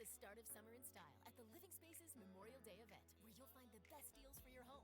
the start of summer in style at the Living Spaces Memorial Day event, where you'll find the best deals for your home.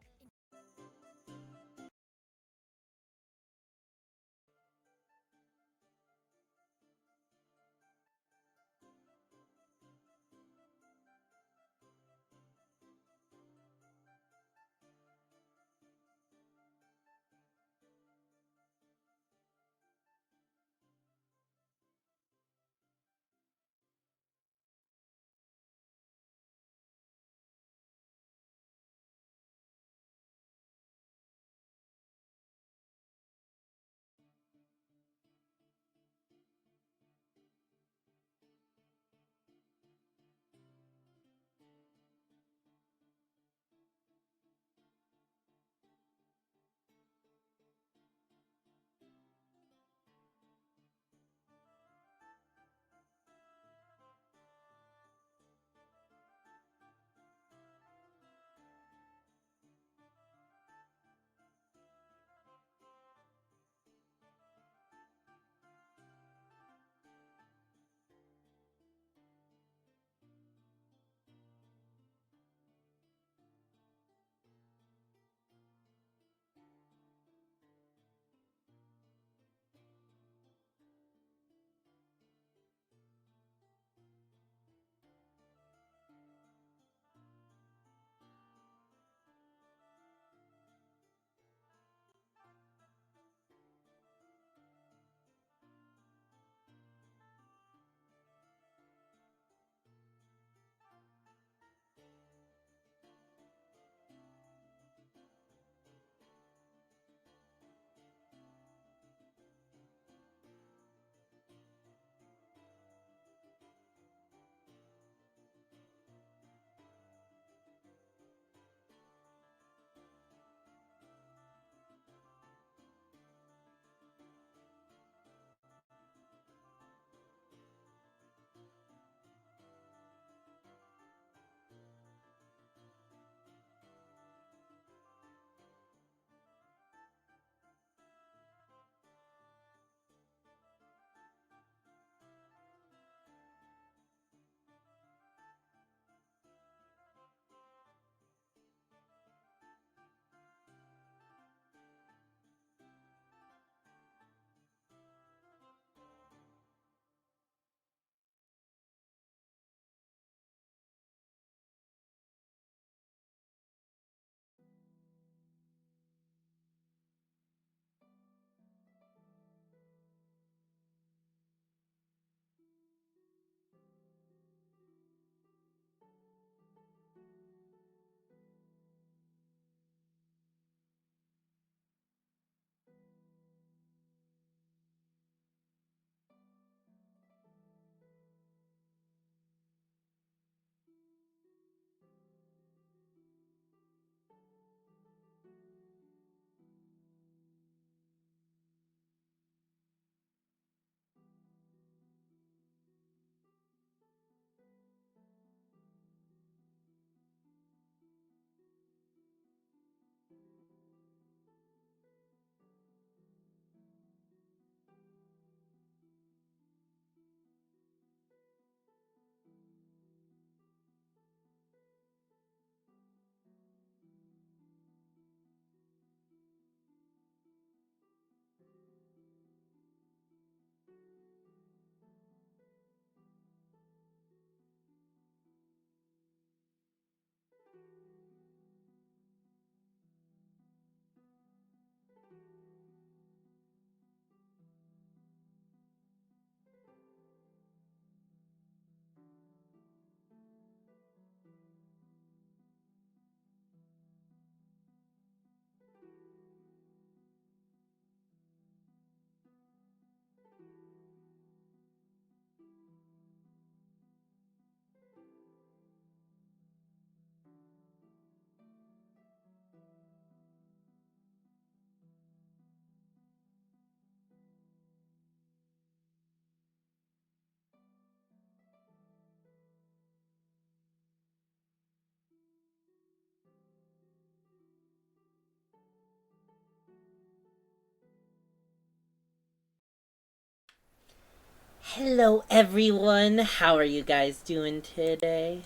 Hello, everyone. How are you guys doing today?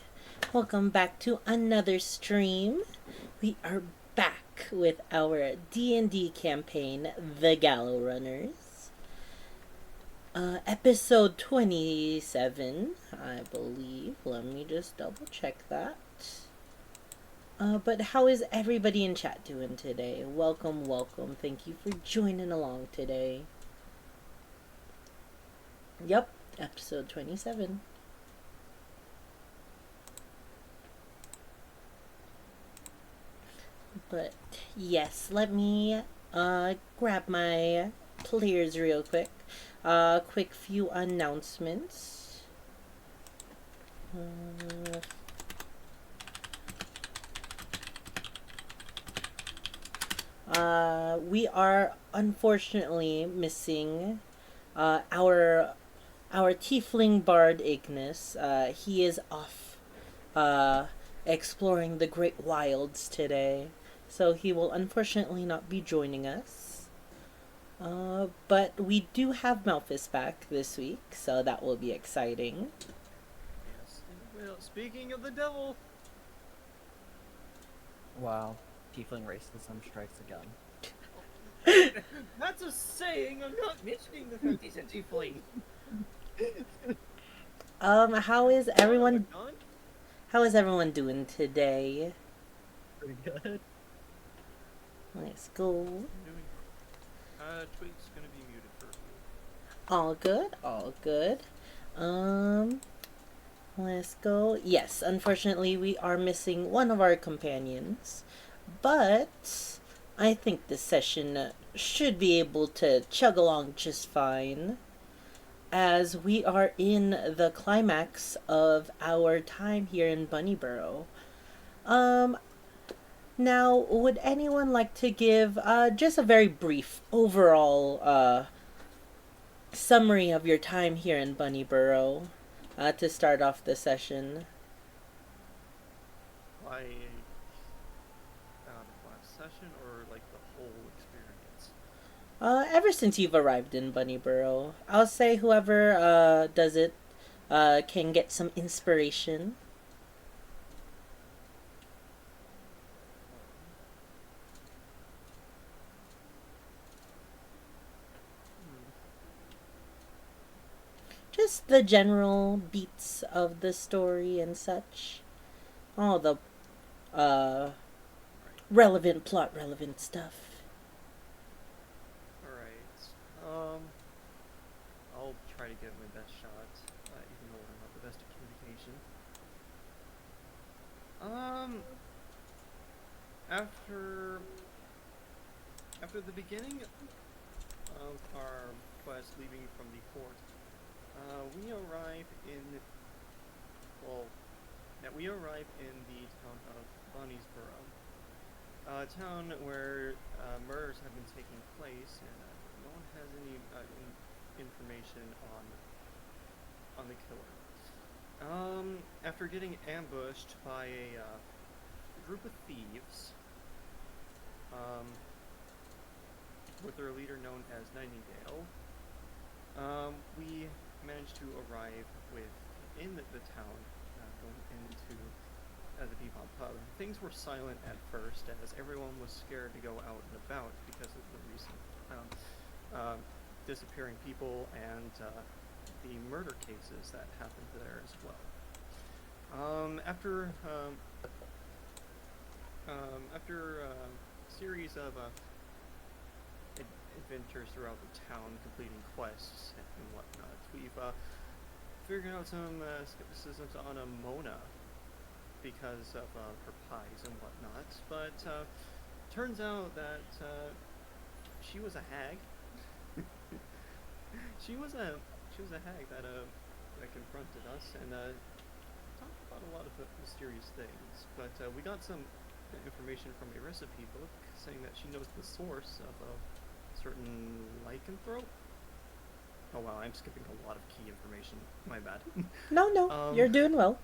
Welcome back to another stream. We are back with our D&D campaign, The Gallow Runners. Episode 27, I believe. Let me just double check that. But how is everybody in chat doing today? Welcome, welcome. Thank you for joining along today. Yep, episode 27. But yes, let me grab my players real quick. Quick few announcements. We are unfortunately missing our tiefling bard Ignis. He is off exploring the great wilds today, so he will unfortunately not be joining us. But we do have Malphus back this week, so that will be exciting. Yes. Well, speaking of the devil. Wow, tiefling racism strikes again. That's a saying. I'm not mentioning the fact he's a tiefling. How is everyone? Oh, How is everyone doing today? Pretty good. Let's go. Tweet's gonna be muted for a few. All good. All good. Let's go. Yes, unfortunately, we are missing one of our companions, but I think this session should be able to chug along just fine, as we are in the climax of our time here in Bunnyborough. Now, would anyone like to give just a very brief overall summary of your time here in Bunnyborough to start off the session? Why? Last session or like the whole experience? Ever since you've arrived in Bunnyborough, I'll say whoever does it can get some inspiration. Just the general beats of the story and such. All the relevant plot relevant stuff. Alright. I'll try to give my best shot, even though I'm not the best at communication. After the beginning of our quest leaving from the fort, we arrive in the town of Bunniesboro, a town where murders have been taking place, and no one has any information on the killer. After getting ambushed by a group of thieves, with their leader known as Nightingale, we managed to arrive within the town, going into the Bebop pub. Things were silent at first, as everyone was scared to go out and about because of the recent disappearing people and the murder cases that happened there as well. After a series of adventures throughout the town, completing quests and whatnot, we've figured out some skepticisms on Mona because of her pies and whatnot, but turns out that she was a hag. she was a hag that confronted us and talked about a lot of mysterious things. But we got some information from a recipe book saying that she knows the source of a certain lycanthrope. Oh wow, I'm skipping a lot of key information. My bad. No, you're doing well.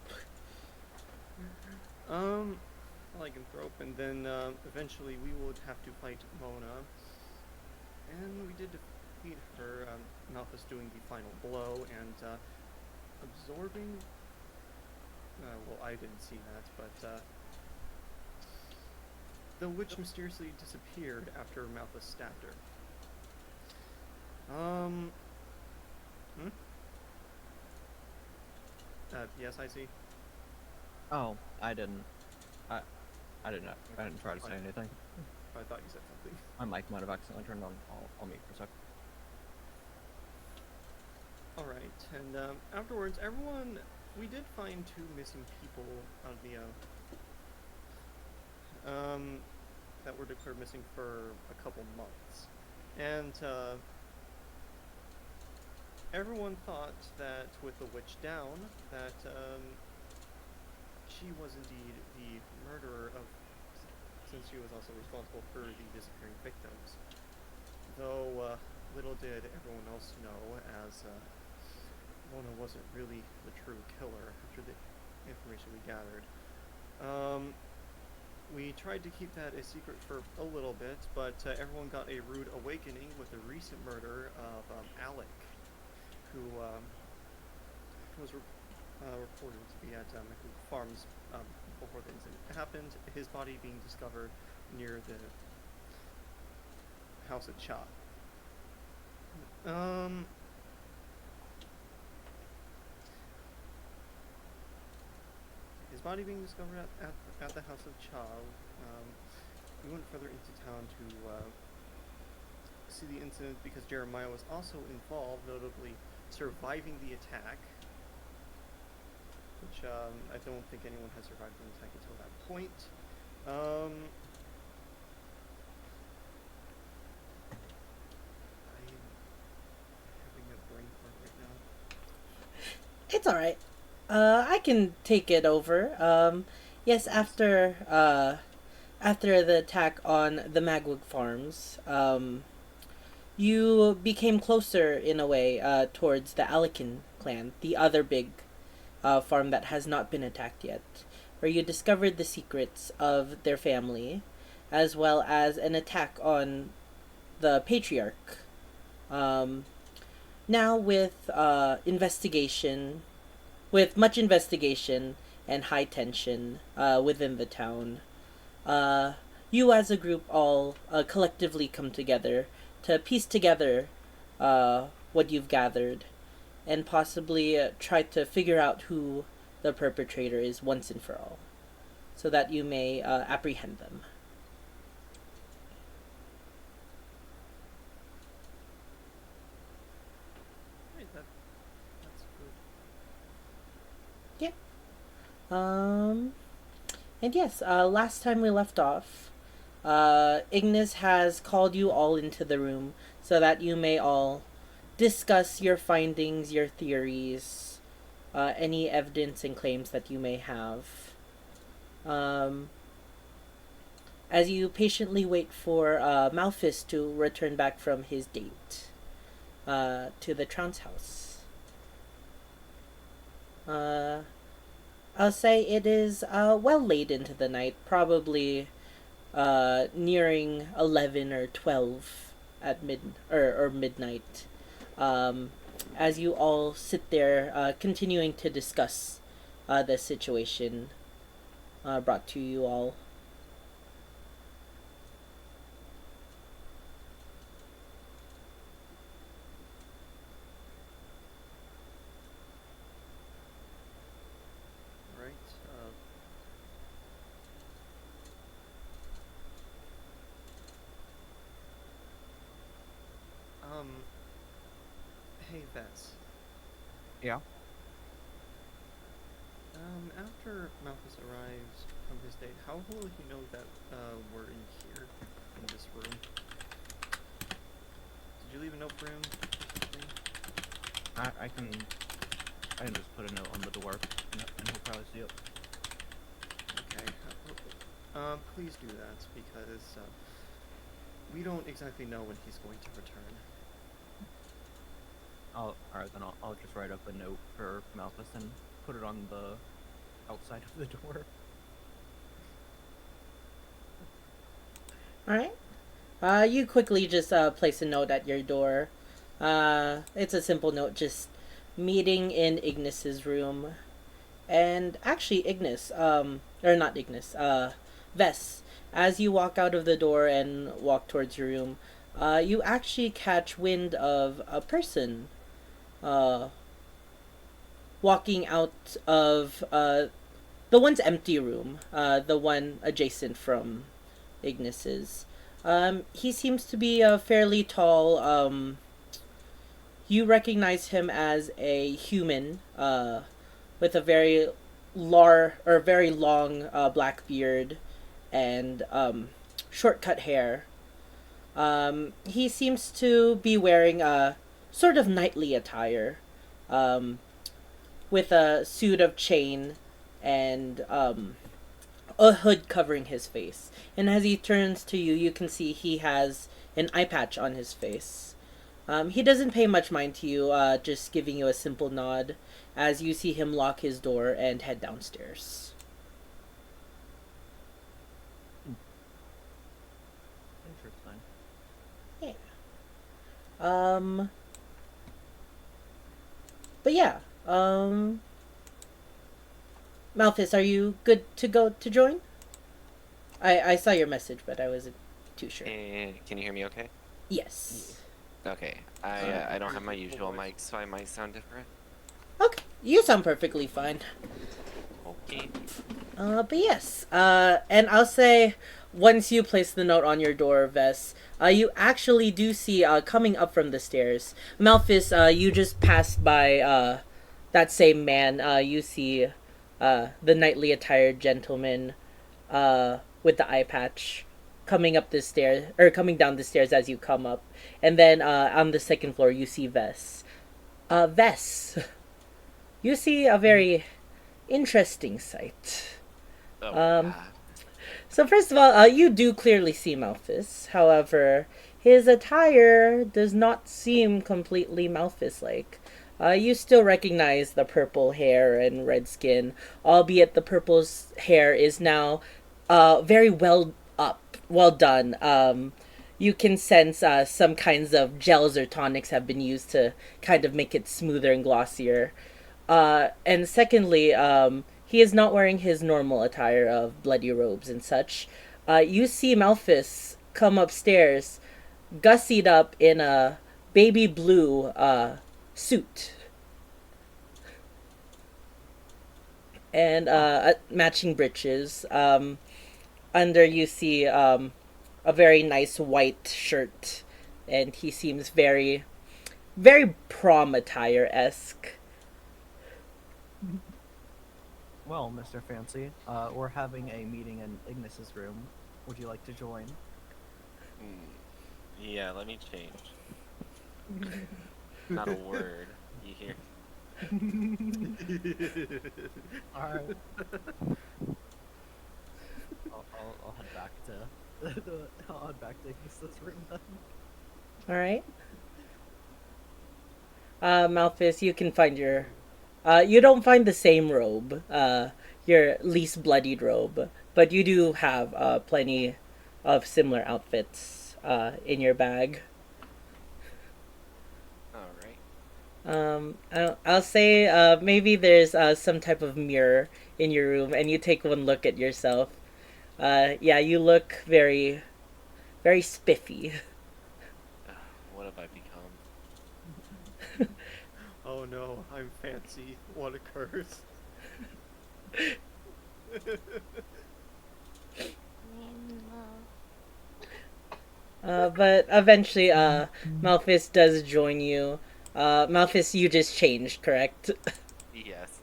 Lycanthrope, and then eventually we would have to fight Mona, and we did defeat her. Malthus doing the final blow and absorbing. Well, I didn't see that, but the witch mysteriously disappeared after Malthus stabbed her. Yes, I see. Oh, I didn't. I didn't. I didn't try to say anything. I thought you said something. My mic might have accidentally turned on. I'll mute for a sec. Alright, and afterwards, we did find 2 missing people out of the, that were declared missing for a couple months. And, everyone thought that with the witch down, that, she was indeed the murderer since she was also responsible for the disappearing victims. Though, little did everyone else know, as, Mona wasn't really the true killer after the information we gathered. We tried to keep that a secret for a little bit, but everyone got a rude awakening with the recent murder of Alec, who was reported to be at Farms before the incident happened, his body being discovered near the house at Cha. His body being discovered at the house of Cha. We went further into town to see the incident because Jeremiah was also involved, notably surviving the attack, which I don't think anyone has survived an attack until that point. I'm having a brain fart right now. It's alright. I can take it over. Yes, after the attack on the Magwig Farms, you became closer in a way towards the Alikin clan, the other big farm that has not been attacked yet, where you discovered the secrets of their family, as well as an attack on the patriarch. Now with much investigation and high tension within the town, you as a group all collectively come together to piece together what you've gathered and possibly try to figure out who the perpetrator is once and for all, so that you may apprehend them. Right, that's good. Yeah. And yes, last time we left off, Ignis has called you all into the room so that you may all discuss your findings, your theories, any evidence and claims that you may have. As you patiently wait for Malphus to return back from his date to the Trounce house. I'll say it is well late into the night, probably nearing 11 or 12 at midnight. As you all sit there continuing to discuss the situation brought to you all. Right. Hey, Vets. Yeah. After Malthus arrives from his date, how will he know that we're in here, in this room? Did you leave a note for him? I can just put a note on the door, and he'll probably see it. Okay. Please do that, because we don't exactly know when he's going to return. Alright, then I'll just write up a note for Malphus and put it on the outside of the door. Alright. You quickly just place a note at your door. It's a simple note, just meeting in Ignis's room. And actually, Ignis, or not Ignis, Vess, as you walk out of the door and walk towards your room, you actually catch wind of a person, uh, walking out of, the one's empty room, the one adjacent from Ignis's. He seems to be a fairly tall, you recognize him as a human, with a very long black beard and short cut hair. He seems to be wearing a sort of knightly attire, um, with a suit of chain and a hood covering his face. And as he turns to you, you can see he has an eye patch on his face. He doesn't pay much mind to you, just giving you a simple nod as you see him lock his door and head downstairs. Interesting. Yeah. But yeah. Malthus, are you good to go to join? I saw your message, but I wasn't too sure. Can you hear me okay? Yes. Okay. I don't have my usual mic, so I might sound different. Okay. You sound perfectly fine. Okay. But yes. And I'll say, once you place the note on your door, Vess, you actually do see, coming up from the stairs, Malthus, you just passed by, that same man. You see, the knightly attired gentleman, with the eye patch, coming up the stairs, or coming down the stairs as you come up. And then, on the second floor, you see Vess. Vess, you see a very interesting sight. Oh, Um, So first of all, you do clearly see Malthus. However, his attire does not seem completely Malthus-like. You still recognize the purple hair and red skin, albeit the purple hair is now very well done. You can sense some kinds of gels or tonics have been used to kind of make it smoother and glossier. And secondly, he is not wearing his normal attire of bloody robes and such. You see Malthus come upstairs, gussied up in a baby blue suit. And matching breeches. Under you see a very nice white shirt. And he seems very, very prom attire-esque. Well, Mr. Fancy, we're having a meeting in Ignis's room. Would you like to join? Yeah, let me change. Not a word. You hear? Alright. I'll head back to I'll head back to Ignis's room then. Alright. Malthus, you can find your... you don't find the same robe, your least bloodied robe, but you do have plenty of similar outfits in your bag. Alright. I'll say maybe there's some type of mirror in your room, and you take one look at yourself. Yeah, you look very, very spiffy. What have I become? Oh no, I'm fancy. What a curse. But eventually, Malthus does join you. Malthus, you just changed, correct? Yes.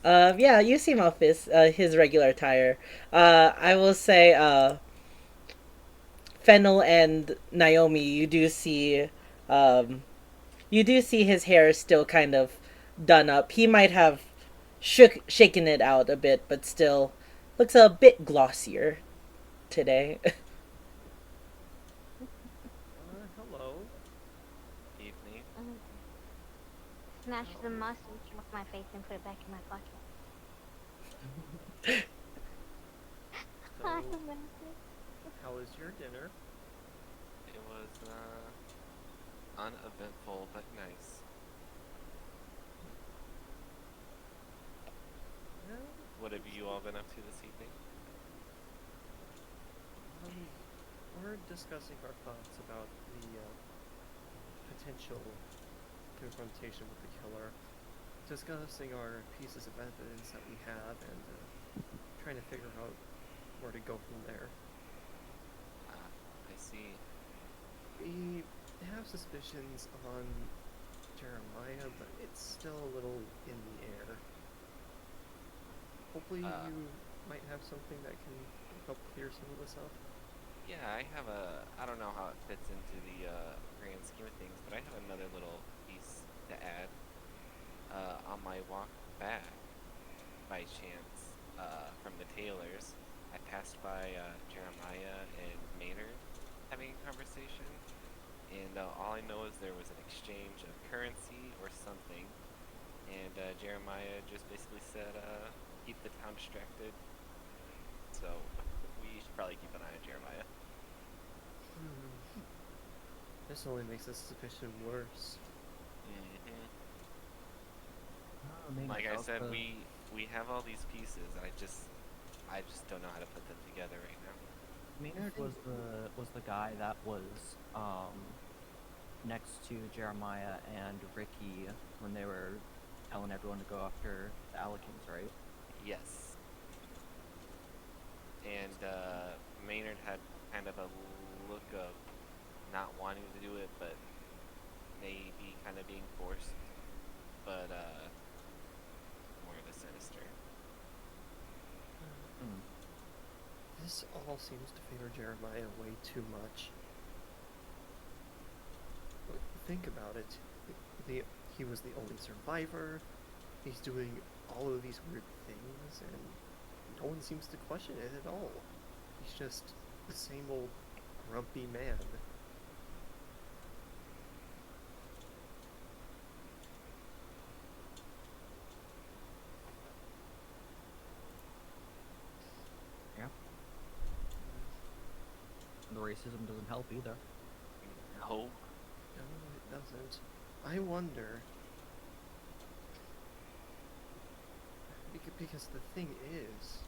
Yeah, you see Malthus, his regular attire. I will say, Fennel and Naomi, you do see his hair still kind of done up. He might have shaken it out a bit, but still looks a bit glossier today. Hello. Evening. Smash the mustache off my face and put it back in my pocket. So, how was your dinner? It was, Uneventful, but nice. Well, What have you all been up to this evening? we're discussing our thoughts about the potential confrontation with the killer, discussing our pieces of evidence that we have, and trying to figure out where to go from there. Ah, I see. We have suspicions on Jeremiah, but it's still a little in the air. Hopefully you might have something that can help clear some of this up. Yeah, I don't know how it fits into the grand scheme of things, but I have another little piece to add. On my walk back, by chance, from the tailors, I passed by Jeremiah and Maynard having a conversation, and all I know is there was an exchange of currency or something, and Jeremiah just basically said, keep the town distracted. So we should probably keep an eye on Jeremiah. This only makes the suspicion worse. Like I said, we have all these pieces. I just don't know how to put them together right now. Maynard was the guy that was next to Jeremiah and Ricky when they were telling everyone to go after the Alikins, right? Yes. And Maynard had kind of a look of not wanting to do it, but maybe kind of being forced. But more of a sinister. This all seems to favor Jeremiah way too much. Think about it. He was the only survivor. He's doing all of these weird things, and no one seems to question it at all. He's just the same old grumpy man. Yeah. The racism doesn't help either. No. No, it doesn't. I wonder... Because the thing is...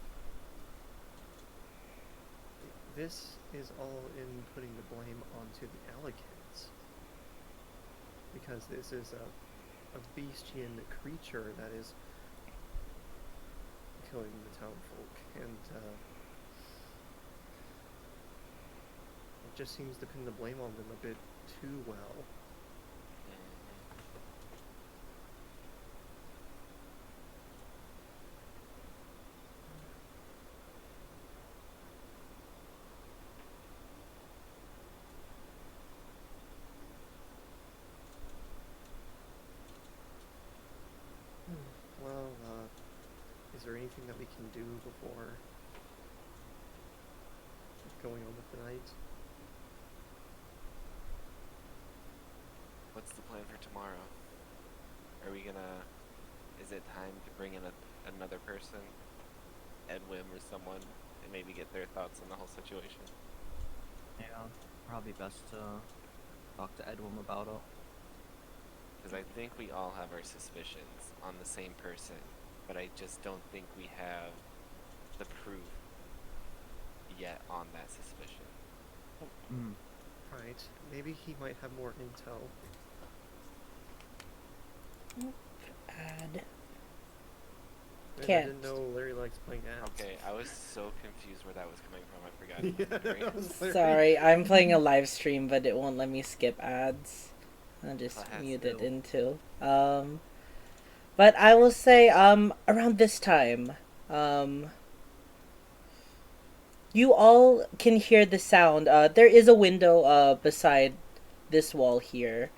This is all in putting the blame onto the Alikins. Because this is a bestian creature that is killing the townfolk, and it just seems to pin the blame on them a bit too well. Well, is there anything that we can do before going on with the night? What's the plan for tomorrow? Are we gonna... Is it time to bring in another person? Edwin or someone, and maybe get their thoughts on the whole situation? Yeah, probably best to talk to Edwin about it. Because I think we all have our suspicions on the same person, but I just don't think we have the proof yet on that suspicion. Right. Maybe he might have more intel. Add. I Can't. didn't know Larry likes playing ads. Okay, I was so confused where that was coming from. I forgot. Yeah, that was Larry. Sorry, I'm playing a live stream, but it won't let me skip ads. I'll just Class mute it still. into. But I will say, around this time, you all can hear the sound. There is a window, beside this wall here.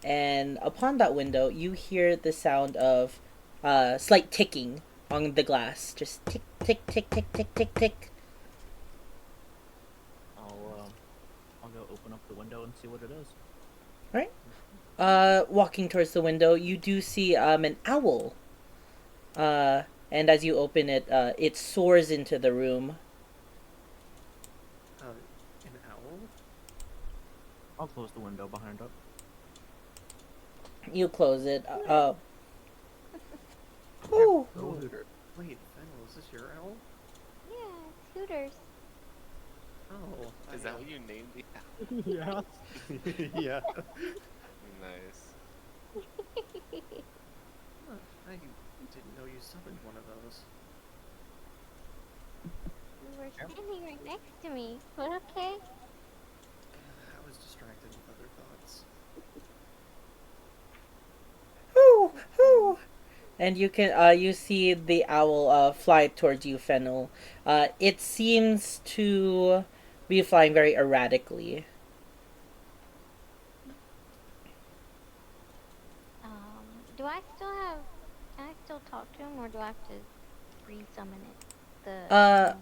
And upon that window, you hear the sound of, slight ticking on the glass. Just tick, tick, tick, tick, tick, tick, tick. I'll go open up the window and see what it is. Right? Walking towards the window, you do see, an owl. And as you open it, it soars into the room. An owl? I'll close the window behind it. You close it. Oh, Go Hooter. Wait, Fennel, is this your owl? Yeah, it's Hooters. Oh, Is that what you named the Yeah. yeah. Nice. Huh, I didn't know you summoned one of those. You were standing right next to me, but okay. I was distracted with other thoughts. whoo, whoo. And you can you see the owl fly towards you, Fennel. It seems to be flying very erratically. Do I still have? Can I still talk to him, or do I have to re-summon it? The Uh,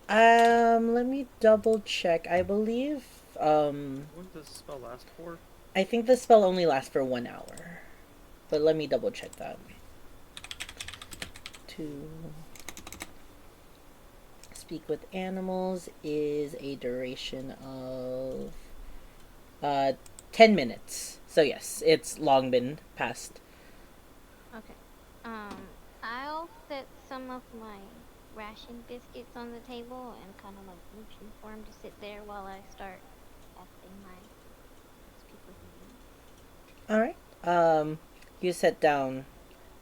animal? Let me double check. I believe What does the spell last for? I think the spell only lasts for 1 hour. But let me double check that. To speak with animals is a duration of 10 minutes. So yes, it's long been passed. Okay. I'll set some of my ration biscuits on the table and kind of like motion for him to sit there while I start asking my speak with him. All right. You set down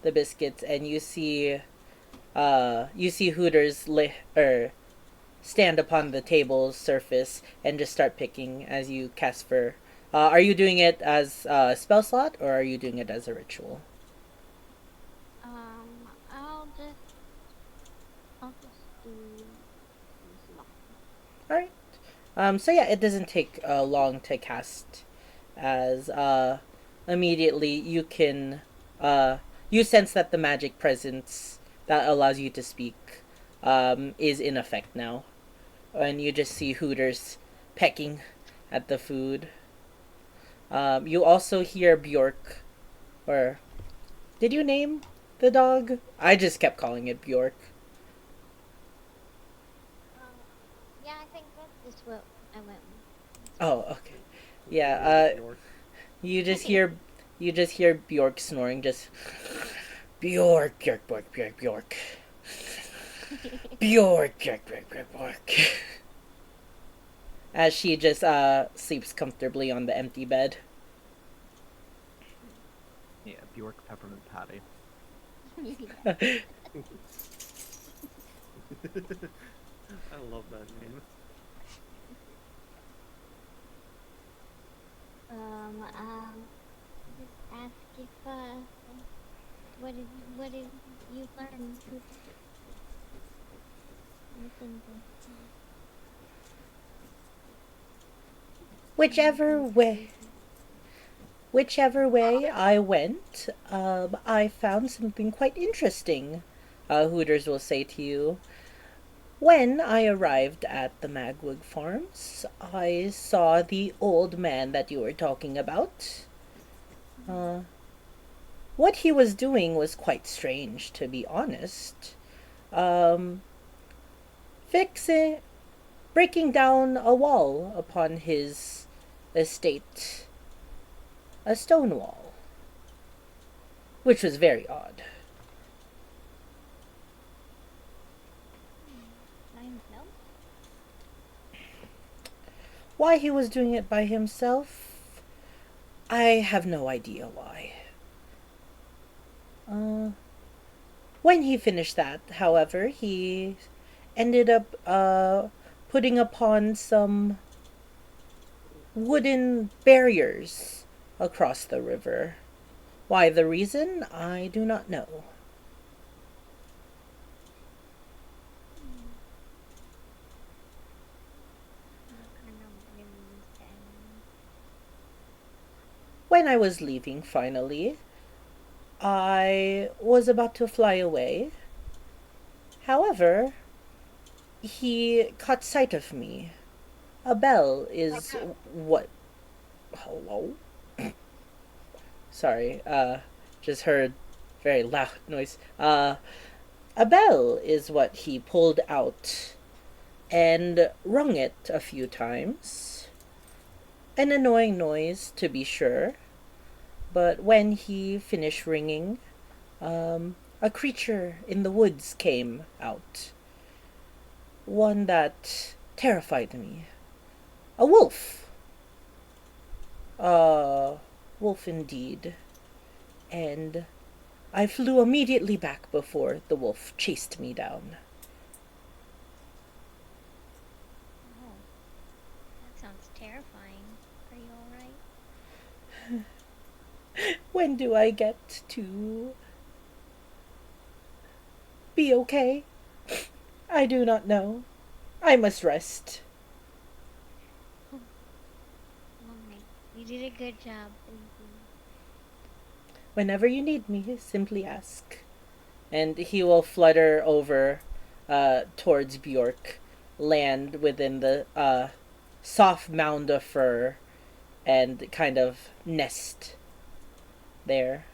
the biscuits and you see Hooters stand upon the table's surface and just start picking as you cast for. Are you doing it as a spell slot or are you doing it as a ritual? I'll just do this. All right. So yeah, it doesn't take long to cast, as immediately you can you sense that the magic presence that allows you to speak is in effect now, and you just see Hooters pecking at the food. You also hear Bjork, or did you name the dog? I just kept calling it Bjork. Yeah, I think that's just what I went with. Oh, okay. Yeah. York. You just hear Bjork snoring, just Bjork, Bjork, Bjork, Bjork, Bjork. Bjork, Bjork, Bjork, Bjork, Bjork. As she just sleeps comfortably on the empty bed. Yeah, Bjork Peppermint Patty. I love that name. Just ask if what did you learn? Anything good? Whichever way I went, I found something quite interesting. Hooters will say to you. When I arrived at the Magwig Farms, I saw the old man that you were talking about. What he was doing was quite strange, to be honest. Um, fixing, breaking down a wall upon his estate, a stone wall, which was very odd. By himself? Why he was doing it by himself, I have no idea why. When he finished that, however, he ended up putting upon some wooden barriers across the river. Why the reason, I do not know. When I was leaving finally, I was about to fly away. However, he caught sight of me. A bell is what. Hello? Sorry, just heard very loud noise. A bell is what he pulled out and rung it a few times. An annoying noise, to be sure. But when he finished ringing, a creature in the woods came out. One that terrified me. A wolf. A wolf indeed. And I flew immediately back before the wolf chased me down. Oh, that sounds terrifying. Are you alright? When do I get to be okay? I do not know. I must rest. Alright. You did a good job. Thank you. Whenever you need me, simply ask. And he will flutter over towards Bjork, land within the soft mound of fur, and kind of nest there.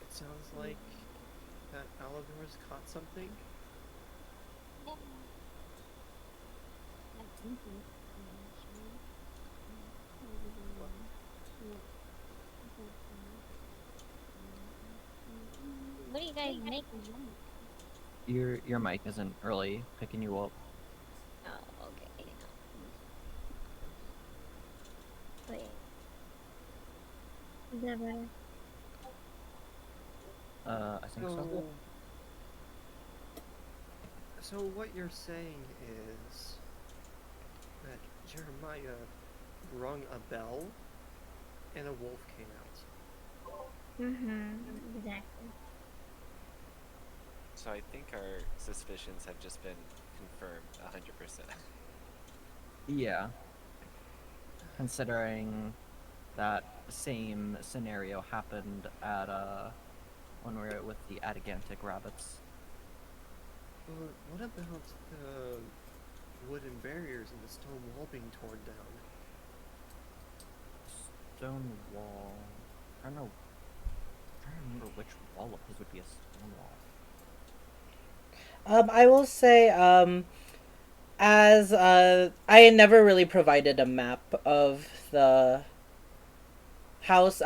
It sounds like that Alidor's caught something. Yeah. I think it's actually. What? What are you guys making? Your mic isn't really picking you up. Oh, okay. Wait. Is that better? I think so. So what you're saying is that Jeremiah rung a bell and a wolf came out. Mm-hmm. Exactly. So I think our suspicions have just been confirmed 100%. Yeah. Considering that same scenario happened at when we were with the Adigantic rabbits. But what about the wooden barriers and the stone wall being torn down? Stone wall. I don't know. I'm trying to remember which wall of his would be a stone wall. I will say, as I never really provided a map of the house.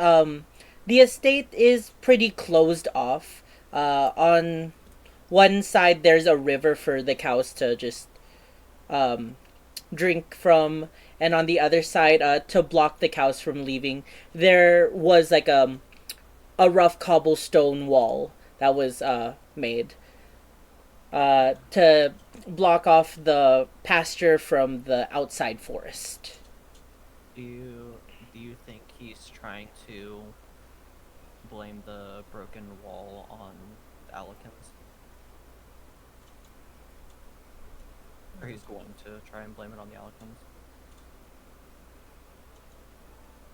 The estate is pretty closed off. On one side, there's a river for the cows to just um, drink from, and on the other side, to block the cows from leaving, there was like a rough cobblestone wall that was made to block off the pasture from the outside forest. Do you think he's trying to blame the broken wall on the Alikins? Or he's going to try and blame it on the Alikins?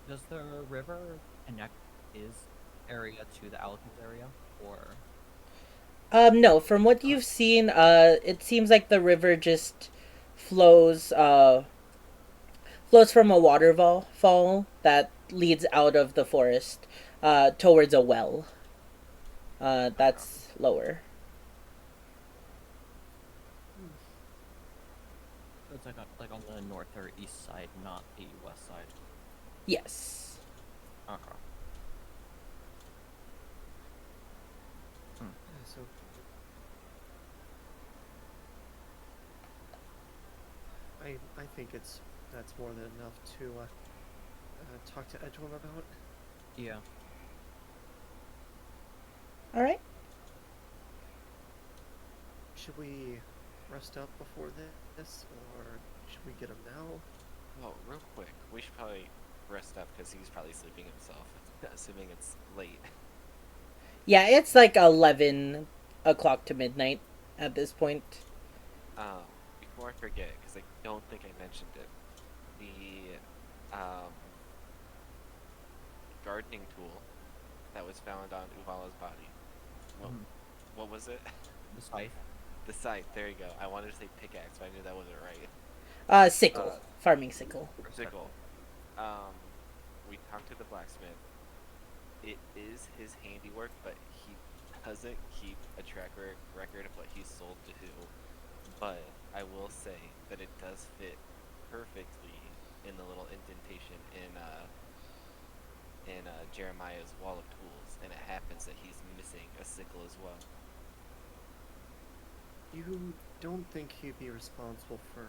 Does the river connect his area to the Alikins area? Or No, from what you've seen, it seems like the river just flows, flows from a waterfall that leads out of the forest, towards a well. That's lower. so it's like on the north or east side, not the west side? Yes. Okay. So I think that's more than enough to talk to Edgewin about. Yeah. All right. Should we rest up before this, or should we get him now? Well, real quick, we should probably rest up because he's probably sleeping himself, assuming it's late. Yeah, it's like 11 o'clock to midnight at this point. Before I forget, because I don't think I mentioned it, the gardening tool that was found on Uvala's body. What was it? The scythe. The scythe. There you go. I wanted to say pickaxe, but I knew that wasn't right. Sickle. Farming sickle. Sickle. We talked to the blacksmith. It is his handiwork, but he doesn't keep a record of what he's sold to who. But I will say that it does fit perfectly in the little indentation in Jeremiah's wall of tools, and it happens that he's missing a sickle as well. You don't think he'd be responsible for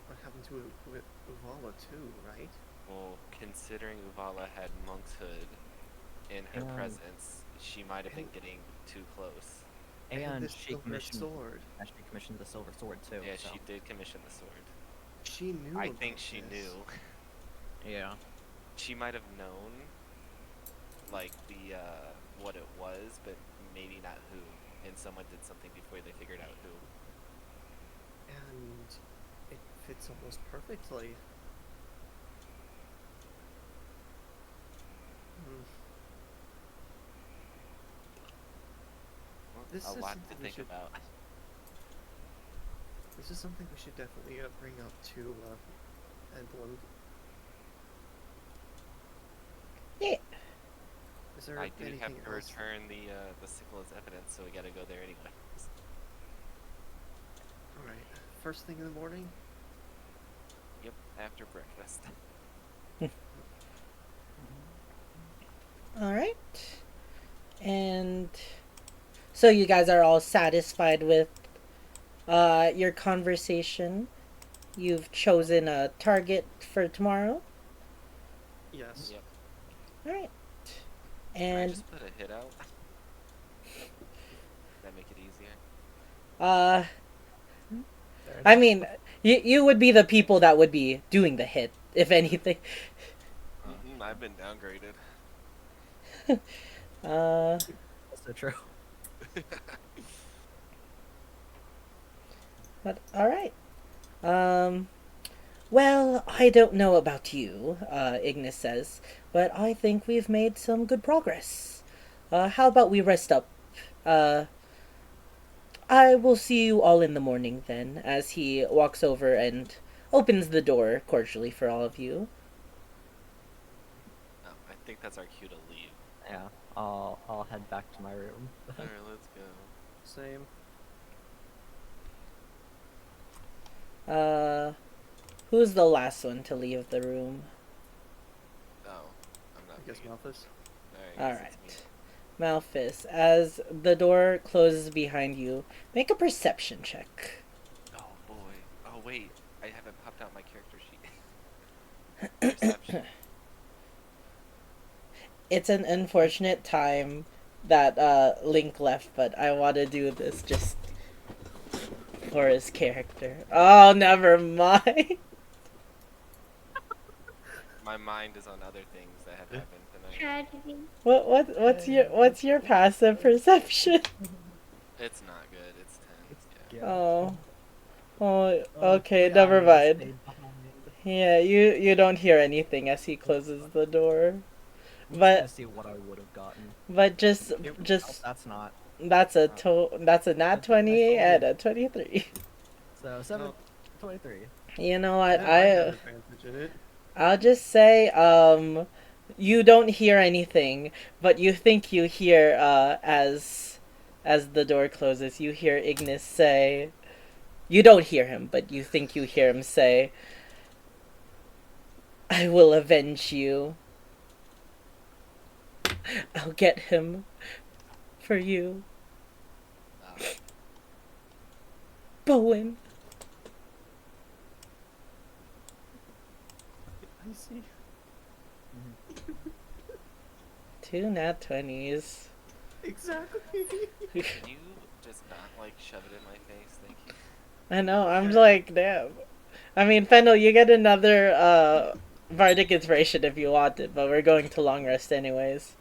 what happened to with Uvala too, right? Well, considering Uvala had monkshood in her And- presence, she might have been and- getting too close. And this she silver commissioned sword. actually commissioned the silver sword too. Yeah, so. she did commission the sword. She knew. I about think she this. knew. Yeah. She might have known, like, the what it was, but maybe not who. And someone did something before they figured out who. And it fits almost perfectly. Hmm. Well, This a is lot something to we think should- about. This is something we should definitely bring up to Edwin. Yeah. Is there I do anything have to else? return the sickle as evidence, so we gotta go there anyway. All right. First thing in the morning. Yep, after breakfast. All right. And so you guys are all satisfied with your conversation. You've chosen a target for tomorrow. Yes. Yep. All right. Can I And just put a hit out? That make it easier? uh I mean, you would be the people that would be doing the hit, if anything. I've been downgraded. Also true. But all right. Well, I don't know about you, Ignis says, but I think we've made some good progress. How about we rest up? I will see you all in the morning then, as he walks over and opens the door cordially for all of you. Oh, I think that's our cue to leave. Yeah. I'll head back to my room. Alright, let's go. Same. Who's the last one to leave the room? Oh, I'm not I guess leaving. Malthus. Alright, it's me. Malphus, as the door closes behind you, make a perception check. Oh boy. Oh wait, I haven't popped out my character sheet. Perception. It's an unfortunate time that Link left, but I want to do this just for his character. Oh, never mind. My mind is on other things that have happened tonight. Tragedy. What's your passive perception? It's not good. It's 10. Yeah. Oh. Oh, Oh, okay, the never eyes mind. stayed behind. Yeah, you don't hear anything as he closes the door. I'm But- gonna see what I would have gotten. But just Oh, that's not. that's a nat 20 and a 23. So 23. You know what? Then I have advantage in it. I'll just say you don't hear anything, but you think you hear as the door closes, you hear Ignis say, you don't hear him, but you think you hear him say, "I will avenge you. I'll get him for you, Bowen." I see. 2 nat 20s. Exactly. Can you just not like shove it in my face? Thank you. I know, I'm like, damn. I mean, Fennel, you get another Bardic Inspiration if you want it, but we're going to long rest anyways.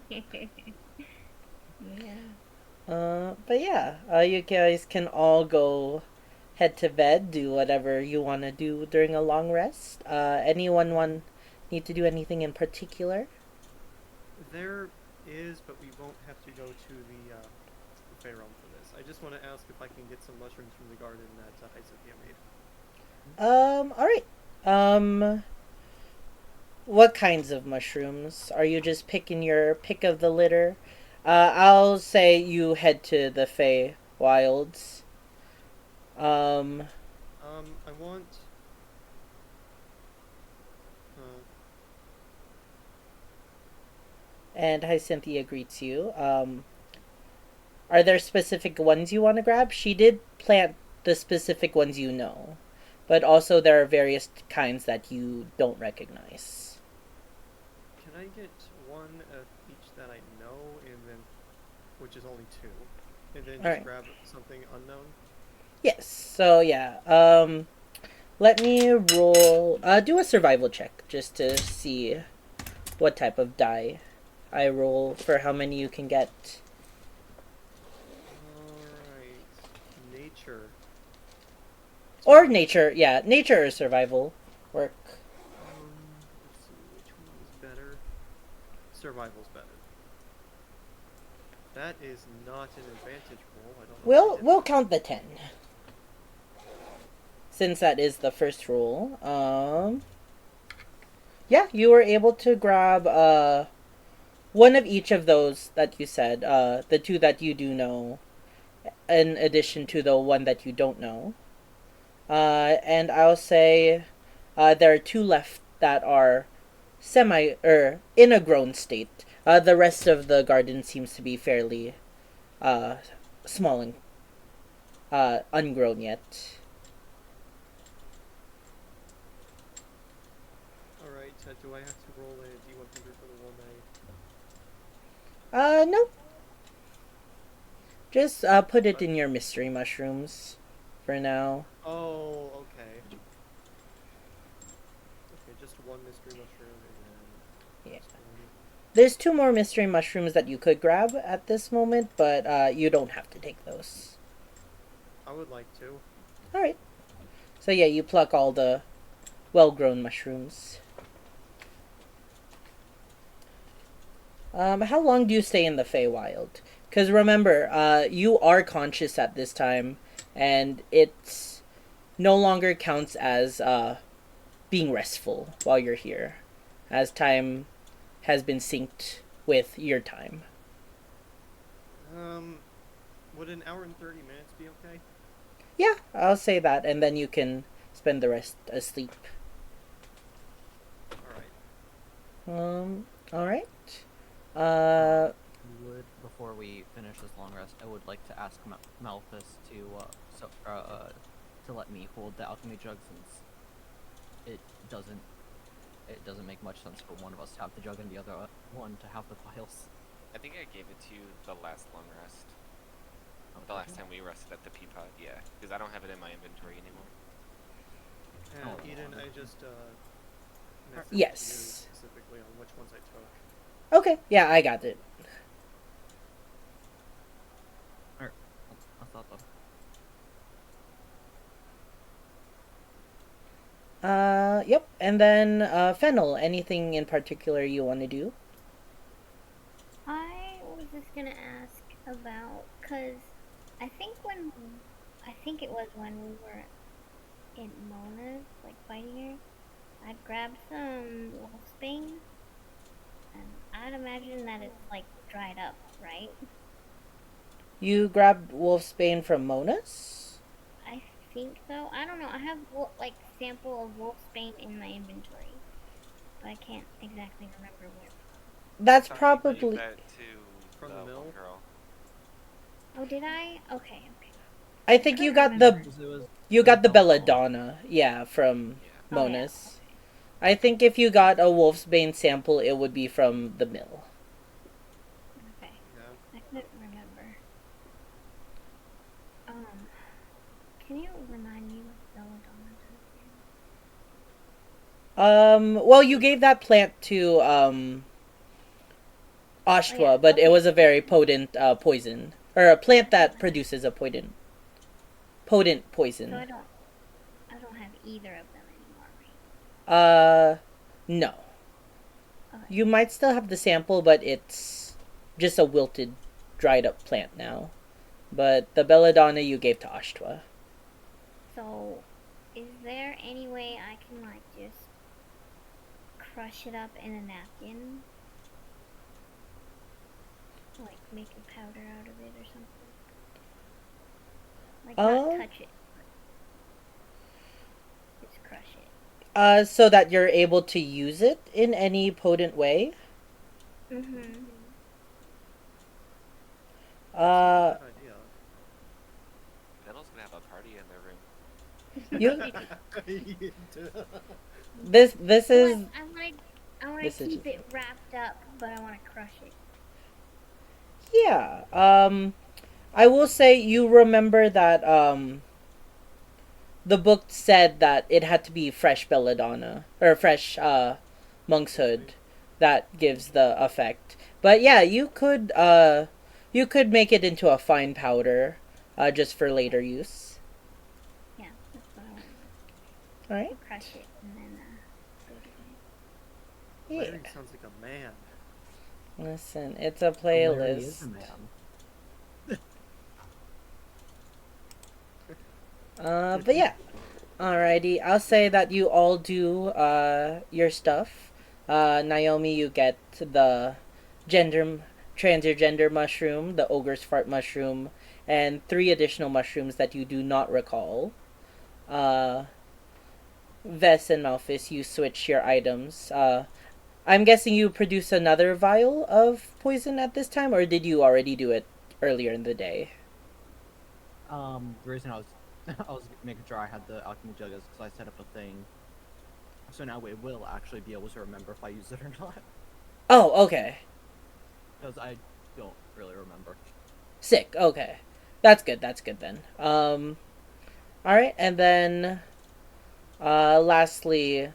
Yeah. But yeah, you guys can all go head to bed, do whatever you want to do during a long rest. Anyone need to do anything in particular? There is, but we won't have to go to the fair realm for this. I just want to ask if I can get some mushrooms from the garden that Isopia made. Alright. What kinds of mushrooms? Are you just picking your pick of the litter? I'll say you head to the Fey Wilds. I want And Cynthia greets you. Are there specific ones you want to grab? She did plant the specific ones you know, but also there are various kinds that you don't recognize. Can I get one of each that I know, and then, which is only two, and then just Alright. grab something unknown? Yes. So yeah. Let me roll. Do a survival check just to see what type of die I roll for how many you can get. Alright. Nature. Or nature. Yeah, nature or survival work. Let's see, which one is better? Survival's better. That is not an advantage roll. I don't know. We'll count the 10. Since that is the first roll. Yeah, you were able to grab one of each of those that you said. The two that you do know, in addition to the one that you don't know. And I'll say there are two left that are in a grown state. The rest of the garden seems to be fairly small and ungrown yet. Alright, do I have to roll a D100 for the one No. Just put it in your mystery mushrooms for now. Oh, okay. Okay, just one mystery mushroom and then... Yeah. this one. There's two more mystery mushrooms that you could grab at this moment, but you don't have to take those. I would like to. Alright. So yeah, you pluck all the well-grown mushrooms. How long do you stay in the Feywild? Because remember, you are conscious at this time, and it no longer counts as being restful while you're here, as time has been synced with your time. Would an hour and 30 minutes be okay? Yeah, I'll say that, and then you can spend the rest asleep. Alright. Alright. Before we finish this long rest, I would like to ask Malthus to let me hold the alchemy jug, since it doesn't make much sense for one of us to have the jug and the other one to have the vials. I think I gave it to you the last long rest. The last time we rested at the Peapod, yeah. Because I don't have it in my inventory anymore. And Oh, Eden, I just, messaged Yes. you specifically on which ones I took. Okay, yeah, I got it. I thought that. Yep, and then, Fennel, anything in particular you want to do? I was just gonna ask about, cause I think it was when we were in Mona's, like fighting her, I'd grabbed some wolfsbane, and I'd imagine that it's like dried up, right? You grabbed Wolfsbane from Mona's? I think so. I don't know. I have like sample of wolfsbane in my inventory, but I can't exactly remember where. That's Thought you probably... gave that to From the one mill? girl. Oh, did I? Okay. I think you got remember. the Belladonna, yeah, from Yeah. Mona's. I think if you got a Wolfsbane sample, it would be from the mill. Okay. Yeah. I couldn't remember. Can you remind me what belladonna does again? Well, you gave that plant to, Ashtwa, Oh, yeah. but it Okay. was a very potent, poison. Or a plant that produces a potent poison. So I don't have either of them anymore, right? No. Okay. You might still have the sample, but it's just a wilted, dried up plant now. But the Belladonna you gave to Ashtwa. So, is there any way I can like just crush it up in a napkin? Like make a powder out of it or something? Like not touch it. Just crush it. So that you're able to use it in any potent way? Mm-hmm. Uh, Good idea. Fiddle's gonna have a party in their room. this is I want this to is keep just- it wrapped up, but I want to crush it. yeah. I will say you remember that the book said that it had to be fresh belladonna or fresh monkshood that gives the effect. But yeah, you could make it into a fine powder just for later use. Yeah, that's what I want to do. All right. Crush it and then go to bed. Yeah. Larry sounds like a man. Listen, it's a Larry is a playlist. man. But yeah. Alrighty, I'll say that you all do your stuff. Naomi, you get the gender transgender mushroom, the ogre's fart mushroom, and 3 additional mushrooms that you do not recall. Uh, Vess and Malphus, you switch your items. I'm guessing you produce another vial of poison at this time, or did you already do it earlier in the day? The reason I was I was making sure I had the alchemy jug is because I set up a thing, so now it will actually be able to remember if I use it or not. Oh, okay. Because I don't really remember. Sick. Okay, that's good. That's good then. All right, and then, lastly,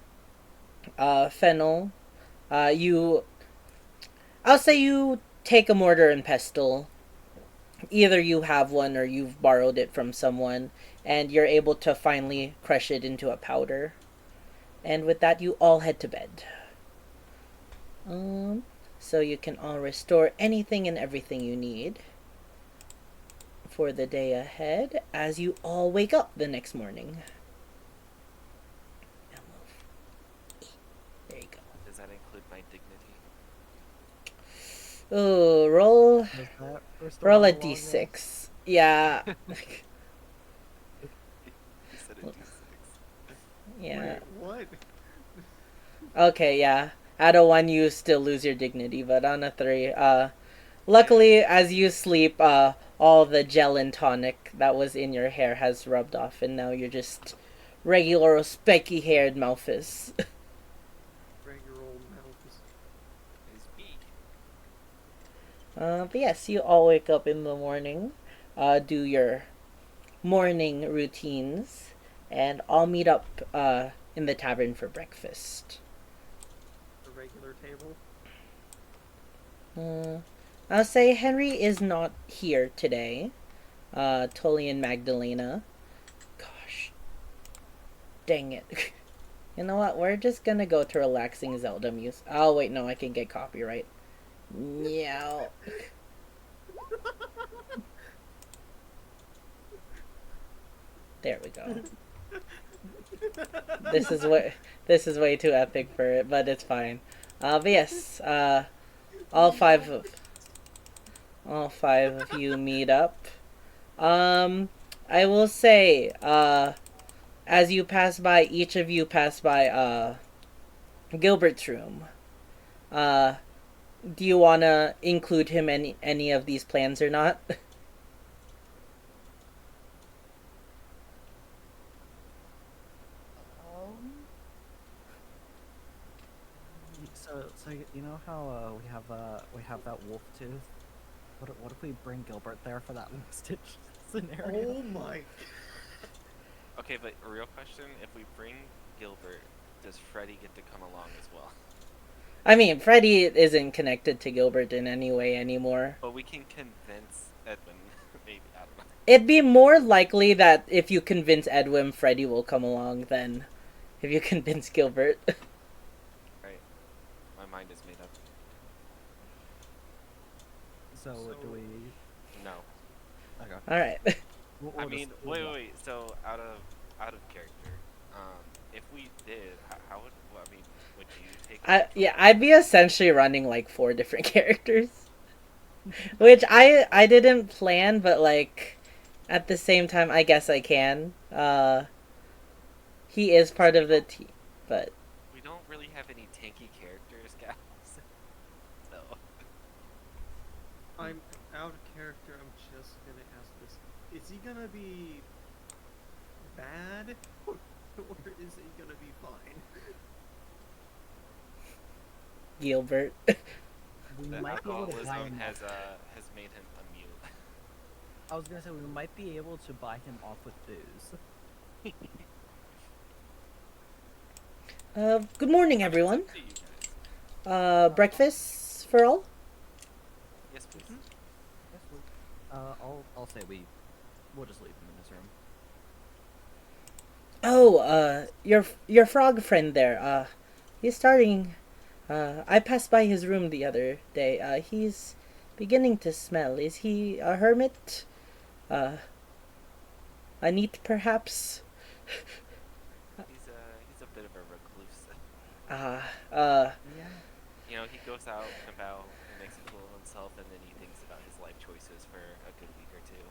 Fennel, you, I'll say you take a mortar and pestle. Either you have one or you've borrowed it from someone, and you're able to finally crush it into a powder. And with that, you all head to bed. So you can all restore anything and everything you need for the day ahead as you all wake up the next morning. There you go. Does that include my dignity? Oh, roll Does that restore roll all a the long rest? d6. Yeah. You said a d6. Yeah. Wait, what? Okay, yeah. At a 1 you still lose your dignity, but on a 3, luckily as you sleep, all the gel and tonic that was in your hair has rubbed off, and now you're just regular spiky haired Malphus. Regular old Malphus. Is me. But yes, you all wake up in the morning, do your morning routines, and all meet up in the tavern for breakfast. The regular table. I'll say Henry is not here today. Tully and Magdalena. Gosh. Dang it. You know what? We're just gonna go to relaxing Zelda music. Oh, wait, no, I can get copyright. Meow. There we go. This is way too epic for it, but it's fine. But yes, all five of you meet up. I will say, as you pass by, each of you pass by Gilbert's room. Do you wanna include him in any of these plans or not? So you know how we have that wolf tooth. What if we bring Gilbert there for that stitch scenario? Oh my. Okay, but a real question: if we bring Gilbert, does Freddy get to come along as well? I mean, Freddy isn't connected to Gilbert in any way anymore. But we can convince Edwin. Maybe I don't know. It'd be more likely that if you convince Edwin, Freddy will come along than if you convince Gilbert. Right. My mind is made up. So do we? No. Okay. Alright. I mean, wait. So out of character, if we did, how would? Well, I mean, would you take? I'd be essentially running like 4 different characters. Which I didn't plan, but like at the same time I guess I can. He is part of the team, but We don't really have any tanky characters, guys. So. I'm out of character, I'm just gonna ask this: is he gonna be bad, or is he gonna be fine? Gilbert. We The might be able to buy alcoholism him has off. has made him a mute. I was gonna say we might be able to buy him off with booze. Good morning, I mean, it's everyone. up to you guys. Breakfast for all? Yes, please. Yes, I'll say we'll just leave him in his room. Oh, your frog friend there. He's starting. I passed by his room the other day. He's beginning to smell. Is he a hermit? A neat, perhaps? He's a bit of a recluse. Uh, Yeah. You know, he goes out and about and makes a fool of himself, and then he thinks about his life choices for a good week or two.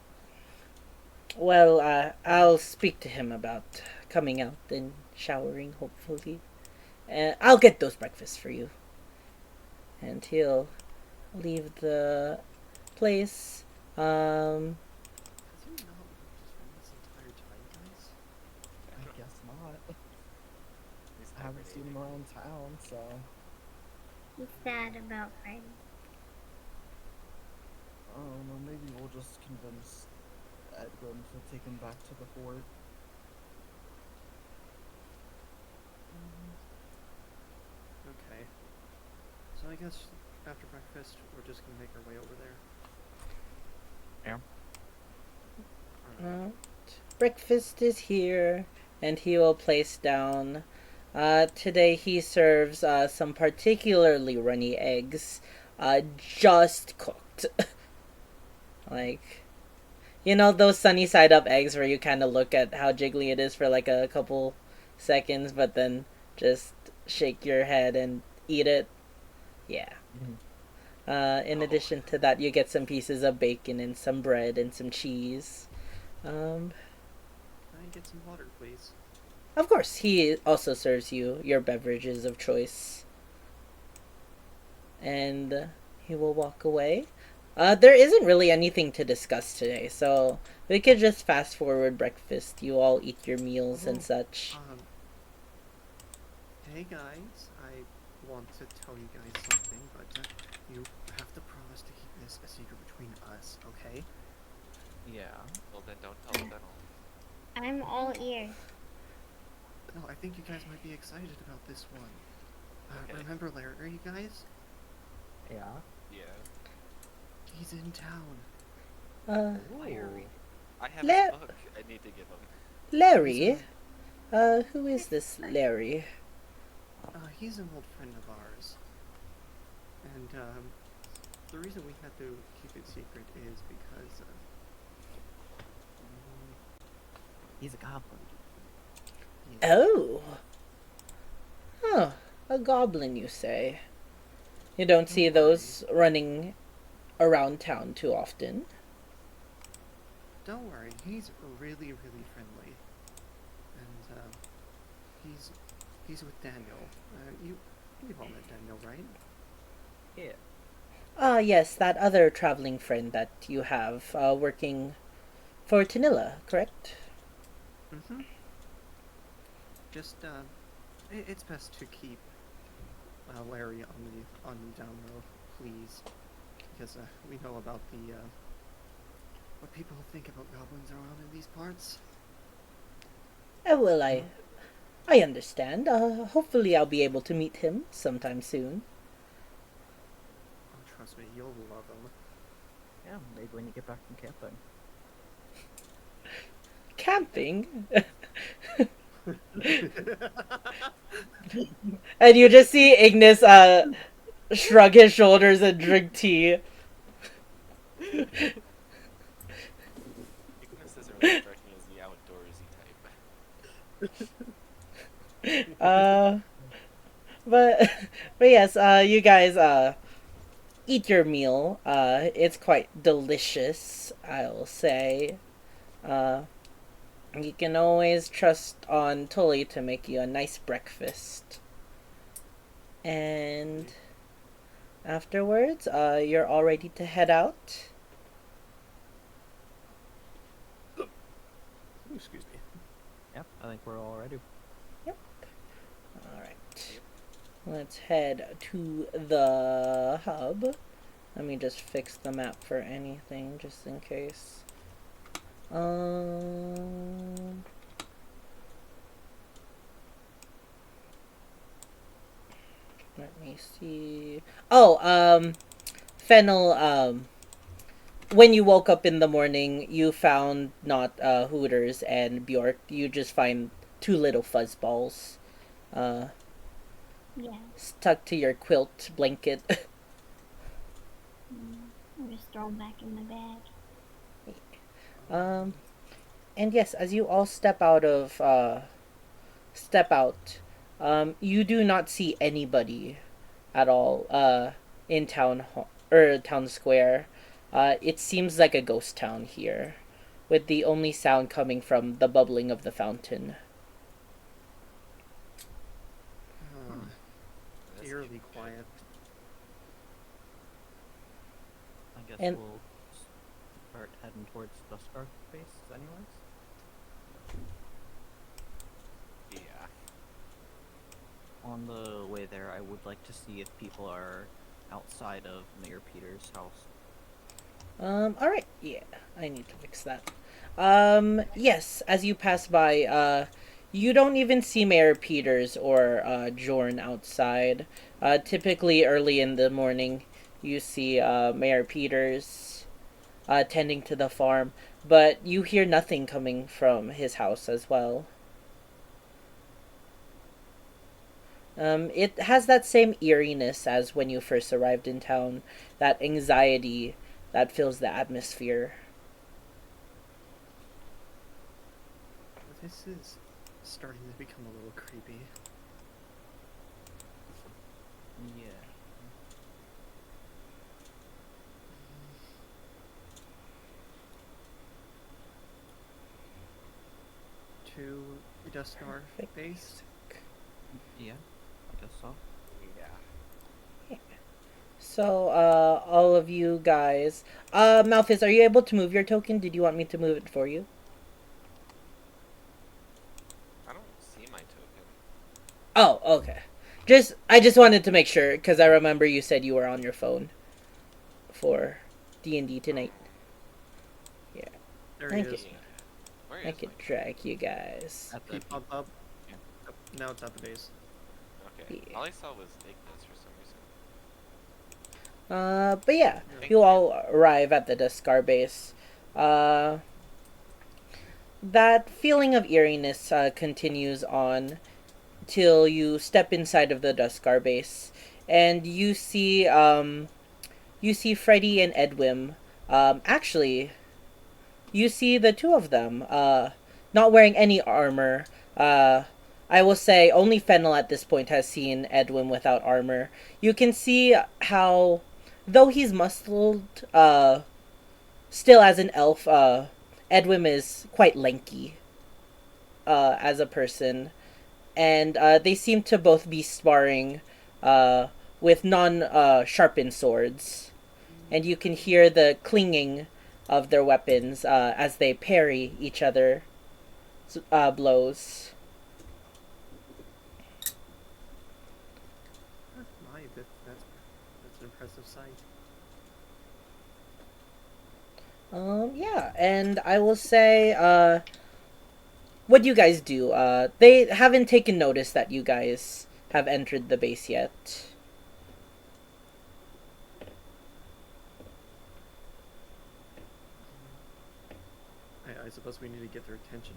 well, I'll speak to him about coming out and showering, hopefully. I'll get those breakfasts for you. And he'll leave the place. Has he not worked just from this entire time, guys? I guess not. He's I haven't seen him hibernating. around town, so He's sad about Freddy. I don't know. Maybe we'll just convince Edwin to take him back to the fort. Okay. So I guess after breakfast, we're just gonna make our way over there. Yeah. Alright. Breakfast is here, and he will place down. Today he serves some particularly runny eggs, just cooked. Like, you know those sunny side up eggs where you kind of look at how jiggly it is for like a couple seconds, but then just shake your head and eat it. Yeah. In addition to that, you get some pieces of bacon and some bread and some cheese. Can I get some water, please? Of course, he also serves you your beverages of choice. And he will walk away. There isn't really anything to discuss today, so we could just fast forward breakfast. You all eat your meals and such. Hey guys, I want to tell you guys something, but you have to promise to keep this a secret between us, okay? Yeah. Well, then don't tell the dental. I'm all ears. No, I think you guys might be excited about this one. Okay. Remember Larry, you guys? Yeah. Yeah. He's in town. Larry. I have La- his book. I need to give him. Larry? Who is this Larry? He's an old friend of ours. And, the reason we had to keep it secret is because, He's a goblin. yeah. Oh. Huh. A goblin, you say? You don't see those running around town too often. Don't worry, he's really, really friendly. And, he's with Daniel. You've all met Daniel, right? Yeah. Yes, that other traveling friend that you have, working for Tanilla, correct? Mm-hmm. Just, it's best to keep, Larry on the down low, please. Because, we know about the, what people think about goblins around in these parts. Well, I understand. Hopefully I'll be able to meet him sometime soon. Oh, trust me, you'll love him. Yeah. Maybe when you get back from camping. Camping? And you just see Ignis, shrug his shoulders and drink tea. Ignis doesn't really strike me as the outdoorsy type. But yes, you guys eat your meal. It's quite delicious, I'll say. You can always trust on Tully to make you a nice breakfast. And afterwards, you're all ready to head out. Excuse me. Yep, I think we're all ready. Alright. Let's head to the hub. Let me just fix the map for anything, just in case. Let me see. Oh, Fennel, when you woke up in the morning, you found not Hooters and Bjork. You just find two little fuzzballs Yeah. stuck to your quilt blanket. I'll just throw them back in my bag. And yes, as you all step out, you do not see anybody at all in town square. It seems like a ghost town here, with the only sound coming from the bubbling of the fountain. That's Eerily good. quiet. I guess And- we'll start heading towards the Scarf base, anyways. Yeah. On the way there, I would like to see if people are outside of Mayor Peter's house. Alright, yeah, I need to fix that. Yes, as you pass by, you don't even see Mayor Peters or, Jorn outside. Typically early in the morning, you see, Mayor Peters, tending to the farm, but you hear nothing coming from his house as well. It has that same eeriness as when you first arrived in town, that anxiety that fills the atmosphere. This is starting to become a little creepy. Yeah. To Dustar base. Yeah, I guess so. Yeah. So, all of you guys, Malthus, are you able to move your token? Did you want me to move it for you? I don't see my token. Oh, okay. I just wanted to make sure because I remember you said you were on your phone for D&D tonight. There Thank he you. is. Yeah. Where I is can my track you guys. At the Keep up. Yeah. Up. Now it's at the base. Okay. Yeah. All I saw was Ignis for some reason. But yeah, Yeah. you all arrive at the Duscar base. That feeling of eeriness continues on till you step inside of the Duscar base, and you see Freddy and Edwin. Actually, you see the two of them, not wearing any armor. I will say only Fennel at this point has seen Edwin without armor. You can see how, though he's muscled, still as an elf, Edwin is quite lanky, as a person. And, they seem to both be sparring, with non-sharpened swords. And you can hear the clinging of their weapons as they parry each other blows. That's an impressive sight. Yeah, and I will say, what do you guys do? They haven't taken notice that you guys have entered the base yet. I suppose we need to get their attention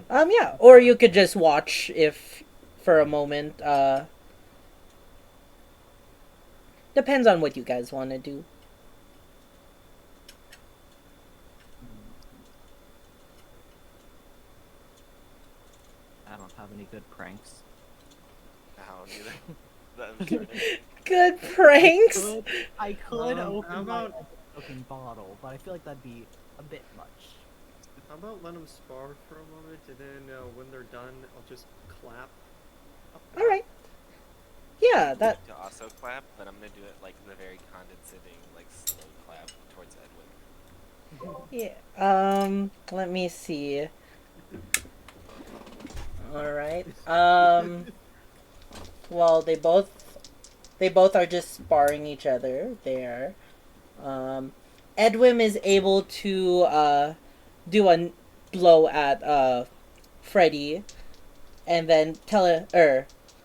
right. Yeah, or you could just watch if for a moment. Depends on what you guys want to do. I don't have any good pranks. I don't either. I'm trying to- Good pranks. I could How open my about- fucking bottle, but I feel like that'd be a bit much. How about let them spar for a moment, and then when they're done, I'll just clap. All right. Yeah, that. to also clap, but I'm gonna do it like the very condescending, like slow clap towards Edwin. Yeah. Let me see. All right. Well, they both are just sparring each other there. Um, Edwin is able to do a blow at Freddy, and then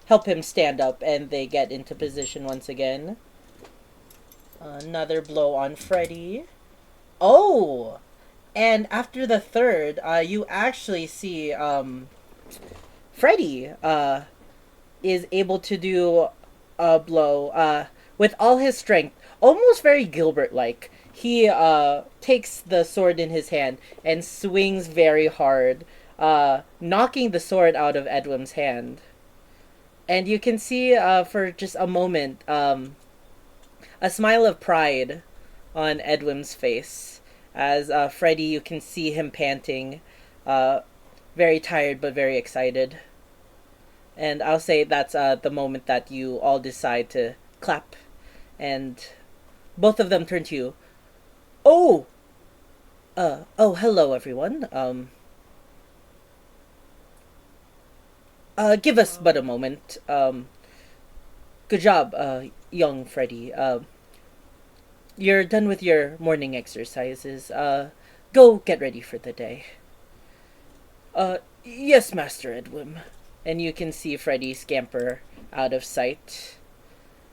help him stand up, and they get into position once again. Another blow on Freddy. Oh, and after the third, you actually see Freddy is able to do a blow with all his strength, almost very Gilbert like. He takes the sword in his hand and swings very hard, knocking the sword out of Edwin's hand. And you can see for just a moment a smile of pride on Edwin's face. As Freddy, you can see him panting, uh, very tired but very excited. And I'll say that's the moment that you all decide to clap, and both of them turn to you. Oh, hello everyone. Give us but a Um, moment. Good job, young Freddy. You're done with your morning exercises. Go get ready for the day. Yes, Master Edwin. And you can see Freddy scamper out of sight.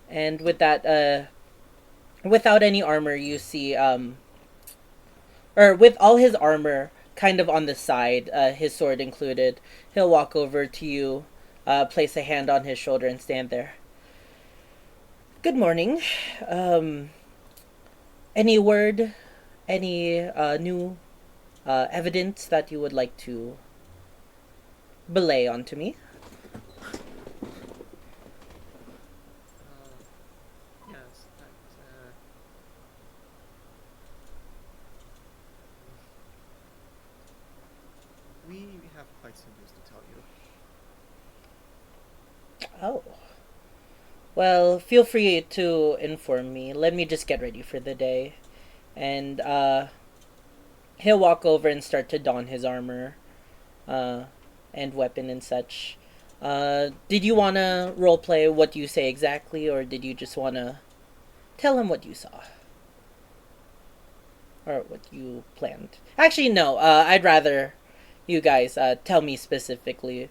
And with that, without any armor, you see, or with all his armor kind of on the side, his sword included, he'll walk over to you, place a hand on his shoulder, and stand there. Good morning. Um, any word, any new evidence that you would like to belay onto me? uh, yes, that, we have quite some news to tell you. Oh. Well, feel free to inform me. Let me just get ready for the day. And he'll walk over and start to don his armor uh, and weapon and such. Did you want to roleplay what you say exactly, or did you just want to tell him what you saw? Or what you planned? Actually, no. I'd rather you guys tell me specifically.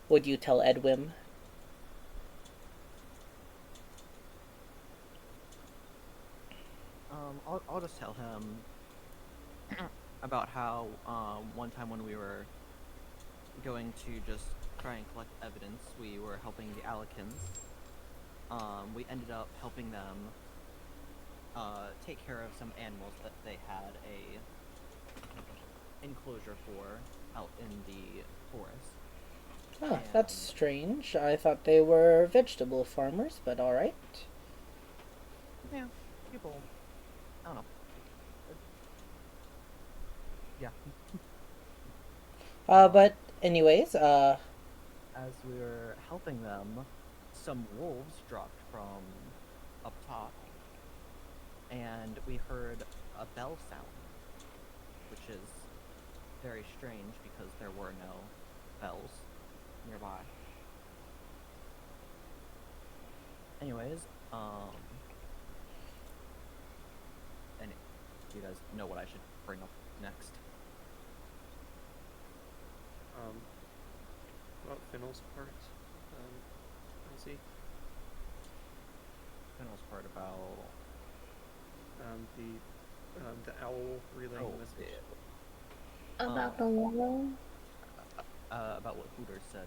Would you tell Edwin? I'll just tell him about how one time when we were going to just try and collect evidence, we were helping the Alikins. We ended up helping them take care of some animals that they had a enclosure for out in the forest. Oh, that's And strange. I thought they were vegetable farmers, but alright. yeah, people, I don't know. Uh, Yeah, But um, anyways, as we were helping them, some wolves dropped from up top, and we heard a bell sound, which is very strange because there were no bells nearby. Anyways, and do you guys know what I should bring up next? Um, about Finnell's part, Elsie, Fennel's part about the owl relaying oh, the message. About the um, wall? about what Hooters said.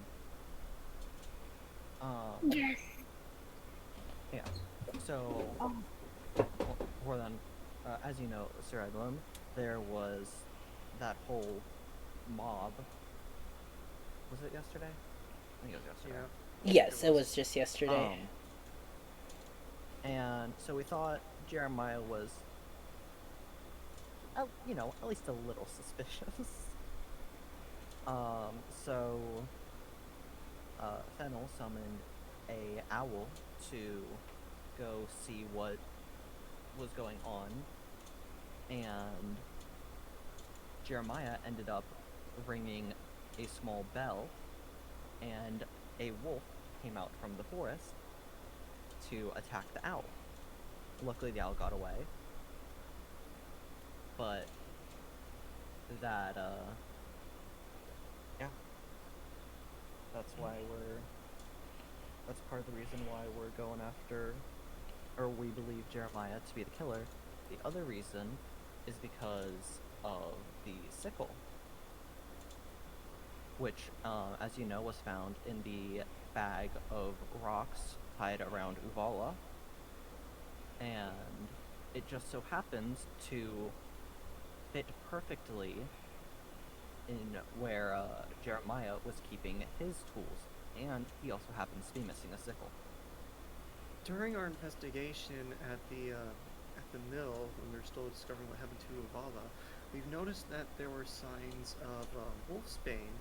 Yes. Yeah. So, Oh, before then, as you know, Sir Edlum, there was that whole mob. Was it yesterday? I think it was yesterday. Yeah, yes, it it was. was just yesterday. And so we thought Jeremiah was, at least a little suspicious. So Fennel summoned a owl to go see what was going on, and Jeremiah ended up ringing a small bell, and a wolf came out from the forest to attack the owl. Luckily, the owl got away. But that, yeah. That's part of the reason why we're going after, or we believe Jeremiah to be the killer. The other reason is because of the sickle, which, as you know, was found in the bag of rocks tied around Uvala, and it just so happens to fit perfectly in where Jeremiah was keeping his tools, and he also happens to be missing a sickle. During our investigation at the mill, when we were still discovering what happened to Uvala, we've noticed that there were signs of wolfsbane,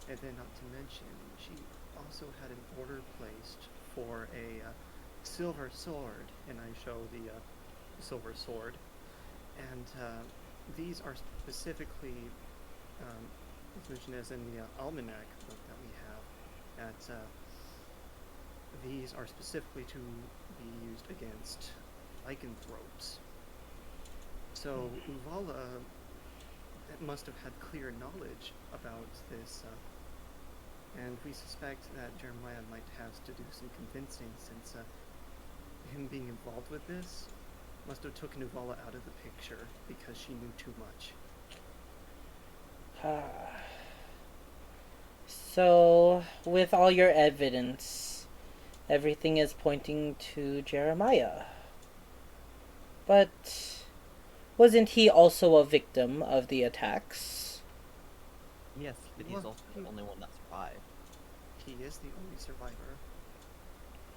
and then not to mention, she also had an order placed for a silver sword, and I show the silver sword, and these are specifically, it's mentioned as in the almanac book that we have, that these are specifically to be used against lycanthropes. So Uvala must have had clear knowledge about this, and we suspect that Jeremiah might have to do some convincing, since him being involved with this must have taken Uvala out of the picture because she knew too much. So, with all your evidence, everything is pointing to Jeremiah. But wasn't he also a victim of the attacks? Yes, but he's also the only one that survived. He is the only survivor,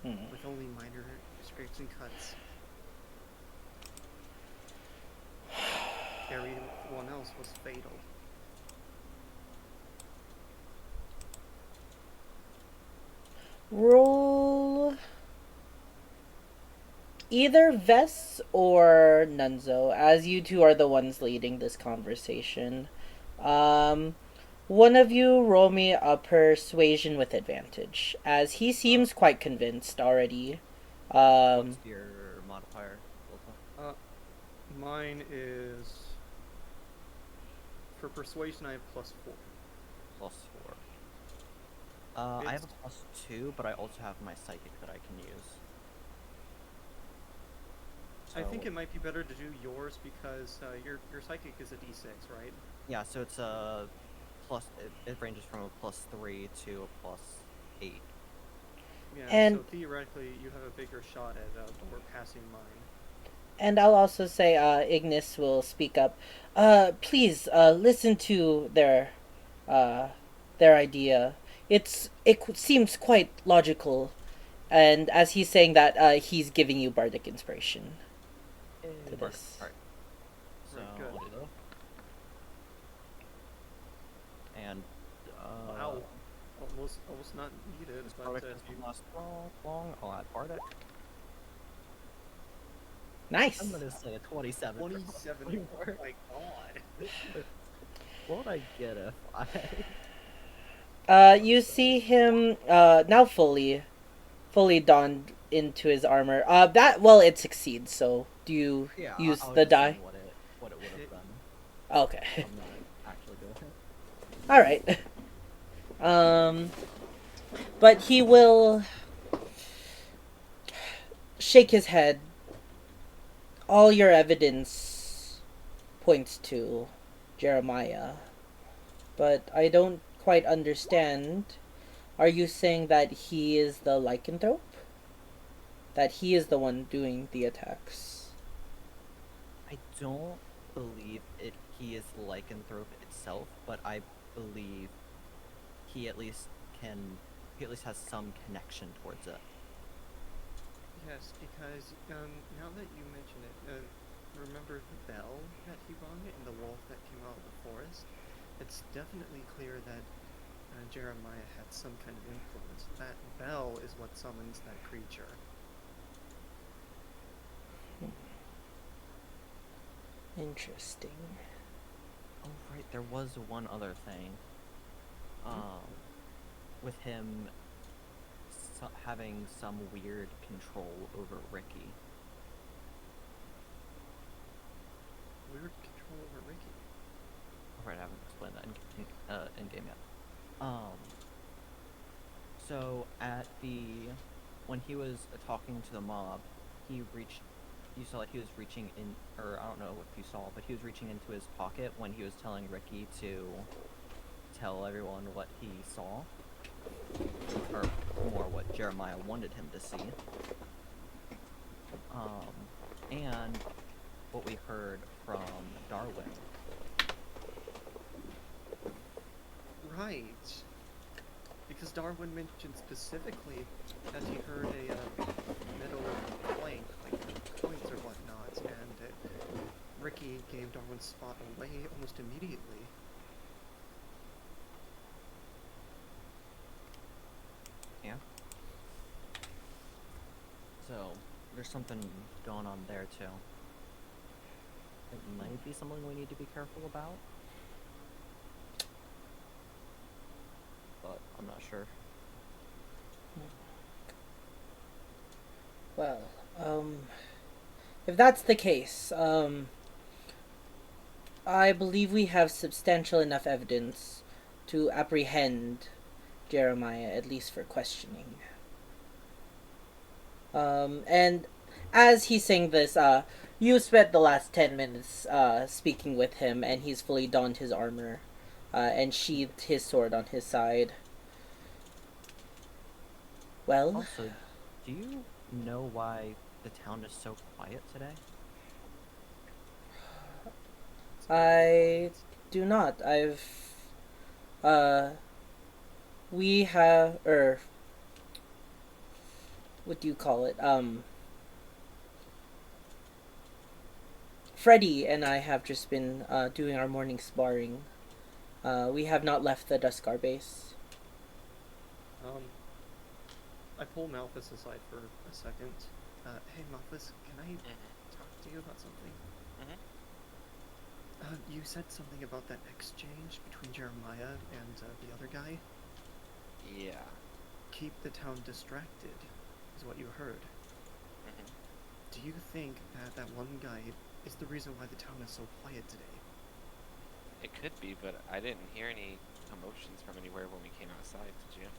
with only minor scrapes and cuts. Everyone else was fatal. Roll either Vess or Nunzo, as you two are the ones leading this conversation. One of you roll me a persuasion with advantage, as he seems quite convinced already. What's your modifier? Mine is, for persuasion I have +4. +4. I have a +2, but I also have my psychic that I can use. So, I think it might be better to do yours because your psychic is a d6, right? Yeah, so it's a plus. It ranges from a +3 to a +8. Yeah, and so theoretically you have a bigger shot at overpassing mine. And I'll also say, Ignis will speak up. Please, listen to their idea. It seems quite logical, and as he's saying that, he's giving you bardic inspiration to this. Alright. So, good. And, Wow. Almost not needed, this but bardic doesn't last long. I'll add bardic. Nice. I'm gonna say a 27. 27. Oh my god. What would I get if I... You see him now fully donned into his armor. It succeeds. So do you use the die? What it would have done. Okay. I'm not actually doing it. All right. But he will shake his head. All your evidence points to Jeremiah, but I don't quite understand. Are you saying that he is the lycanthrope? That he is the one doing the attacks? I don't believe he is the lycanthrope itself, but I believe he at least has some connection towards it. Yes, because now that you mention it, remember the bell that he rung and the wolf that came out of the forest? It's definitely clear that Jeremiah had some kind of influence. That bell is what summons that creature. Interesting. Oh, right, there was one other thing. With him having some weird control over Ricky. Weird control over Ricky. Alright, I haven't explained that in game yet. So when he was talking to the mob, you saw that he was reaching in, or I don't know if you saw, but he was reaching into his pocket when he was telling Ricky to tell everyone what he saw, or more what Jeremiah wanted him to see. And what we heard from Darwin. Right. Because Darwin mentioned specifically that he heard a metal clank, like coins or whatnot, and Ricky gave Darwin's spot away almost immediately. Yeah. So, there's something going on there, too. It might be something we need to be careful about. But I'm not sure. Well, if that's the case, I believe we have substantial enough evidence to apprehend Jeremiah, at least for questioning. And as he's saying this, you spent the last 10 minutes, speaking with him, and he's fully donned his armor, and sheathed his sword on his side. Well? Also, do you know why the town is so quiet today? I do not. We have, what do you call it? Freddy and I have just been, doing our morning sparring. We have not left the Duskar base. I pull Malphus aside for a second. Hey Malphus, can I talk to you about something? You said something about that exchange between Jeremiah and the other guy? Yeah. Keep the town distracted, is what you heard. Do you think that that one guy is the reason why the town is so quiet today? It could be, but I didn't hear any commotions from anywhere when we came outside, did you?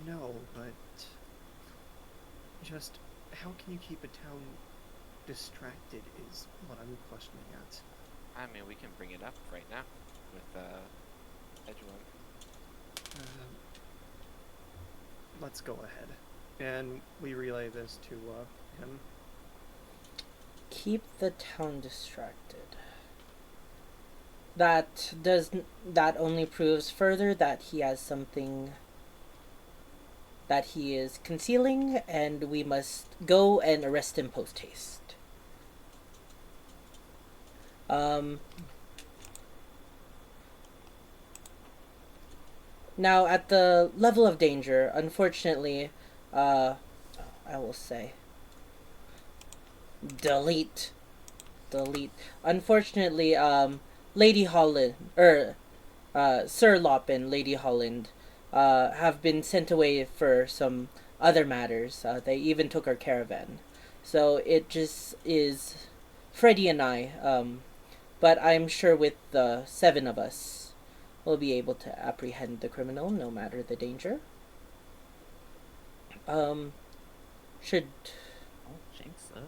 No, but just how can you keep a town distracted is what I'm questioning at. I mean, we can bring it up right now with Edgewood. Let's go ahead. And we relay this to him. Keep the town distracted. That only proves further that he has something that he is concealing, and we must go and arrest him post haste. Now, at the level of danger, unfortunately, I will say, delete. Unfortunately, Lady Holland, Sir Lop and Lady Holland, have been sent away for some other matters. They even took our caravan. So it just is Freddy and I, but I'm sure with the 7 of us, we'll be able to apprehend the criminal no matter the danger. Should... Oh, jinx it.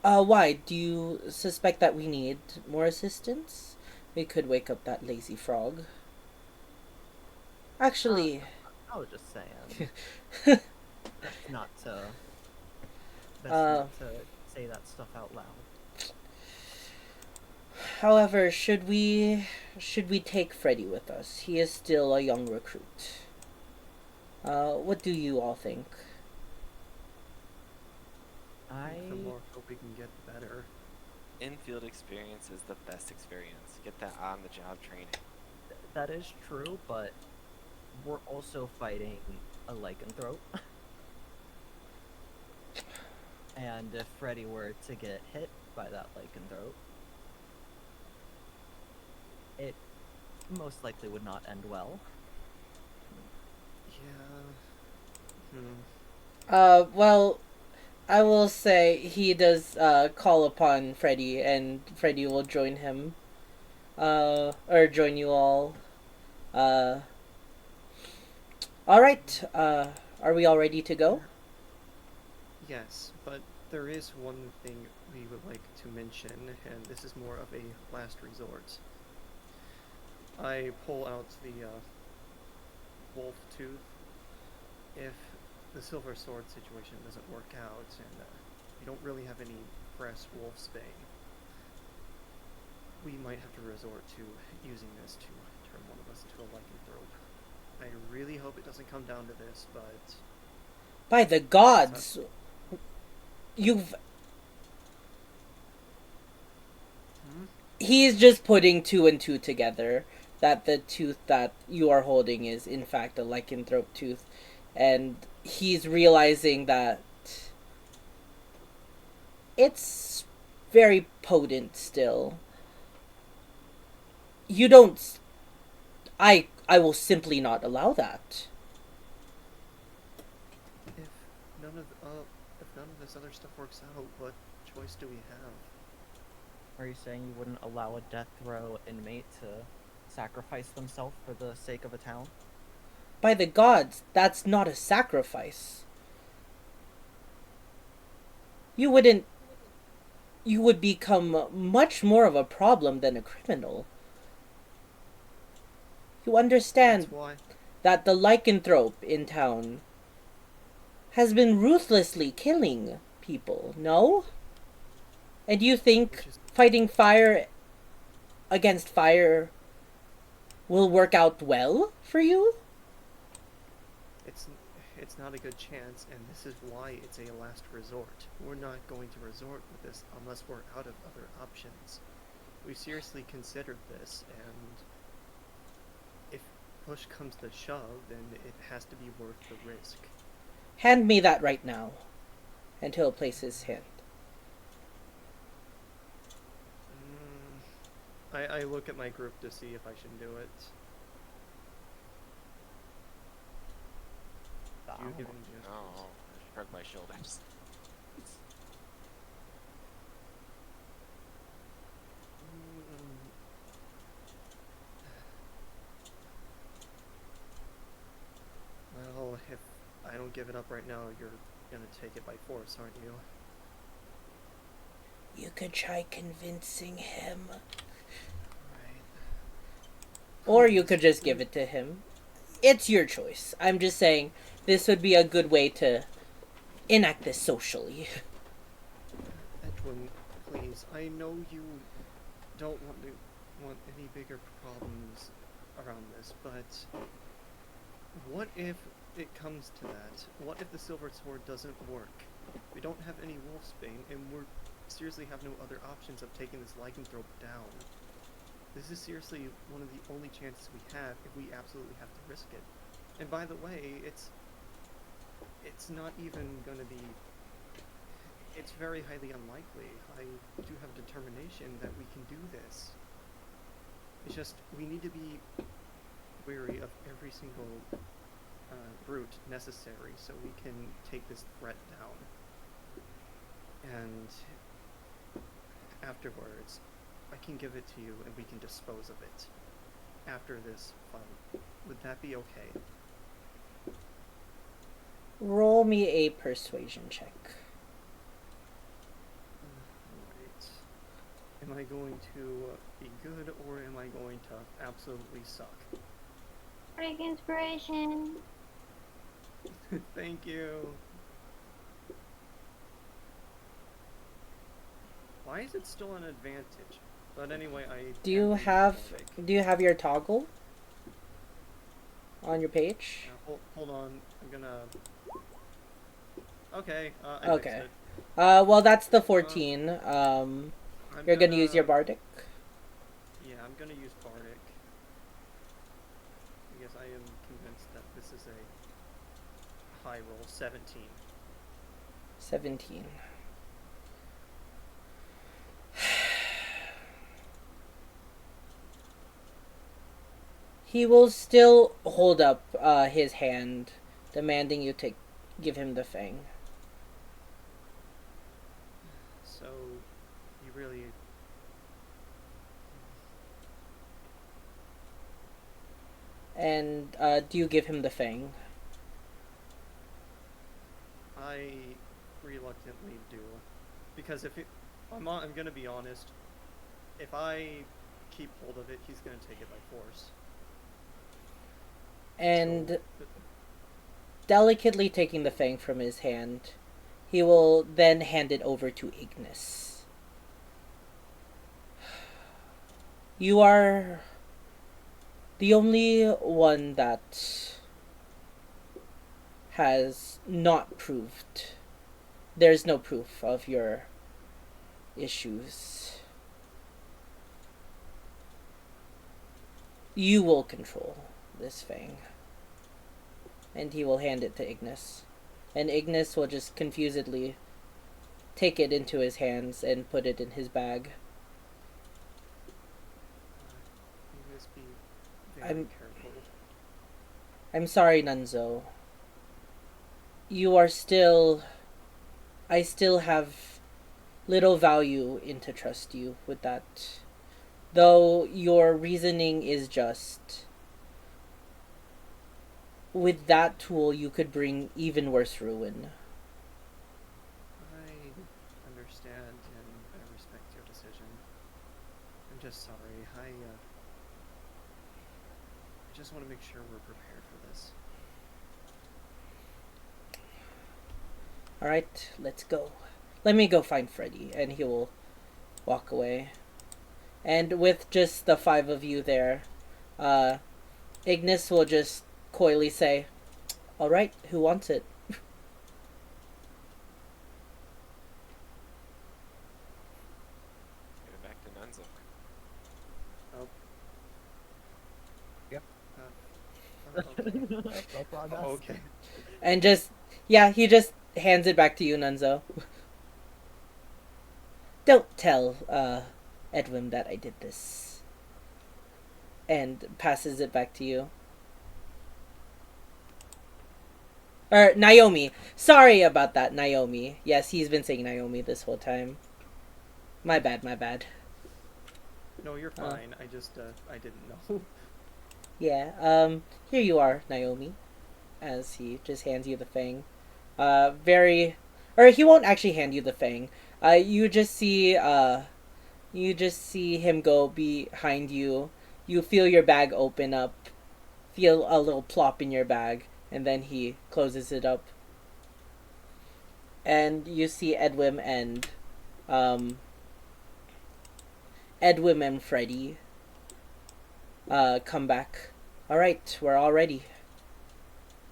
Why? Do you suspect that we need more assistance? We could wake up that lazy frog. Actually... I was just saying. Best not to say that stuff out loud. However, should we take Freddy with us? He is still a young recruit. What do you all think? The more hope we can get, the better. In-field experience is the best experience. Get that on-the-job training. That is true, but we're also fighting a lycanthrope. And And if Freddy were to get hit by that lycanthrope, it most likely would not end well. Yeah. Well, I will say he does call upon Freddy, and Freddy will join him, or join you all. Uh, all right. Are we all ready to go? Yes, but there is one thing we would like to mention, and this is more of a last resort. I pull out the wolf tooth. If the silver sword situation doesn't work out, and we don't really have any fresh wolfsbane, we might have to resort to using this to turn one of us into a lycanthrope. I really hope it doesn't come down to this, but By the gods, you've. He's just putting two and two together. That the tooth that you are holding is in fact a lycanthrope tooth, and he's realizing that it's very potent still. You don't. I will simply not allow that. if if none of this other stuff works out, what choice do we have? Are you saying you wouldn't allow a death row inmate to sacrifice themselves for the sake of a town? By the gods, that's not a sacrifice. You wouldn't. You would become much more of a problem than a criminal. You understand That's why. that the lycanthrope in town has been ruthlessly killing people, no? And you think fighting fire against fire will work out well for you? It's not a good chance, and this is why it's a last resort. We're not going to resort with this unless we're out of other options. We seriously considered this, and if push comes to shove, then it has to be worth the risk. Hand me that right now. And he'll place his hand. I look at my group to see if I should do it. You give me just. Oh, I shrug my shoulders. Well, if I don't give it up right now, you're gonna take it by force, aren't you? You could try convincing him. Right. Or you could just give it to him. It's your choice. I'm just saying this would be a good way to enact this socially. Edwin, please. I know you don't want any bigger problems around this, but what if it comes to that? What if the silver sword doesn't work? We don't have any wolfsbane, and we're seriously have no other options of taking this lycanthrope down. This is seriously one of the only chances we have if we absolutely have to risk it. And by the way, it's not even going to be. It's very highly unlikely. I do have determination that we can do this. It's just we need to be wary of every single route necessary so we can take this threat down. And afterwards, I can give it to you and we can dispose of it after this fight. Would that be okay? Roll me a persuasion check. Alright. Am I going to be good or am I going to absolutely suck? Break inspiration. Thank you. Why is it still an advantage? But anyway, Do you have your toggle on your page? Hold on. I'm gonna. Okay. I Okay. fixed it. Well, that's the 14. I'm You're gonna use your bardic. Yeah, I'm gonna use bardic because I am convinced that this is a high roll. 17. 17. He will still hold up his hand, demanding you to give him the fang. So, you really... And do you give him the fang? I reluctantly do. Because I'm gonna be honest, if I keep hold of it, he's gonna take it by force. And So, delicately taking the fang from his hand, he will then hand it over to Ignis. You are the only one that has not proved. There's no proof of your issues. You will control this fang. And he will hand it to Ignis. And Ignis will just confusedly take it into his hands and put it in his bag. you must be very I'm- careful. I'm sorry, Nunzo. You are still... I still have little value in to trust you with that. Though your reasoning is just... With that tool, you could bring even worse ruin. I understand and I respect your decision. I'm just sorry. I just want to make sure we're prepared for this. Alright, let's go. Let me go find Freddy, and he will walk away. And with just the 5 of you there, Ignis will just coyly say, "Alright, who wants it?" Give it back to Nunzo. Oh. Yep. Okay. That's on us. Oh, okay. And just, yeah, he just hands it back to you, Nunzo. Don't tell, Edwin that I did this. And passes it back to you. Or, Naomi. Sorry about that, Naomi. Yes, he's been saying Naomi this whole time. My bad, my bad. No, you're fine. I just, I didn't know. Yeah, here you are, Naomi. As he just hands you the fang. Or he won't actually hand you the fang. You just see him go behind you. You feel your bag open up. Feel a little plop in your bag. And then he closes it up. And you see Edwin and Freddy come back. Alright, we're all ready.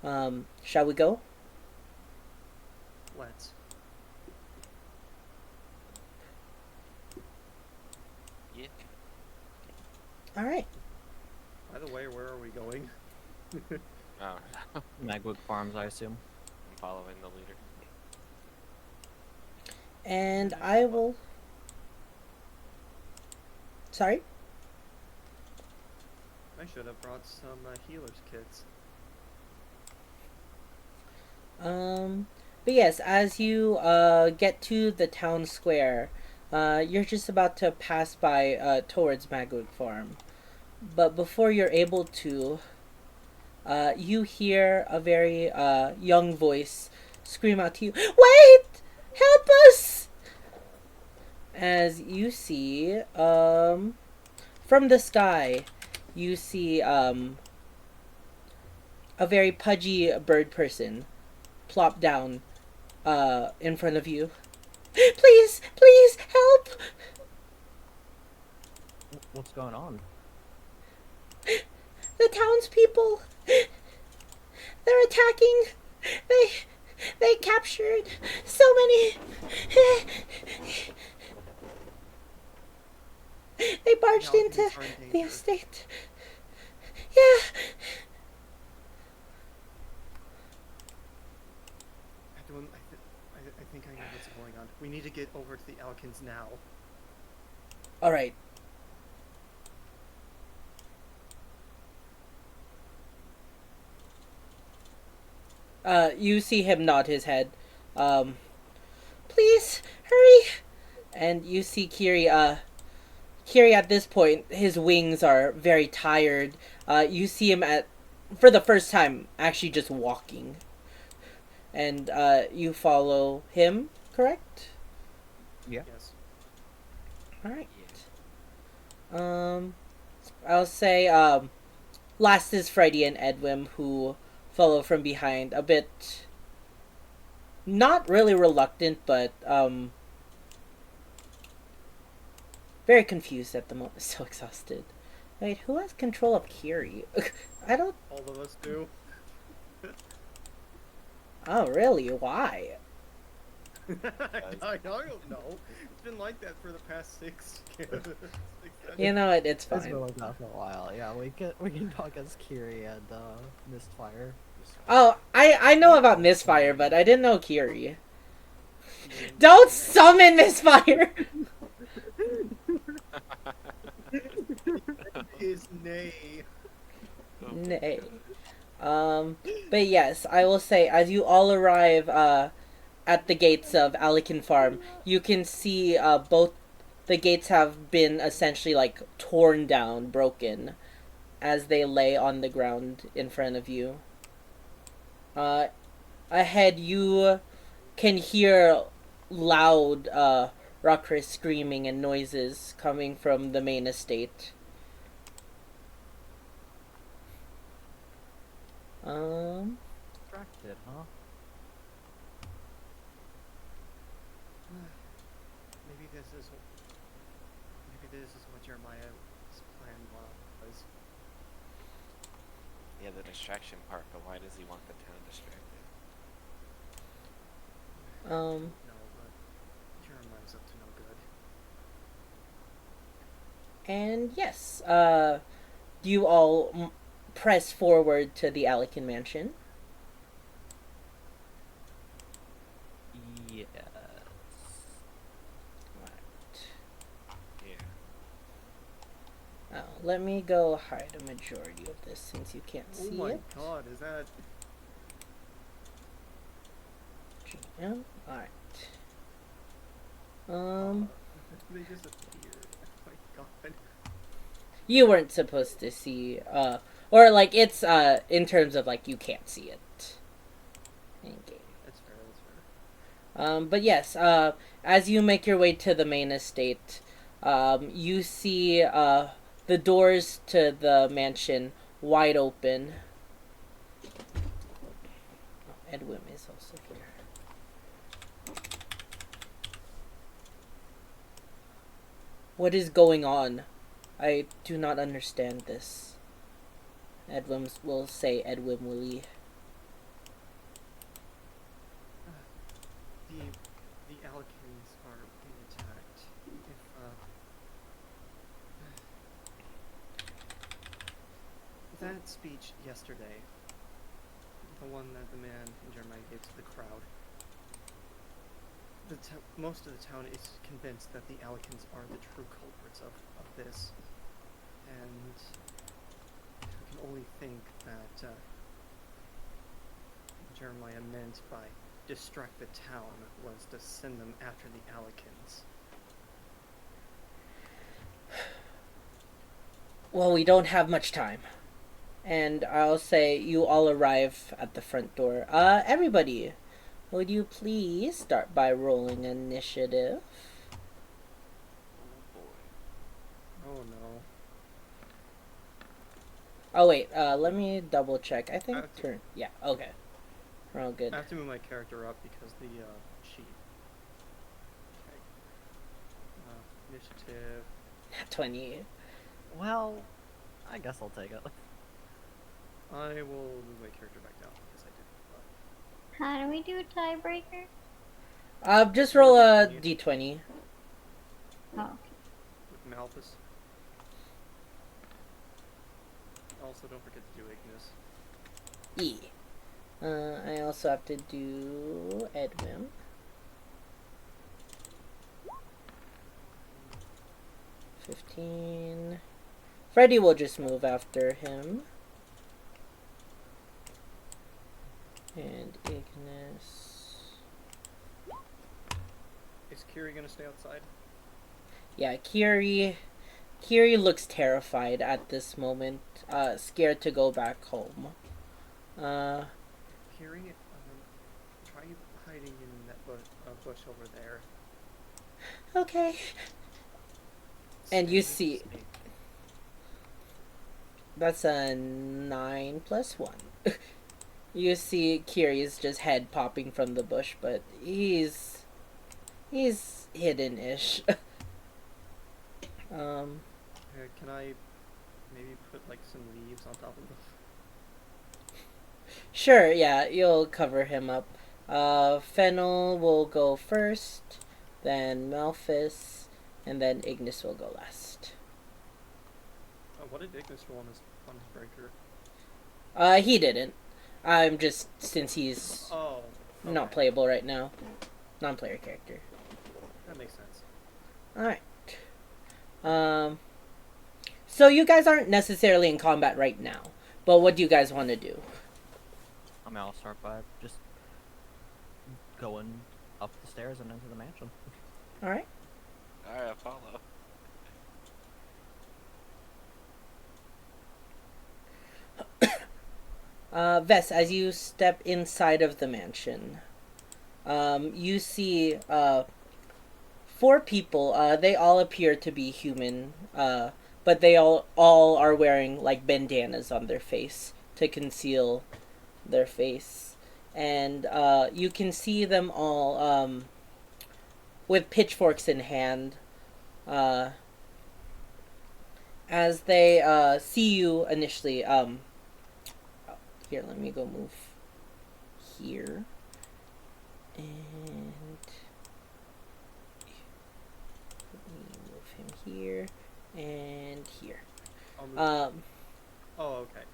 Shall we go? Let's. Yeah. Alright. By the way, where are we going? Oh, I'm Magwood Farms, I assume. following the leader. And I will... Sorry? I should have brought some healer's kits. But yes, as you get to the town square, you're just about to pass by towards Magwood Farm. But before you're able to, you hear a very young voice scream out to you, "Wait! Help us!" As you see, from the sky, you see a very pudgy bird person plop down in front of you. "Please, please, help!" What's going on? "The townspeople, they're attacking. They captured so many. They barged Now into things are in the danger. estate. Yeah." I think I know what's going on. We need to get over to the Alikins now. Alright. You see him nod his head. Um, Please, hurry! And you see Kiri at this point, his wings are very tired. You see him for the first time, actually just walking. And, you follow him, correct? Yeah. Yes. Alright. Yeah. I'll say, last is Freddy and Edwin, who follow from behind, a bit, not really reluctant, but, very confused at the moment, so exhausted. Wait, who has control of Kiri? I don't... All of us do. Oh, really? Why? I don't know. It's been like that for the past six. You know what? It's It's fine. been like that for a while. Yeah, we can talk as Kiri and Mistfire. Oh, I know about Misfire, but I didn't know Kiri. Don't summon Misfire! Is nay. Nay. But yes, I will say, as you all arrive, at the gates of Alikin Farm, you can see, both the gates have been essentially, like, torn down, broken, as they lay on the ground in front of you. Ahead, you can hear loud, raucous screaming and noises coming from the main estate. Distracted, huh? Maybe this is what Jeremiah's plan was. Yeah, the distraction part, but why does he want the town distracted? No, but Jeremiah's up to no good. And yes, you all press forward to the Alikin mansion. Yes. Yeah. Oh, let me go hide a majority of this since you can't Oh see my it. god, is that... Yeah, alright. They disappeared. Oh my god. You weren't supposed to see, or like it's, in terms of like you can't see it. In game. That's fair, that's fair. But yes, as you make your way to the main estate, you see, the doors to the mansion wide open. Oh, Edwin is also here. What is going on? I do not understand this. Edwin will say Edwin Willie. The Alikins are being attacked. If that speech yesterday, the one that the man in Germany gave to the crowd, most of the town is convinced that the Alikins are the true culprits of this, and I can only think that Jeremiah meant by distract the town was to send them after the Alikins. Well, we don't have much time. And I'll say you all arrive at the front door. Everybody, would you please start by rolling initiative? Oh boy. Oh no. Oh wait, let me double check. I think have to- turn. Yeah, okay. We're all good. I have to move my character up because the sheet. Okay. Initiative. 20. Well, I guess I'll take it. I will move my character back down because I did. How do we do a tiebreaker? Just roll a d20. Oh, okay. With Malthus. Also, don't forget to do Ignis. E. I also have to do Edwin. 15. Freddy will just move after him. And Ignis. Is Kiri gonna stay outside? Yeah, Kiri looks terrified at this moment, scared to go back home. Kiri, try hiding in that bush over there. Okay. And you Stay see, safe. that's a 9 plus 1. You see Kiri's just head popping from the bush, but he's hidden-ish. Can I maybe put like some leaves on top of the... Sure, yeah, you'll cover him up. Fennel will go first, then Malphus, and then Ignis will go last. What did Ignis roll on his breaker? He didn't. I'm just, since he's Oh. Okay. not playable right now. Non-player character. That makes sense. Alright. So you guys aren't necessarily in combat right now, but what do you guys want to do? I mean, I'll start by just going up the stairs and into the mansion. Alright. Alright, I'll follow. Vess, as you step inside of the mansion, you see 4 people. They all appear to be human, but they all are wearing like bandanas on their face to conceal their face. And you can see them all with pitchforks in hand. As they see you initially, here, let me go move here. And let me move him here and here. Oh, okay.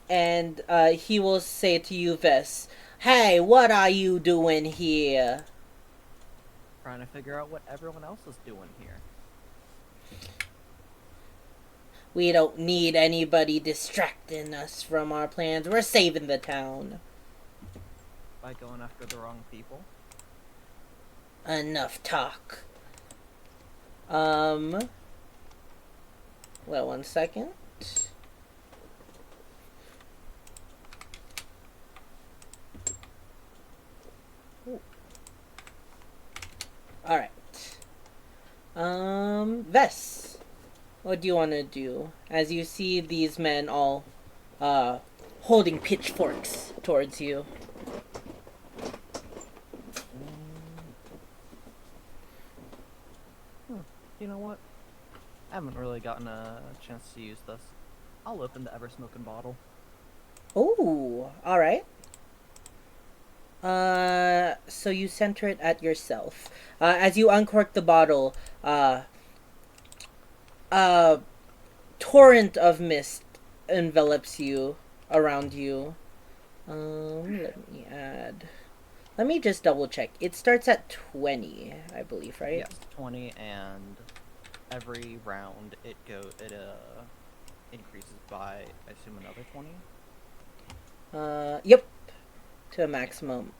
And he will say to you, Vess, "Hey, what are you doing here?" Trying to figure out what everyone else is doing here. We don't need anybody distracting us from our plans. We're saving the town. By going after the wrong people. Enough talk. Well, 1 second. Alright. Vess, what do you want to do? As you see these men all, holding pitchforks towards you. You know what? I haven't really gotten a chance to use this. I'll open the ever-smoking bottle. Ooh, alright. So you center it at yourself. As you uncork the bottle, a torrent of mist envelops you, around you. Let me just double check. It starts at 20, I believe, right? Yes, 20, and every round it increases by, I assume, another 20? Yep. To a maximum.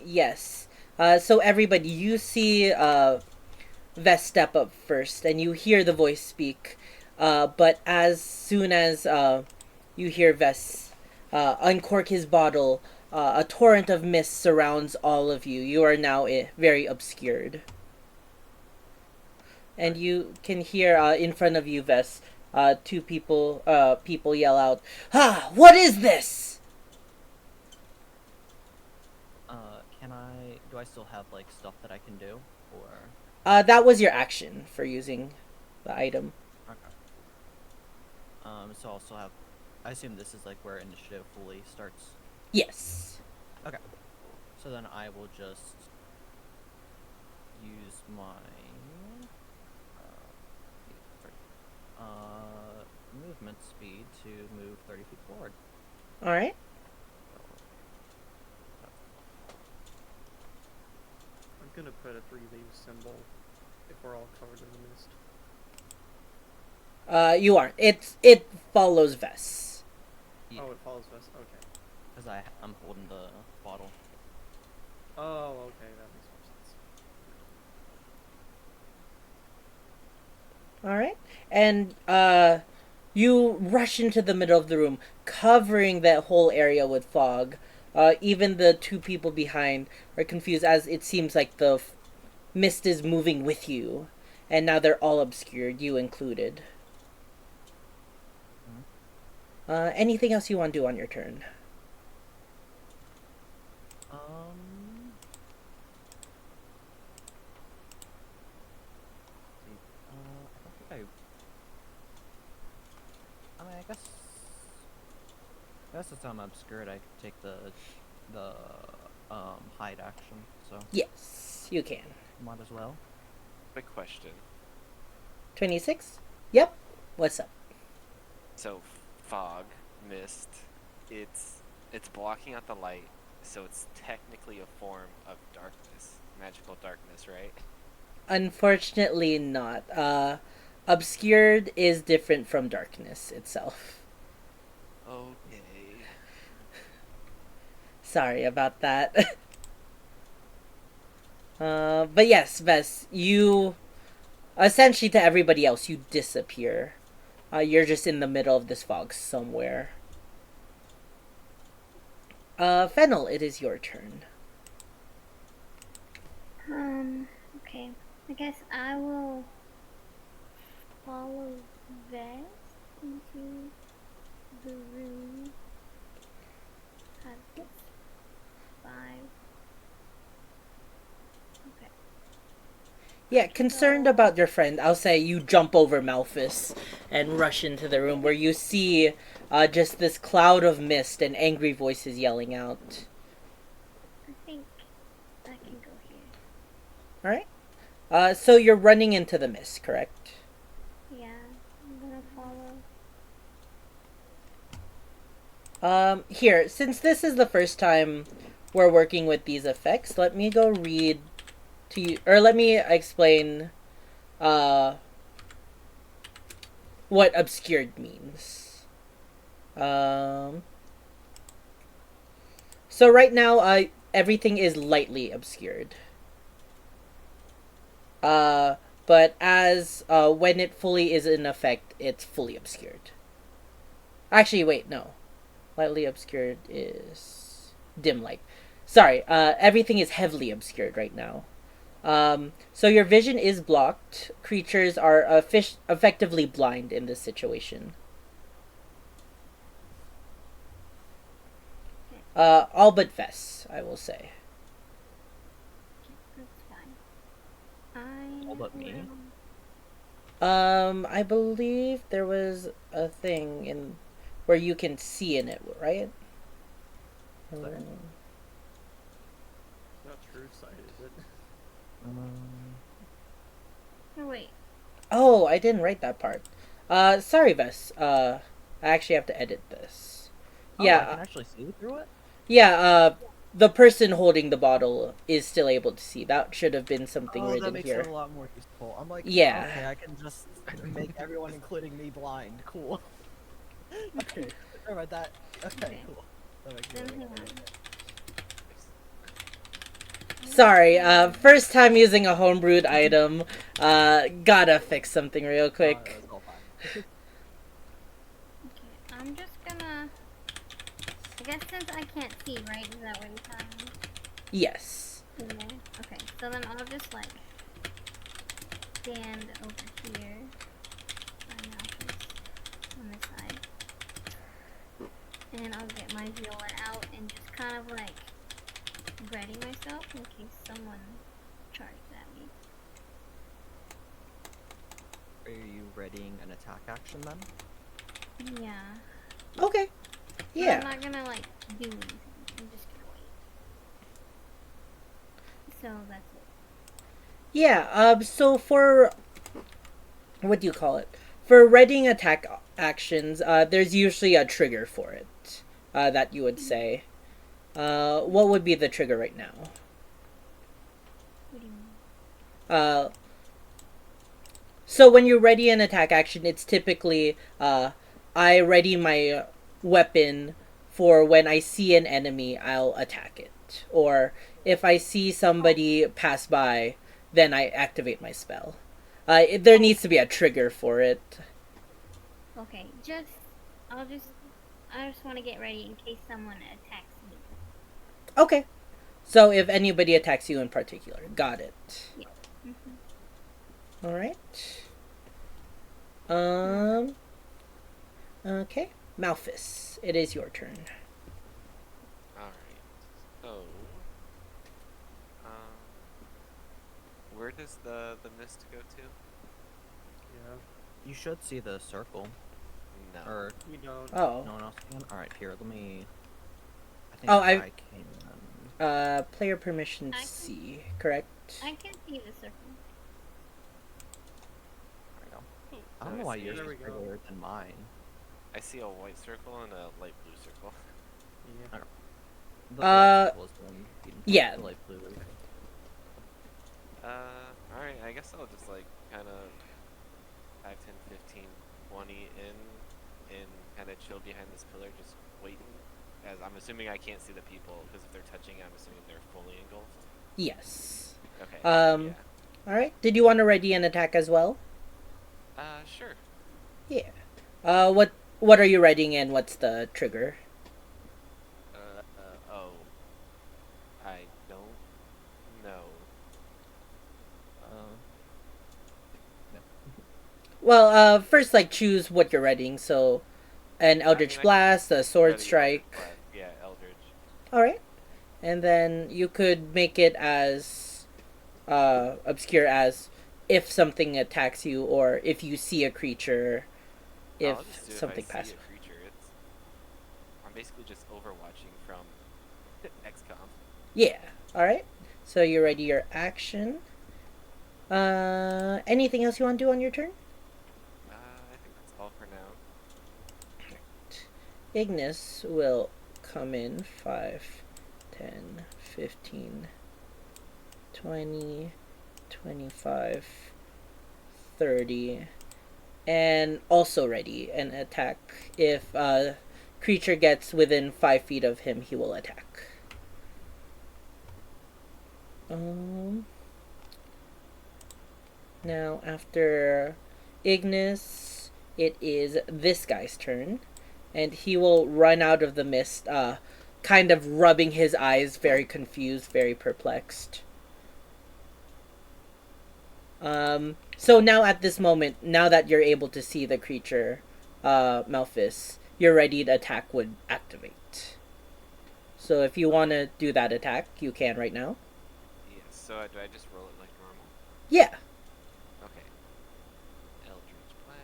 Yes. So everybody, you see, Vess step up first, and you hear the voice speak. But as soon as, you hear Vess, uncork his bottle, a torrent of mist surrounds all of you. You are now very obscured. And you can hear, in front of you, Vess, 2 people yell out, "Ah, what is this?" Do I still have, like, stuff that I can do, or? That was your action for using the item. Okay. So I'll still have, I assume this is, like, where initiative fully starts? Yes. Okay. So then I will just use my, movement speed to move 30 feet forward. Alright. I'm gonna put a 3-leaf symbol if we're all covered in the mist. You aren't. It follows Vess. Oh, it follows us. Okay. Because I'm holding the bottle. Oh, okay, that makes more sense. All right. And you rush into the middle of the room, covering that whole area with fog. Even the two people behind are confused as it seems like the mist is moving with you. And now they're all obscured, you included. Anything else you want to do on your turn? See, I don't think I mean, I guess since I'm obscured, I could take the hide action. So Yes, you can. might as well. Quick question. 26? Yep. What's up? So fog, mist, it's blocking out the light, so it's technically a form of darkness, magical darkness, right? Unfortunately, not. Obscured is different from darkness itself. Okay. Sorry about that. But yes, Vess, you essentially to everybody else, you disappear. You're just in the middle of this fog somewhere. Fennel, it is your turn. Okay. I guess I will follow Vest into the room. 5, 6, 5. Okay. Yeah, concerned about your friend, I'll say you jump over Malphus and rush into the room where you see just this cloud of mist and angry voices yelling out. I think I can go here. Alright. So you're running into the mist, correct? Yeah, I'm gonna follow. Here, since this is the first time we're working with these effects, let me go read to you, or let me explain, what obscured means. So right now, everything is lightly obscured. But as, when it fully is in effect, it's fully obscured. Actually, wait, no. Lightly obscured is dim light. Sorry, everything is heavily obscured right now. So your vision is blocked. Creatures are effectively blind in this situation. All but Vess, I will say. That's fine. All but me? I believe there was a thing in where you can see in it, right? Sorry? It's not true sight, is it? Oh, wait. Oh, I didn't write that part. Sorry, Vess. I actually have to edit this. Oh, Yeah, I can actually see through it? yeah, the person holding the bottle is still able to see. That should have been something Oh, written that makes here. it a lot more useful. I'm like, Yeah. okay, I can just make everyone, including me, blind. Cool. Okay, sorry about that. Okay, cool. That makes Then it hang on. Sorry, first time using a homebrewed item. Gotta fix something real quick. That's all fine. Okay, I'm just gonna. I guess since I can't see, right? Is that what you're telling me? Yes. Yeah. Okay, so then I'll just like stand over here. My mouth is on this side. And I'll get my viola out and just kind of like ready myself in case someone charges at me. Are you readying an attack action then? Yeah. Okay. But Yeah. I'm not gonna like do anything. I'm just gonna wait. So that's it. Yeah, so for what do you call it? For readying attack actions, there's usually a trigger for it. That you would say. What would be the trigger right now? What do you mean? So when you ready an attack action, it's typically, I ready my weapon for when I see an enemy, I'll attack it. Or if I see somebody pass by, then I activate my spell. There needs to be a trigger for it. Okay, I just want to get ready in case someone attacks me. Okay. So if anybody attacks you in particular. Got it. Yeah. Alright. Okay. Malphus, it is your turn. Alright. So, where does the mist go to? Yeah. You should see the circle. No. Or We don't. Oh. no one else can? Alright, here, let me... I think Oh, I can... Player permission I can- C, correct? I can see the circle. There we go. I Let don't me know why see. yours There is we go. bigger than mine. I see a white circle and a light blue circle. Yeah. The light circle is the one feeding yeah. the light blue. Alright, I guess I'll just, like, kind of 5, 10, 15, 20 and kind of chill behind this pillar, just waiting. As I'm assuming I can't see the people, because if they're touching, I'm assuming they're fully engulfed. Yes. Okay. Yeah. Alright. Did you want to ready an attack as well? Sure. Yeah. What are you readying and what's the trigger? Oh. I don't know. Well, first, like, choose what you're readying. So, an Eldritch I Blast, a Sword Ready, Strike. Yeah, Eldritch. Alright. And then you could make it as obscure as if something attacks you or if you see a creature, I'll just do something if I passes. see a creature. I'm basically just overwatching from XCOM. Yeah. Alright. So you ready your action. Anything else you want to do on your turn? I think that's all for now. Ignis will come in 5, 10, 15, 20, 25, 30, and also ready an attack. If a creature gets within 5 feet of him, he will attack. Now, after Ignis, it is this guy's turn. And he will run out of the mist, kind of rubbing his eyes, very confused, very perplexed. So now at this moment, now that you're able to see the creature, Malphus, your ready to attack would activate. So if you want to do that attack, you can right now. Yes, so do I just roll it like normal? Yeah. Okay. Eldritch Blast.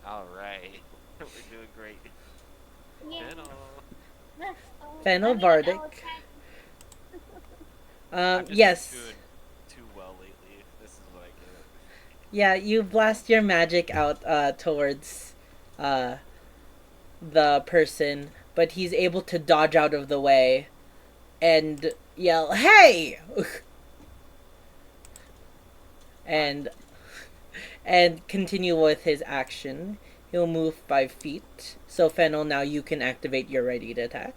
Alright. We're doing great. Yeah. Fennel. Fennel I Bardic. I'll attack- I'm just Yes. doing too well lately. This is what I get. Yeah, you blast your magic out towards the person, but he's able to dodge out of the way and yell, "Hey!" and continue with his action. He'll move 5 feet. So Fennel, now you can activate your ready to attack.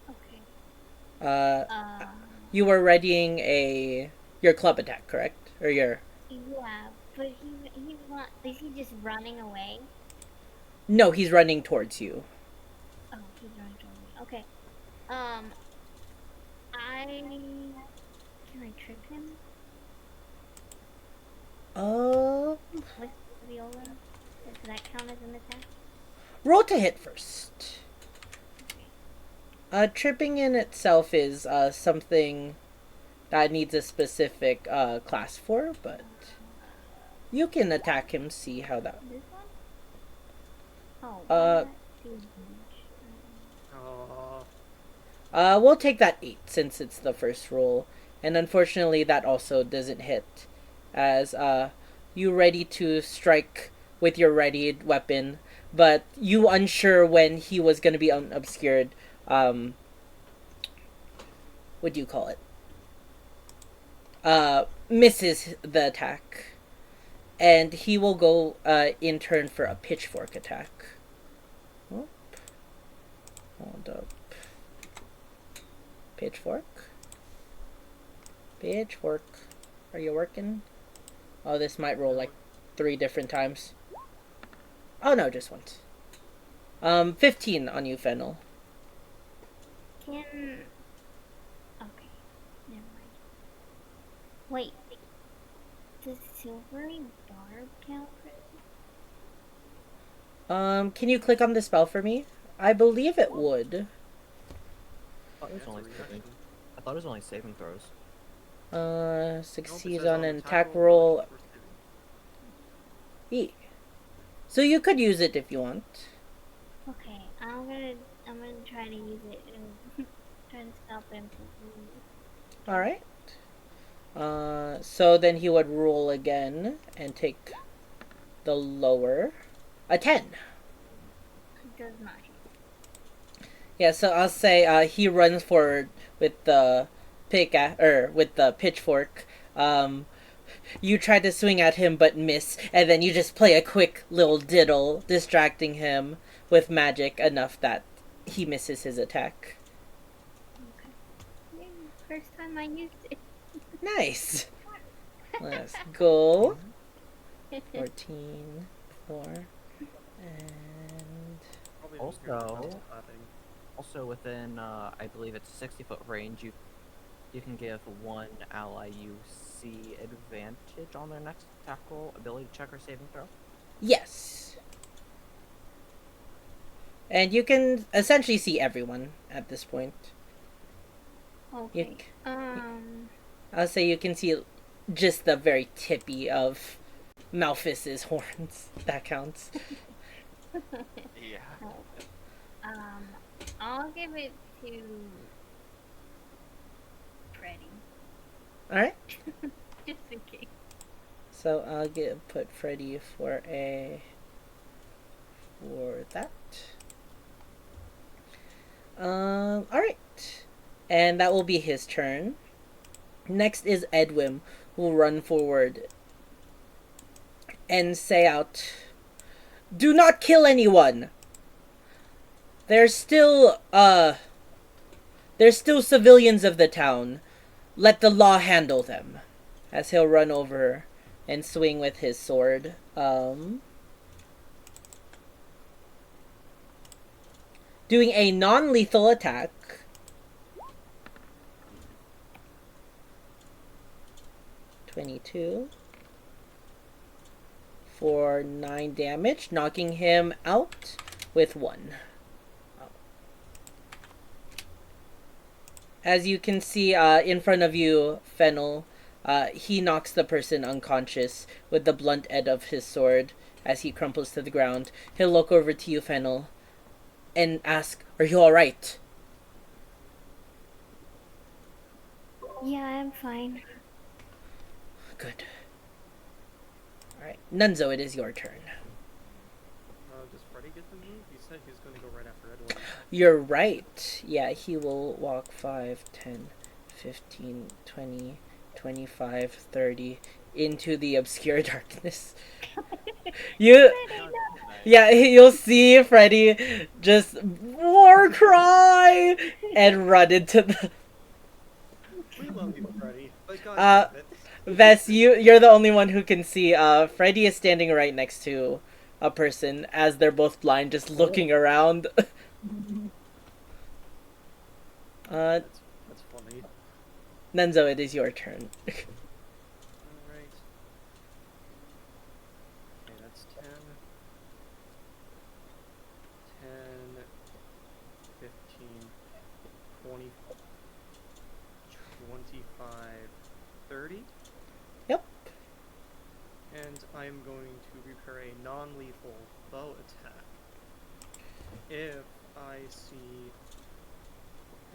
Okay. Uh, you were readying your club attack, correct? Or your... Yeah, but he's not. Is he just running away? No, he's running towards you. Oh, he's running toward me. Okay. Can I trip him with viola? Does that count as an attack? Roll to hit first. Tripping in itself is something that needs a specific class for, but you can attack him, see how that... This one? Oh. Uh, Aw. we'll take that 8 since it's the first roll. And unfortunately, that also doesn't hit. As you ready to strike with your readied weapon, but you unsure when he was going to be obscured. What do you call it? misses the attack. And he will go in turn for a pitchfork attack. Oh. Hold up. Pitchfork. Pitchfork. Are you working? Oh, this might roll like 3 different times. Oh no, just once. 15 on you, Fennel. Can. Okay, never mind. Wait, does silvery barb count for this? Can you click on the spell for me? I believe it would. I thought it was only saving. I thought it was only saving throws. Succeeds on an attack roll. E. So you could use it if you want. Okay, I'm gonna try to use it and try to stop him from. Alright. So then he would roll again and take the lower. A 10. It does not hit. Yeah, so I'll say he runs forward with the with the pitchfork. You try to swing at him but miss, and then you just play a quick little diddle, distracting him with magic enough that he misses his attack. Okay. Yay, first time I used it. Nice. Let's go. 14, 4, and Probably didn't hear the Also- mouse clapping. Also, within, I believe it's 60-foot range, you can give one ally you see advantage on their next attack roll, ability check, or saving throw. yes. And you can essentially see everyone at this point. Okay. I'll say you can see just the very tippy of Malphus's horns. That counts. Yeah. I'll give it to Freddy, Alright. just in case. So I'll put Freddy for that. Alright. And that will be his turn. Next is Edwin, who will run forward and say out, "Do not kill anyone! There's still civilians of the town. Let the law handle them." As he'll run over and swing with his sword. Doing a non-lethal attack. (22) for 9 damage, knocking him out with 1. As you can see in front of you, Fennel, he knocks the person unconscious with the blunt edge of his sword as he crumples to the ground. He'll look over to you, Fennel, and ask, "Are you alright?" Yeah, I'm fine. Good. Alright, Nunzo, it is your turn. Does Freddy get the move? He said he was going to go right after Edwin. You're right. Yeah, he will walk 5, 10, 15, 20, 25, 30 into the obscure darkness. Yeah, you'll see Freddy just war cry and run into the... We love you, Freddy. But God damn it. Vess, you're the only one who can see. Freddy is standing right next to a person as they're both blind, just looking around. That's funny. Nenzo, it is your turn. Alright. Okay, that's 10, 15, 20, 25, 30. Yep. And I'm going to prepare a non-lethal bow attack if I see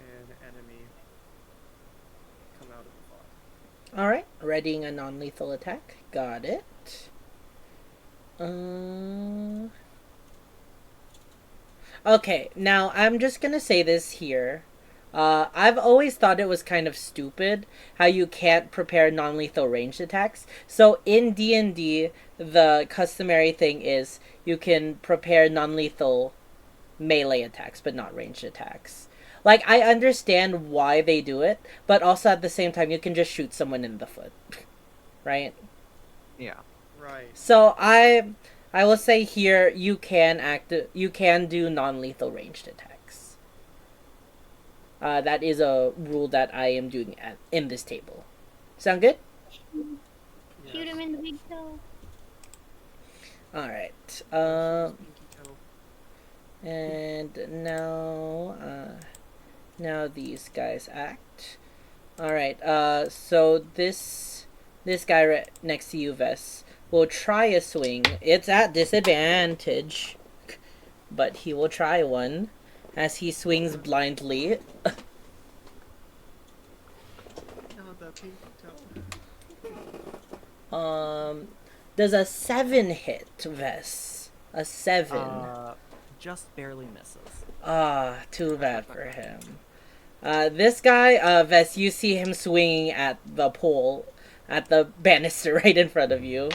an enemy come out of the fog. Alright, readying a non-lethal attack. Got it. Okay, now I'm just gonna say this here. I've always thought it was kind of stupid how you can't prepare non-lethal ranged attacks. So in D&D, the customary thing is you can prepare non-lethal melee attacks, but not ranged attacks. Like, I understand why they do it, but also at the same time, you can just shoot someone in the foot, right? Yeah. Right. So I will say here you can do non-lethal ranged attacks. That is a rule that I am doing in this table. Sound good? Shoot him in the big toe. All right. Stinky toe. And now these guys act. All right. So this guy right next to you, Vess, will try a swing. It's at disadvantage, but he will try one as he swings blindly. Not that pinky toe. Does a 7 hit, Vess? A 7. Just barely misses. Too bad for him. This guy, Vess, you see him swinging at the pole, at the banister right in front of you.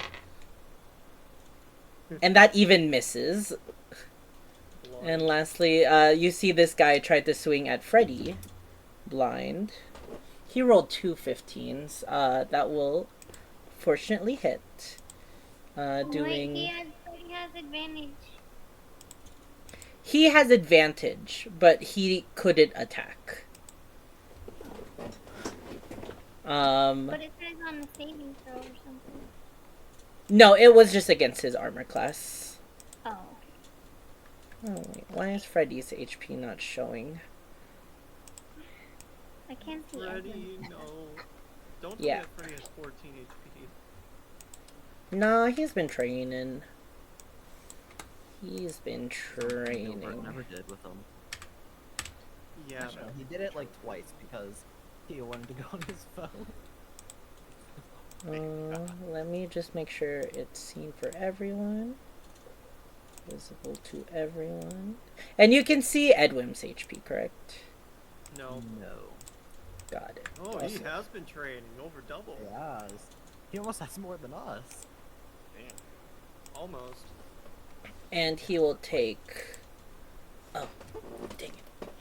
And that even misses. And lastly, you see this guy try to swing at Freddy. Blind. He rolled 2 15s. That will fortunately hit. Doing... Wait, he has advantage. He has advantage, but he couldn't attack. But it says on the saving throw or something. No, it was just against his armor class. Oh. Oh, wait. Why is Freddy's HP not showing? I can't see Freddy, Edwin. no. Don't Yeah. forget Freddy has 14 HP. Nah, he's been training. He's been Gilbert training. never did with him. Yeah, Actually, he did it like twice because he wanted to go on his phone. Let me just make sure it's seen for everyone. Visible to everyone. And you can see Edwin's HP, correct? no. No. Got it. Oh, he Awesome. has been training over double. Yes. He almost has more than us. Damn. Almost. And he will take... Oh, dang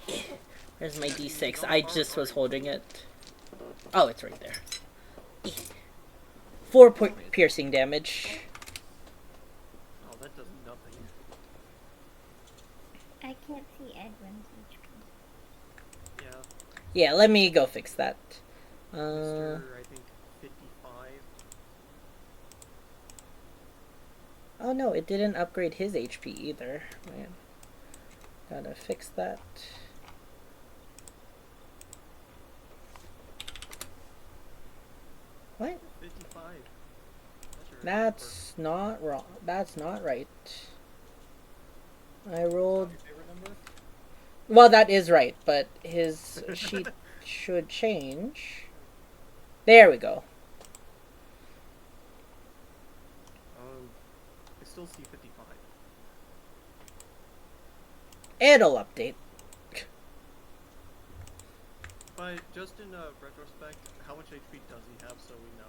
it. Where's my d6? I just was holding it. Oh, it's right there. 4 piercing damage. Oh, that does nothing. I can't see Edwin's HP. Yeah. Yeah, let me go fix that. Mr. I think 55. Oh no, it didn't upgrade his HP either. Man. Gotta fix that. What? 55. That's not wrong. That's not right. I rolled... Your favorite number? Well, that is right, but his sheet should change. There we go. I still see 55. It'll update. But just in retrospect, how much HP does he have so we know?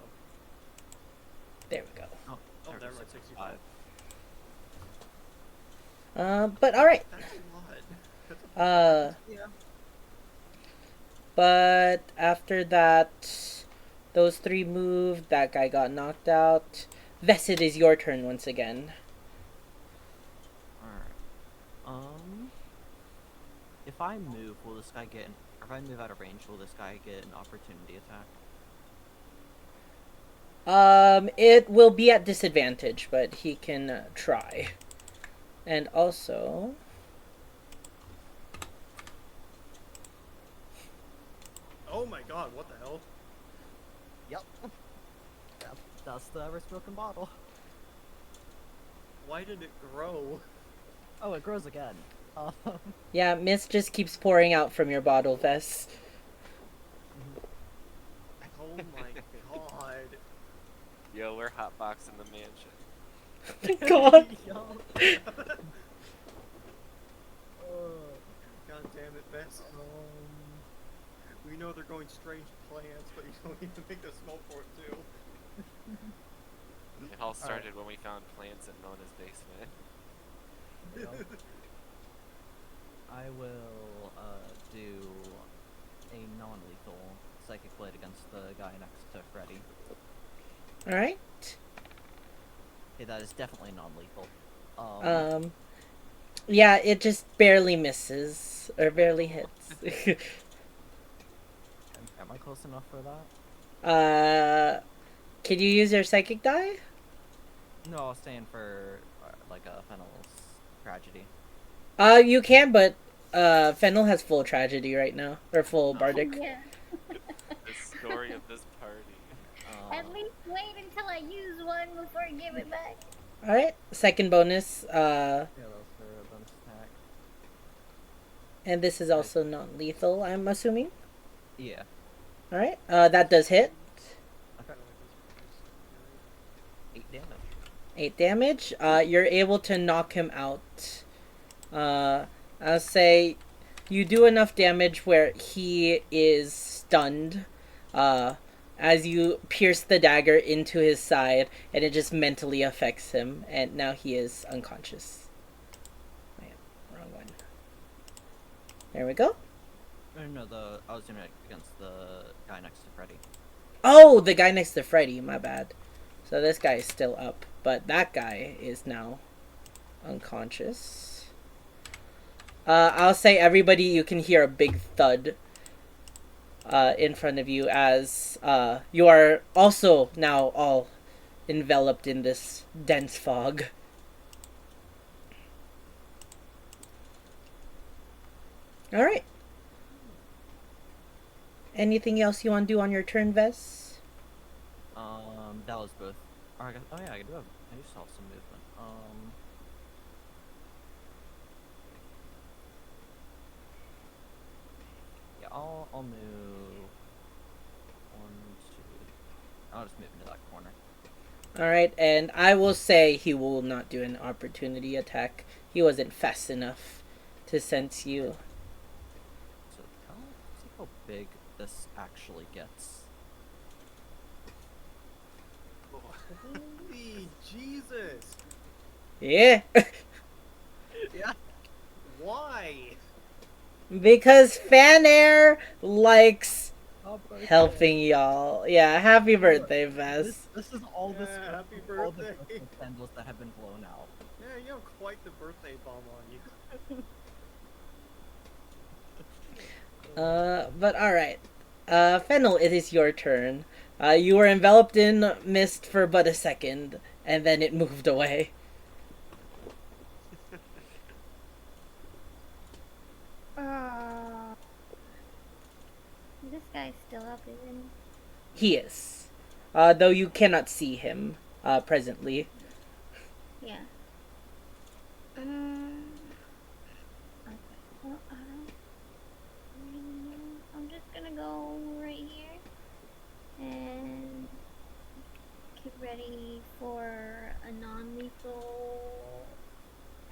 There we go. Oh, Oh, never mind, 65. But alright. That's a lot. Yeah. But after that, those 3 moved. That guy got knocked out. Vess, it is your turn once again. Alright. If I move, will this guy get if I move out of range, will this guy get an opportunity attack? It will be at disadvantage, but he can try. And also... Oh my god, what the hell? Yep. That's the ever-spoken bottle. Why did it grow? Oh, it grows again. Yeah, mist just keeps pouring out from your bottle, Vess. Oh my god. Yo, we're hotboxing the mansion. Oh my god. God damn it, Bess. go. I will do a non-lethal psychic blade against the guy next to Freddy. All right. Okay, that is definitely non-lethal. Yeah, it just barely misses or barely hits. Am I close enough for that? Can you use your psychic die? No, I was staying for like a Fennel's tragedy. You can, but Fennel has full tragedy right now or full bardic. Yeah. The story of this party. At least wait until I use one before I give it back. All right, second bonus. Yeah, that was for a bonus attack. And this is also non-lethal, I'm assuming. Yeah. All right, that does hit. Okay. 8 damage. 8 damage. You're able to knock him out. I'll say you do enough damage where he is stunned. As you pierce the dagger into his side, and it just mentally affects him, and now he is unconscious. Man, wrong one. There we go. No, I was doing it against the guy next to Freddy. Oh, the guy next to Freddy, my bad. So this guy is still up, but that guy is now unconscious. I'll say everybody, you can hear a big thud in front of you as you are also now all enveloped in this dense fog. Alright. Anything else you want to do on your turn, Vess? That was both. Oh yeah, I do still have some movement. Yeah, I'll move 1, 2. I'll just move into that corner. Alright, and I will say he will not do an opportunity attack. He wasn't fast enough to sense you. So let's see how big this actually gets. Holy Jesus! Yeah. Yeah. Why? Because Fanair likes Oh, helping y'all. Yeah, happy birthday, Vess. This is all this Yeah, happy all the birthday. Christmas candles that have been blown out. Yeah, you have quite the birthday bomb on you. But alright. Fennel, it is your turn. You were enveloped in mist for but a second, and then it moved away. This guy's still up, isn't He is. Though you cannot see him, presently. he? Yeah. Okay. Well, I don't really know. I'm just gonna go right here and get ready for a non-lethal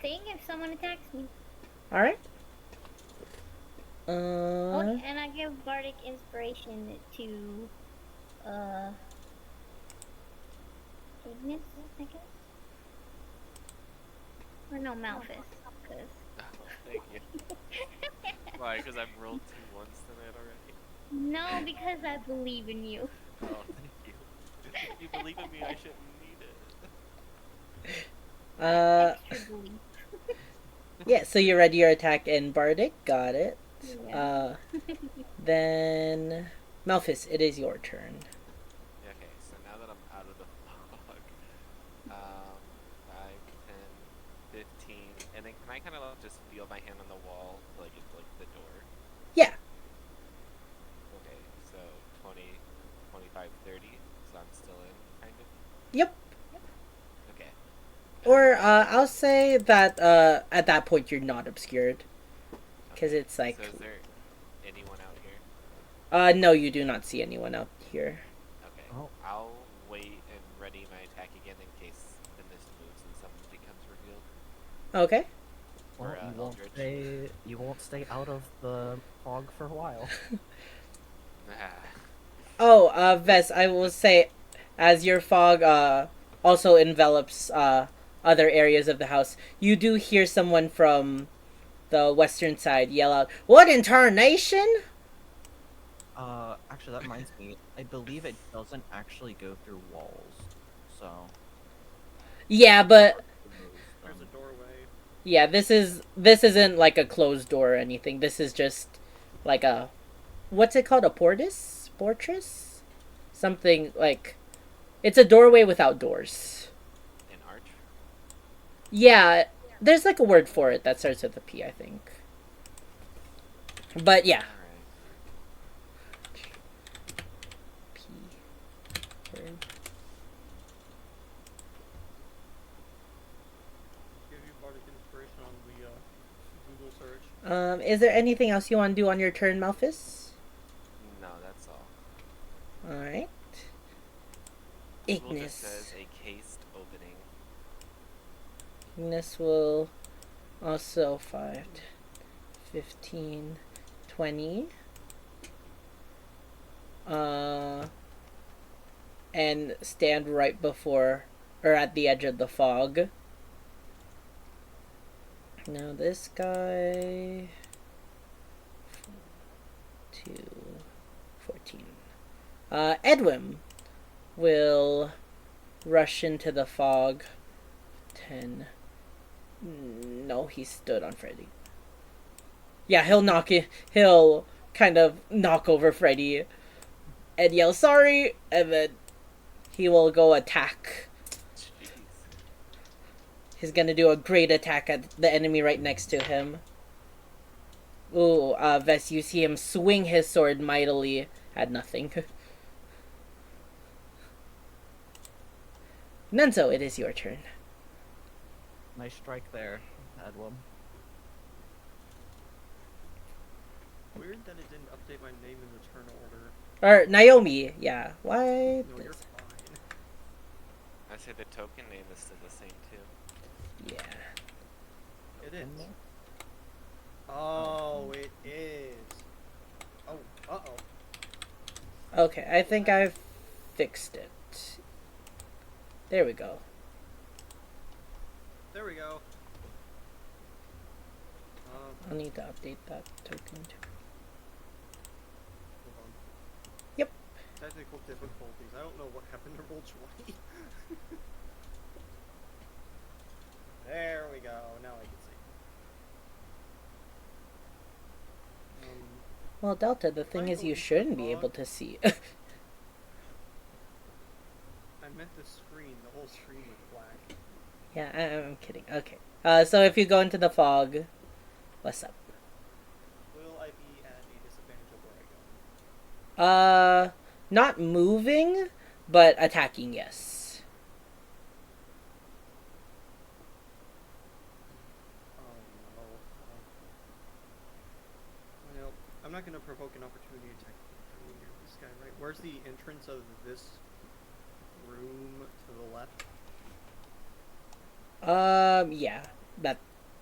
thing if someone attacks me. Alright. Oh, and I give Bardic Inspiration to, Ignis, I guess? Or no, Malphus, because... Oh, thank you. Why? Because I've rolled 2 ones tonight already? No, because I believe in you. Oh, thank you. If you believe in me, I shouldn't need it. Extra belief. Yeah, so you ready your attack in Bardic. Got it. Yeah. Then... Malphus, it is your turn. Okay, so now that I'm out of the fog, 5, 10, 15, and then can I kind of just feel my hand on the wall, like it's like the door? Yeah. Okay, so 20, 25, 30, so I'm still in, kind of? Yep. Okay. Or, I'll say that, at that point you're not obscured. Because Okay, it's like... So is there anyone out here? No, you do not see anyone out here. Okay. Oh. I'll wait and ready my attack again in case the mist moves and something becomes revealed. Okay. Well, Or, you won't stay out of the fog for a while. Oh, Vess, I will say, as your fog, also envelops, other areas of the house, you do hear someone from the western side yell out, "What in tarnation?" Actually, that reminds me. I believe it doesn't actually go through walls, so Yeah, but close There's a them. doorway. yeah, this isn't like a closed door or anything. This is just like a, what's it called? A portus? Fortress? Something like, it's a doorway without doors. An arch. Yeah, there's like a word for it that starts with a P, I think. But yeah. All right. P word. Give you bardic inspiration on the Google search. Is there anything else you want to do on your turn, Malphus? No, that's all. Alright. Google just says Ignis. a cased opening. Ignis will also 5, 15, 20. And stand right before, or at the edge of the fog. Now this guy, 2, 14. Edwin will rush into the fog. 10. No, he stood on Freddy. Yeah, he'll kind of knock over Freddy and yell sorry, and then he will go attack. Jeez. He's gonna do a great attack at the enemy right next to him. Ooh, Vess, you see him swing his sword mightily at nothing. Nunzo, it is your turn. Nice strike there, Edwin. Weird that it didn't update my name in the turn order. Or Naomi, yeah. Why? No, you're fine. I say the token name is still the same too. Yeah. It is. Oh, it is. Oh, uh-oh. Okay, I think I've fixed it. There we go. There we go. I'll need to update that token too. Hold on. Yep. Technical difficulties. I don't know what happened to Roll20. There we go. Now I can see. Well, Delta, the thing is you shouldn't be able to see. I meant the screen. The whole screen was black. Yeah, I'm kidding. Okay. So if you go into the fog, what's up? Will I be at a disadvantage of where I go? Not moving, but attacking, yes. Oh no. Well, I'm not going to provoke an opportunity attack from this guy, right? Where's the entrance of this room to the left? Yeah. That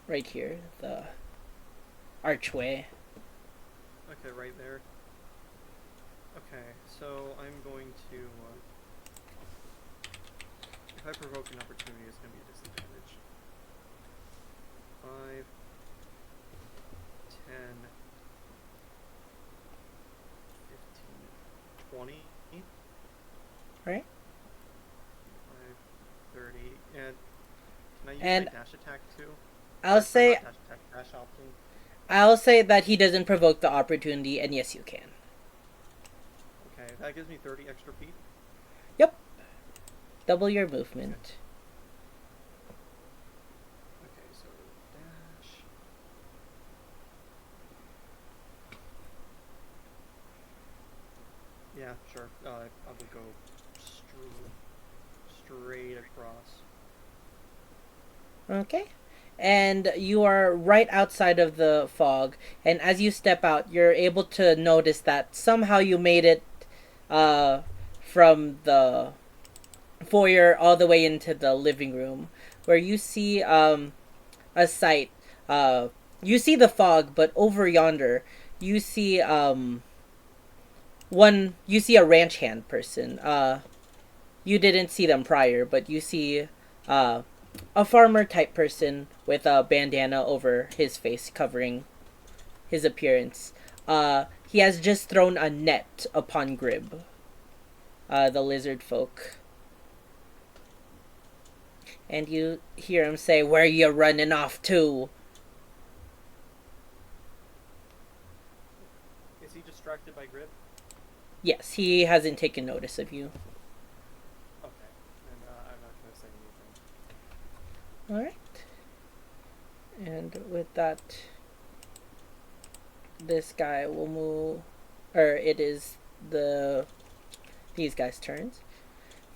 right here. The archway. Okay, right there. Okay, so I'm going to, if I provoke an opportunity, it's going to be a disadvantage. 5, 10, 15, 20. Right? 5, 30, and can I use And my dash attack too? I'll Or say not dash attack, dash option. I'll say that he doesn't provoke the opportunity, and yes, you can. Okay, that gives me 30 extra feet. Yep. Double your movement. Okay, so dash. Yeah, sure. I will go straight across. Okay. And you are right outside of the fog, and as you step out, you're able to notice that somehow you made it from the foyer all the way into the living room, where you see a sight. You see the fog, but over yonder, you see you see a ranch hand person. You didn't see them prior, but you see a farmer type person with a bandana over his face covering his appearance. He has just thrown a net upon Grib, the lizard folk. And you hear him say, "Where you running off to?" Is he distracted by Grib? Yes, he hasn't taken notice of you. Okay. And I'm not going to say anything. Alright. And with that, this guy will move, or it is these guys' turns.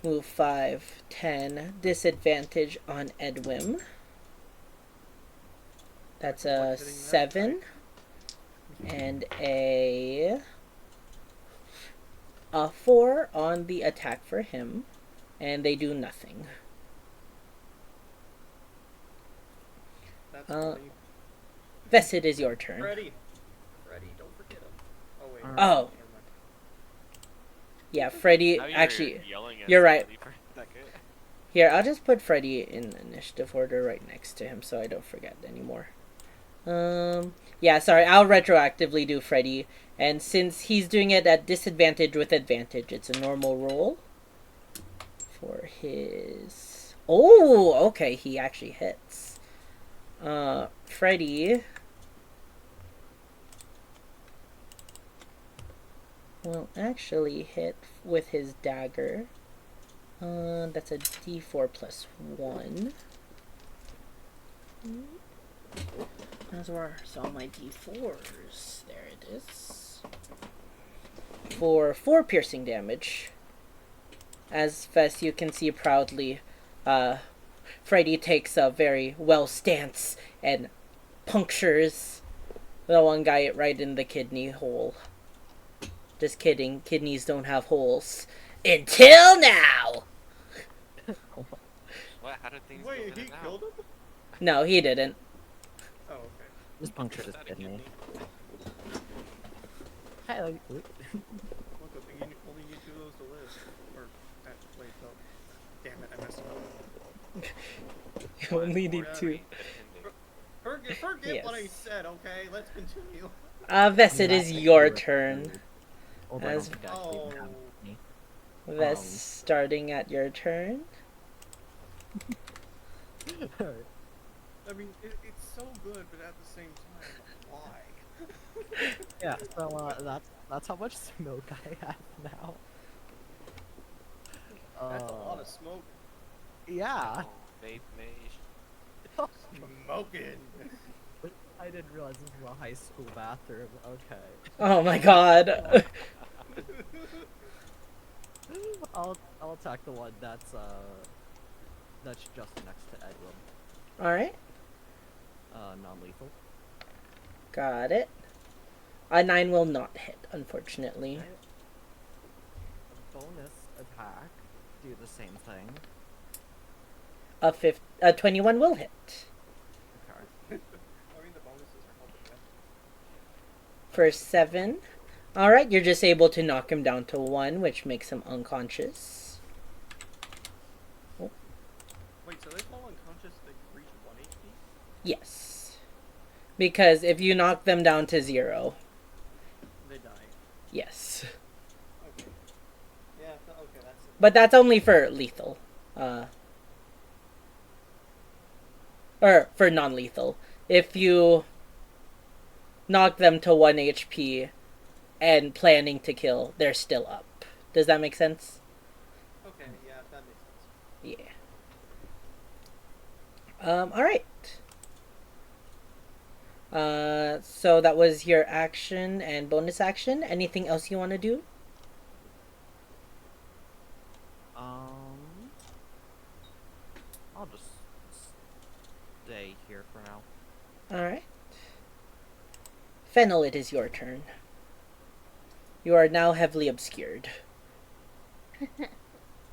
Move 5, 10, disadvantage on Edwin. That's a Hitting that 7 and a 4 on the attack for him, and they do nothing. That's funny. Vess, it is your turn. Freddy, don't forget him. Oh wait. Alright. Oh. Never mind. Yeah, Freddy, Now you're actually, yelling at you're right. somebody for a second. Here, I'll just put Freddy in initiative order right next to him so I don't forget anymore. Yeah, sorry, I'll retroactively do Freddy. And since he's doing it at disadvantage with advantage, it's a normal roll. For his... Oh, okay, he actually hits. Freddy... will actually hit with his dagger. That's a d4 plus 1. Those were all my d4s. There it is. For 4 piercing damage. As Fess, you can see proudly, Freddy takes a very well stance and punctures the one guy right in the kidney hole. Just kidding, kidneys don't have holes. Until now! What? How did things Wait, go he now? killed him? No, he didn't. Oh, okay. Just punctured his Not a kidney. kidney. Hey, Look, I think you only need 2 of those to live. Or, wait, no. Damn it, I messed up. You only need Or, 2. Depending. Forget what I Yes. said, okay? Let's continue. Vess, it is your turn. Although I As- don't think I actually even have any. Vess, starting at your turn. I mean, it's so good, but at the same time, why? Yeah, so that's how much smoke I have now. That's a lot of smoke. Yeah. Oh, vape mage. Smoking. I didn't realize this was a high school bathroom. Okay. Oh my god. I'll attack the one that's just next to Edwin. Alright, Non-lethal. got it. A 9 will not hit, unfortunately. A bonus attack. Do the same thing. A 21 will hit. Okay. I mean, the bonuses are helping them. For 7. Alright, you're just able to knock him down to 1, which makes him unconscious. Wait, so they fall unconscious, they reach 1 HP? Yes. Because if you knock them down to 0, They die. yes. Okay. Yeah, okay, that's it. But that's only for lethal. Or for non-lethal. If you knock them to 1 HP and planning to kill, they're still up. Does that make sense? Okay, yeah, that makes sense. Yeah. Alright. So that was your action and bonus action. Anything else you want to do? I'll just stay here for now. Alright. Fennel, it is your turn. You are now heavily obscured.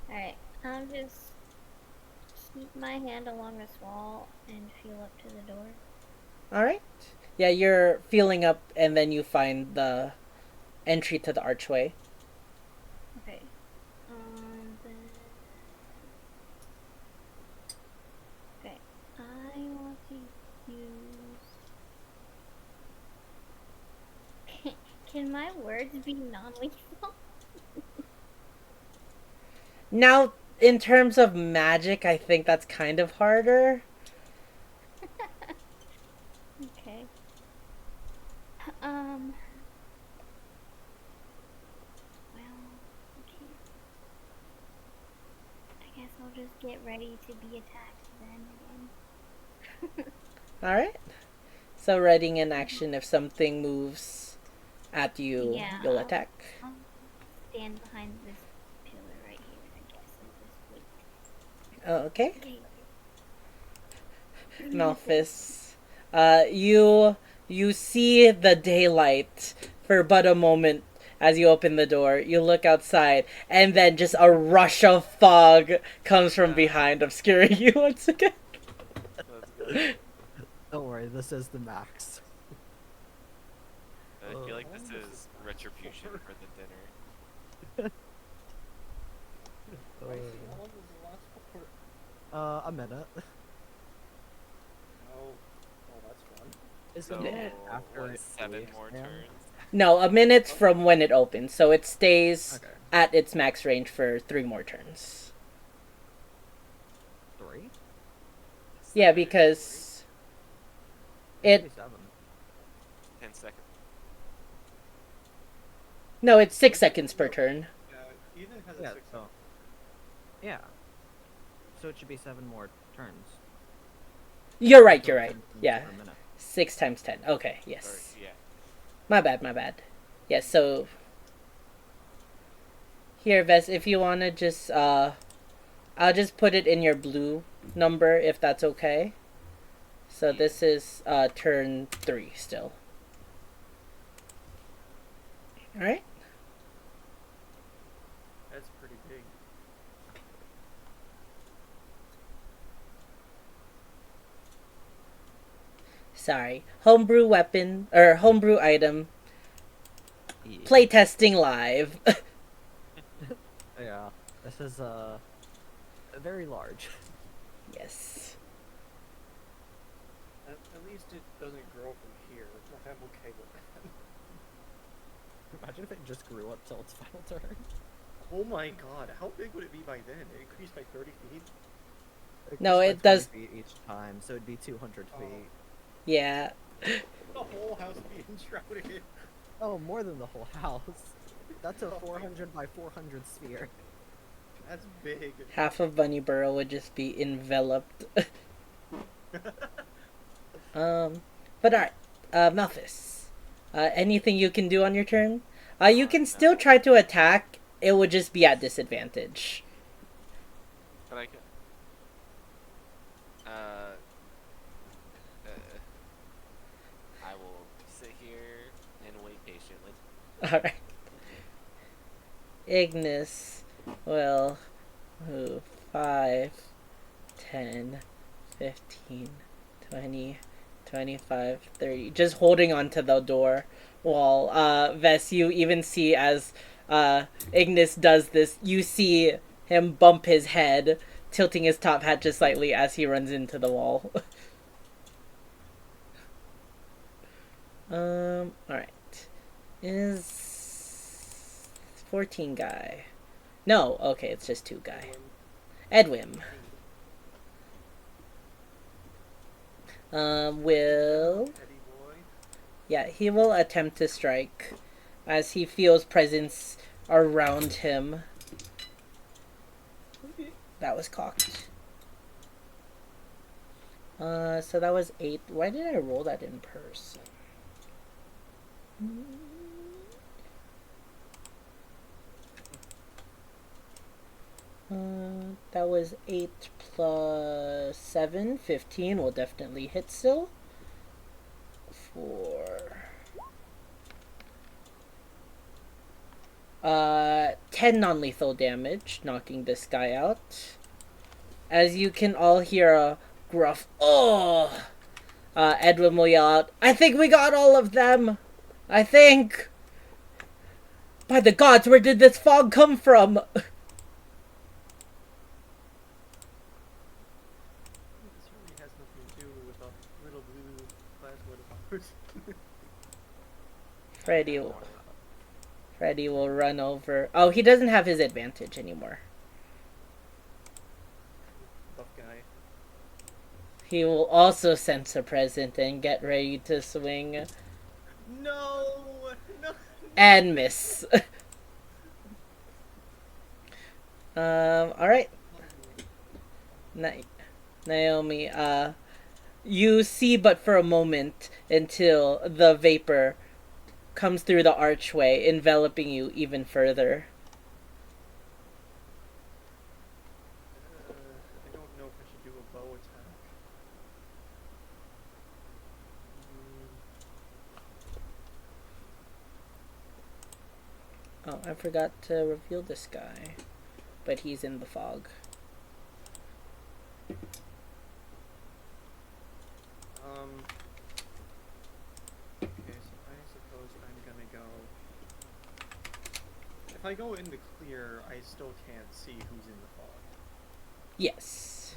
Alright, I'll just keep my hand along this wall and feel up to the door. Alright. Yeah, you're feeling up and then you find the entry to the archway. Okay. Then... Can my words be non-lethal? Now, in terms of magic, I think that's kind of harder. Okay. Well, okay. I guess I'll just get ready to be attacked then again. Alright. So, readying an action if something moves at you, Yeah, you'll attack. I'll stand behind this pillar right here, I guess, and just wait. Okay. Okay. Malphus. You see the daylight for but a moment as you open the door. You look outside, and then just a rush of fog comes from behind, obscuring you once again. Let's go. Don't worry, this is the max. I feel like this is retribution for the dinner. Spicy, how long was the last for? A minute. Oh, that's fun. Is So, a minute after what, it 7 leaves more them? turns? No, a minute's from when it opens, so it stays Okay. at its max range for 3 more turns. 3? Yeah, because it 7. 10 seconds. no, it's 6 seconds per turn. Eden has Yeah, a 6 so yeah. So it should be 7 more turns. You're right. So You're right. 10 turns Yeah, per minute. 6 times 10. Okay, Or, yes. yeah. My bad. My bad. Yes. So here, Ves, if you wanna just I'll just put it in your blue number if that's okay. So this is turn 3 still. All right. That's pretty big. Sorry. Homebrew weapon or homebrew item. Yeah. Playtesting live. Yeah. This is very large. Yes. At least it doesn't grow from here. I'm okay with that. Imagine if it just grew up till its final turn. Oh my god, how big would it be by then? It increased by 30 feet? No, Increased it by 20 does- feet each time, so it'd be 200 Oh. feet. Yeah. The whole house being enshrouded. Oh, more than the whole house. That's a 400 by 400 sphere. That's big. Half of Bunnyborough would just be enveloped. But alright. Malthus. Anything you can do on your turn? You can still No. try to attack. It would just be at disadvantage. But I can. I will sit here and wait patiently. Alright. Ignis will move 5, 10, 15, 20, 25, 30. Just holding onto the door while Ves, you even see as Ignis does this, you see him bump his head, tilting his top hat just slightly as he runs into the wall. Alright. Is 14 guy. No, okay, it's just 2 guy. Edwin. Will... Teddy boy. Yeah, he will attempt to strike as he feels presence around him. That was cocked. So that was 8. Why did I roll that in person? That was 8 plus 7, 15 will definitely hit still. 4. 10 non-lethal damage, knocking this guy out. As you can all hear a gruff, "Oh!" Edwin will yell out, "I think we got all of them! I think! By the gods, where did this fog come from?" This really has nothing to do with a little blue plasma of ours. Freddy, Freddy will run over. Oh, he doesn't have his advantage anymore. Buff guy. He will also sense a present and get ready to swing. No! No! And miss. Alright. Naomi, you see but for a moment until the vapor comes through the archway, enveloping you even further. I don't know if I should do a bow attack. Oh, I forgot to reveal this guy. But he's in the fog. Okay, so I suppose I'm gonna go... If I go into clear, I still can't see who's in the fog. Yes.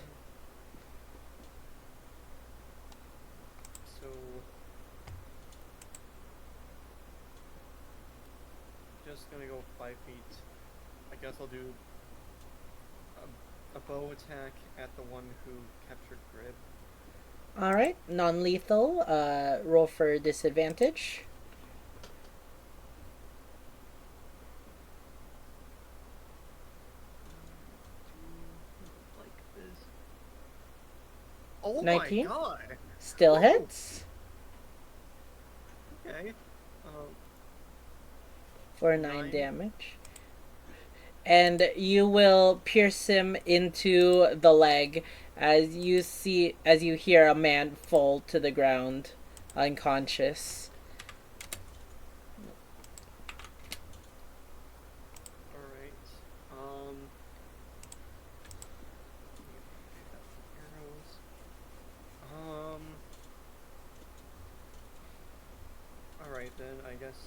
So... Just gonna go 5 feet. I guess I'll do a bow attack at the one who captured Grib. Alright, non-lethal. Roll for disadvantage. Like this. Oh 19? my god! Still Oh. hits. Okay. For 9 9. damage. And you will pierce him into the leg as you hear a man fall to the ground, unconscious. Alright. Arrows. Alright then, I guess,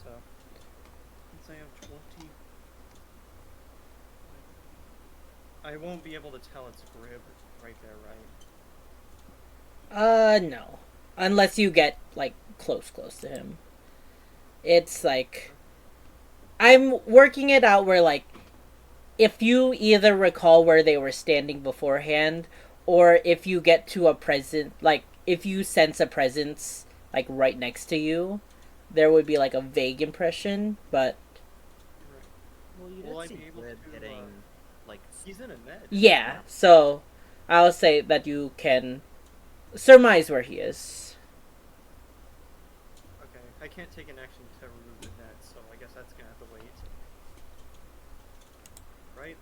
since I have 20... I won't be able to tell it's Grib right there, right? No. Unless you get, like, close to him. It's, like... I'm working it out where, like, if you either recall where they were standing beforehand, or if you get to a present, like, if you sense a presence, like, right next to you, there would be, like, a vague impression, but... Right. Well, you Will I did be see able Grid to, getting, like, He's in a net. Yeah, so I'll say that you can surmise where he is. Okay, I can't take an action to remove the net, so I guess that's gonna have to wait. Right?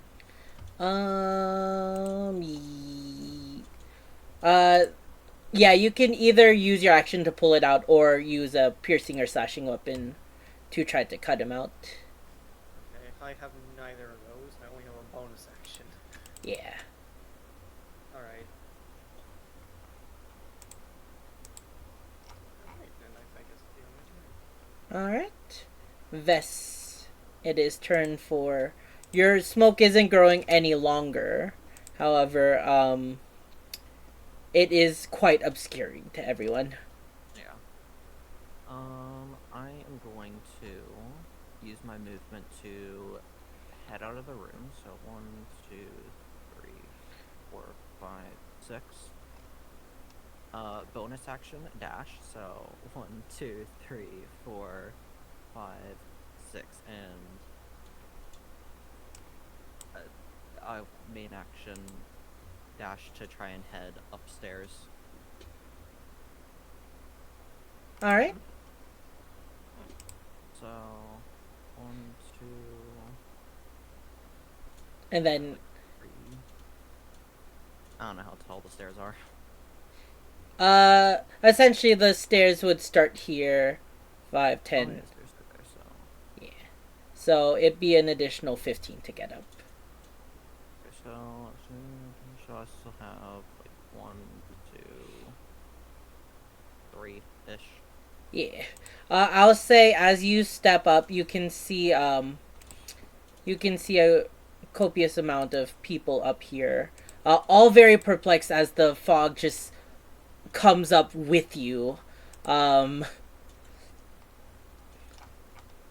Yeah, you can either use your action to pull it out or use a piercing or slashing weapon to try to cut him out. Okay, I have neither of those. I only have a bonus action. Yeah. Alright. Alright, then I guess it's the only turn. Alright. Vess, it is turn for... Your smoke isn't growing any longer. However, it is quite obscuring to everyone. Yeah. I am going to use my movement to head out of the room. So 1, 2, 3, 4, 5, 6. Bonus action dash. So 1, 2, 3, 4, 5, 6, and main action dash to try and head upstairs. Alright. So 1, 2, And then 3. I don't know how tall the stairs are. essentially the stairs would start here. 5, 10. Oh, yeah, stairs are there, so. Yeah. So it'd be an additional 15 to get up. Okay, so I still have like 1, 2, 3-ish. Yeah. I'll say as you step up, you can see a copious amount of people up here. All very perplexed as the fog just comes up with you.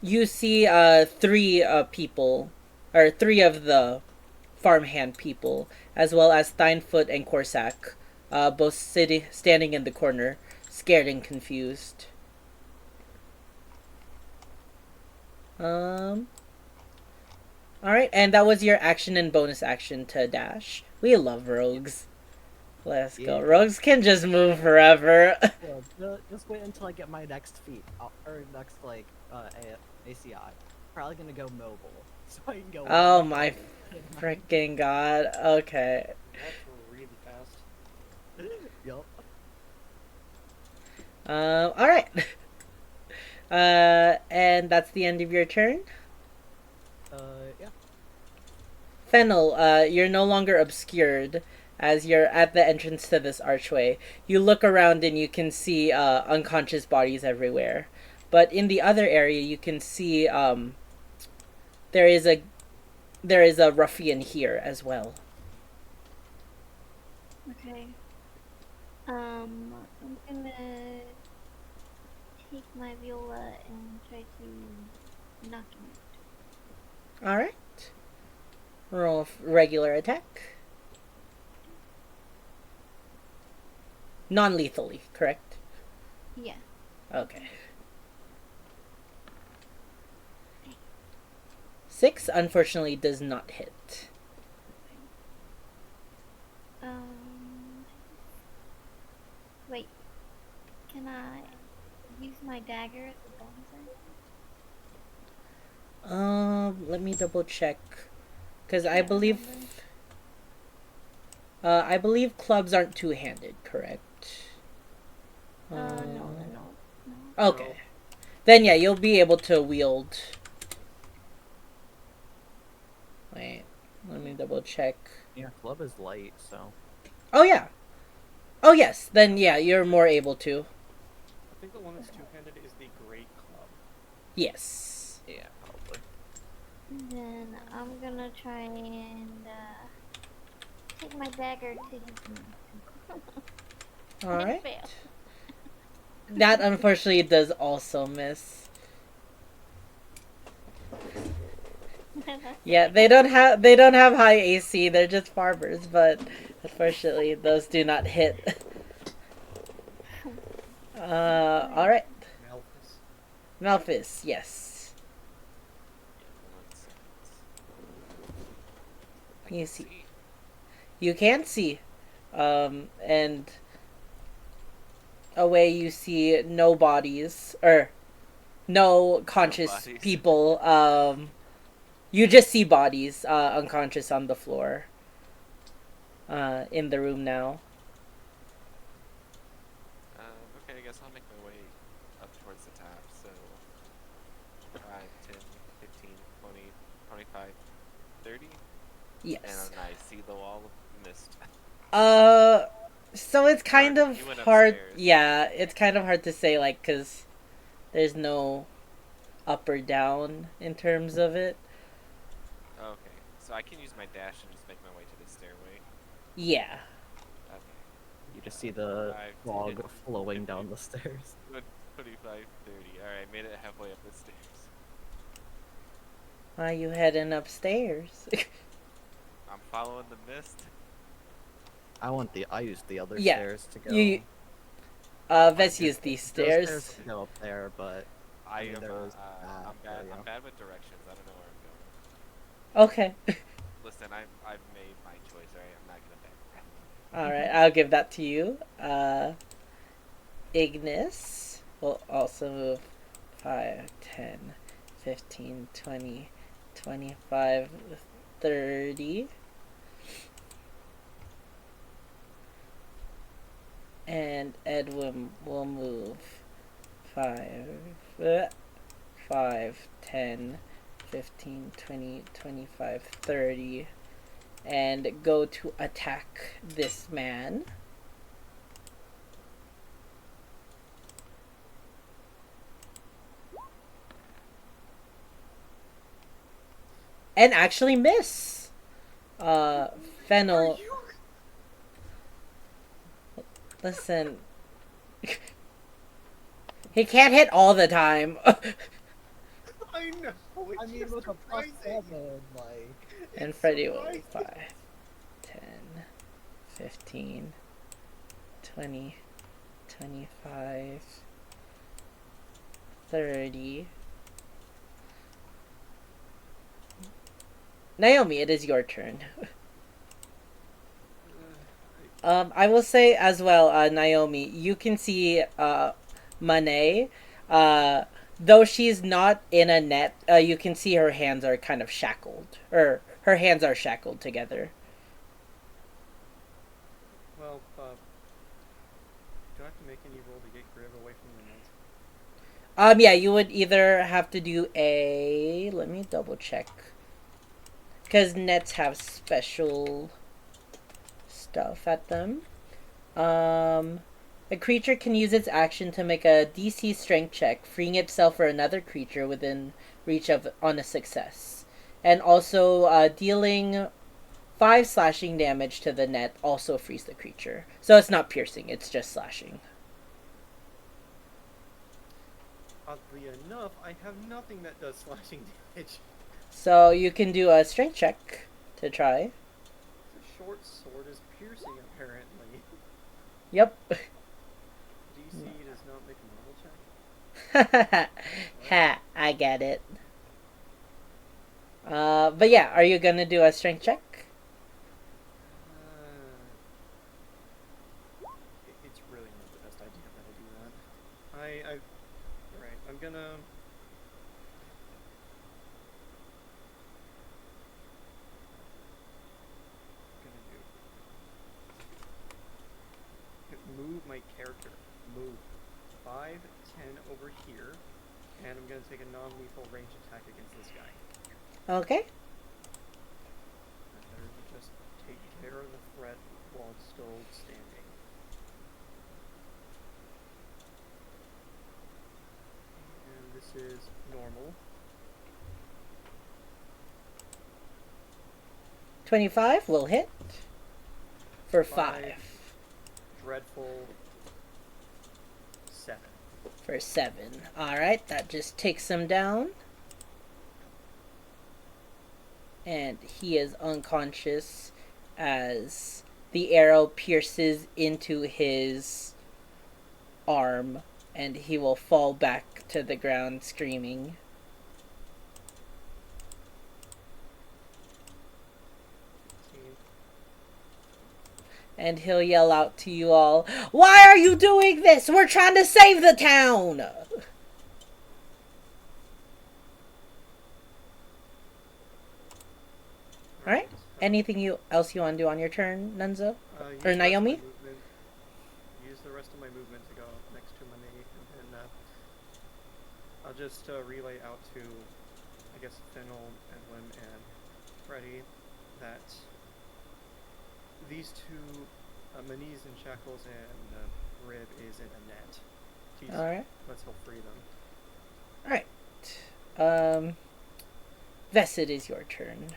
you see three people, or three of the farmhand people, as well as Steinfoot and Corsac, both standing in the corner, scared and confused. Alright, and that was your action and bonus action to dash. We love rogues. Let's go. Yeah. Rogues can just move forever. Well, just wait until I get my next feat, or next ACI. Probably gonna go mobile, so I can go. Oh my freaking god. Okay. That's really fast. Yup. Alright. And that's the end of your turn. Yeah. Fennel, you're no longer obscured as you're at the entrance to this archway. You look around and you can see unconscious bodies everywhere. But in the other area, you can see there is a ruffian here as well. Okay. I'm gonna take my viola and try to knock him out. All right. Roll regular attack. Non-lethally, correct? Yeah. Okay. 6 unfortunately does not hit. Wait. Can I use my dagger as a bonus action? Let me double check, because I believe clubs aren't two-handed, correct? No, they're not. No. Okay. Then yeah, you'll be able to wield. Wait, let me double check. Yeah, club is light, so. Oh yeah. Oh yes, then yeah, you're more able to. I think the one that's two-handed is the Great Club. Yes. Yeah, probably. Then I'm gonna try and take my dagger to his All and right. fail. That unfortunately does also miss. Yeah, they don't have high AC. They're just farmers, but unfortunately, those do not hit. All right, Malthus. Malphus. Yes, I You can see- see. you can see, and away you see no bodies or no conscious bodies. people. You just see bodies, unconscious on the floor. In the room now. Okay, I guess I'll make my way up towards the top. So 5, 10, 15, 20, 25, 30. Yes. And I see the wall of mist. So it's kind Or of you went hard. upstairs. Yeah, it's kind of hard to say, like, because there's no up or down in terms of it. Okay, so I can use my dash and just make my way to the stairway. Yeah. Okay. You just see the 5, fog 10, flowing 15, down the stairs. 25, 30. Alright, made it halfway up the stairs. Why are you heading upstairs? I'm following the mist. I used the other Yeah, stairs to go. Vess used these stairs. Those stairs to go up there, but I mean, am, there was I'm bad. area. I'm bad with directions. I don't know where I'm going. Okay. Listen, I've made my choice. Alright, I'm not gonna backtrack. Alright, I'll give that to you. Ignis will also move 5, 10, 15, 20, 25, 30. And Edwin will move 5, 10, 15, 20, 25, 30. And go to attack this man. And actually miss. Fennel. Listen. He can't hit all the time. I I know. It's I mean, just with a plus surprising. 7, like. And It's Freddy will surprising. 5, 10, 15, 20, 25, 30. Naomi, it is your turn. I will say as well, Naomi, you can see Monet. Though she's not in a net, you can see her hands are kind of shackled. Or her hands are shackled together. Well, do I have to make any roll to get Griv away from the net? Yeah, you would either have to do a. Let me double check. Because nets have special stuff at them. A creature can use its action to make a DC strength check, freeing itself or another creature within reach of on a success. And also, dealing 5 slashing damage to the net also frees the creature. So it's not piercing, it's just slashing. Oddly enough, I have nothing that does slashing damage. So you can do a strength check to try. The short sword is piercing, apparently. Yep. DC does not make a normal check. Ha, I get it. But yeah, are you gonna do a strength check? It's really not the best idea that I do that. Alright, I'm gonna move my character. Move 5, 10 over here, and I'm gonna take a non-lethal range attack against this guy. Okay. I better just take care of the threat while it's still standing. And this is normal. 25 will hit. For 5. 5. Dreadful 7. For 7. Alright, that just takes him down. And he is unconscious as the arrow pierces into his arm, and he will fall back to the ground screaming. And he'll yell out to you all, "Why are you doing this? We're trying to save the town!" Alright. Anything else you want to do on your turn, Nunzo? Or Naomi? Use the rest of my movement to go next to Monet, and then I'll just relay out to, I guess, Fennel, Edwin, and Freddy that these two, Manise in shackles and Rib is in a net. Jeez, Alright. let's help free them. Alright. Vess, it is your turn.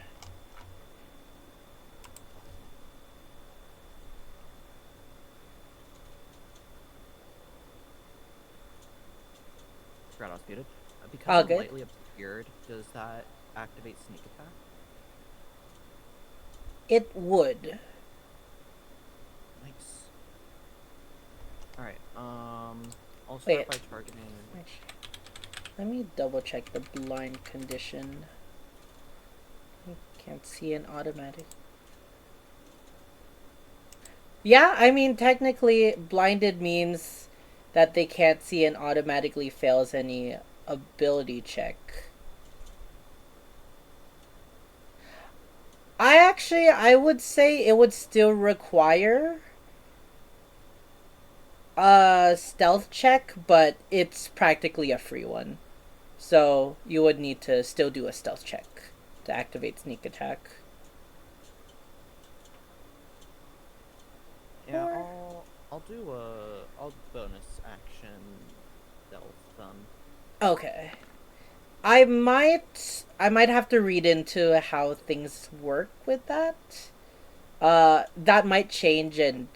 Forgot I was muted. Because All I'm good. lightly obscured, does that activate sneak attack? It would. Nice. Alright, I'll start Wait. by targeting... Let me double check the blind condition. I can't see an automatic. Yeah, I mean, technically, blinded means that they can't see and automatically fails any ability check. I would say it would still require a stealth check, but it's practically a free one. So you would need to still do a stealth check to activate sneak attack. Yeah, Or- I'll do I'll bonus action stealth them. Okay. I might have to read into how things work with that. That might change and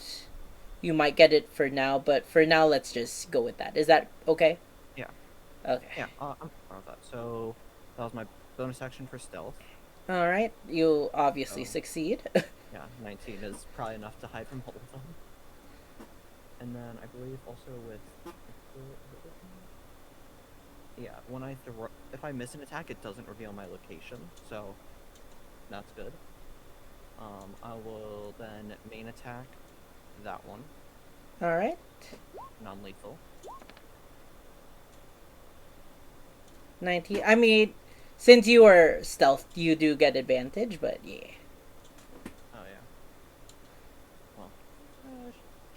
you might get it for now, but for now let's just go with that. Is that okay? Yeah. Okay. Yeah, I'm fine with that. So, That was my bonus action for stealth. All right, you obviously Oh. succeed. Yeah, 19 is probably enough to hide from all of them. And then I believe also with... Yeah, when I throw... If I miss an attack, it doesn't reveal my location, so that's good. I will then main attack that one, All right, non-lethal. 19. I mean, since you are stealth, you do get advantage, but yeah. Oh yeah. Well,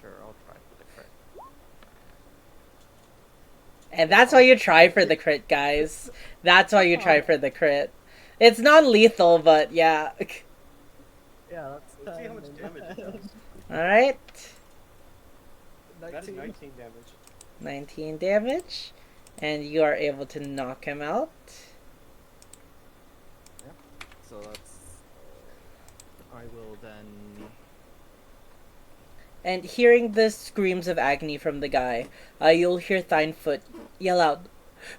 sure, I'll try for the crit. And that's why you try for the crit, guys. That's why you try for the crit. It's non-lethal, but yeah. Yeah, that's Let's see how much damage it does. All right, That's 19 damage. 19 damage, and you are able to knock him out. Yeah. So that's... I will then... And hearing the screams of agony from the guy, you'll hear Thinefoot yell out,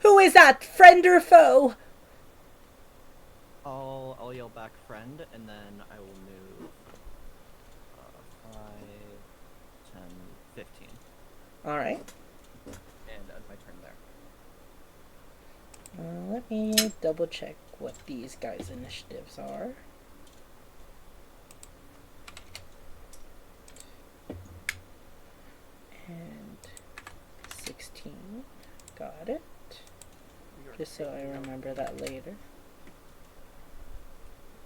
"Who is that, friend or foe?" I'll yell back friend, and then I will move 5, 10, 15. Alright. And end my turn there. Let me double check what these guys' initiatives are. And 16. Got it. Just so I remember that later.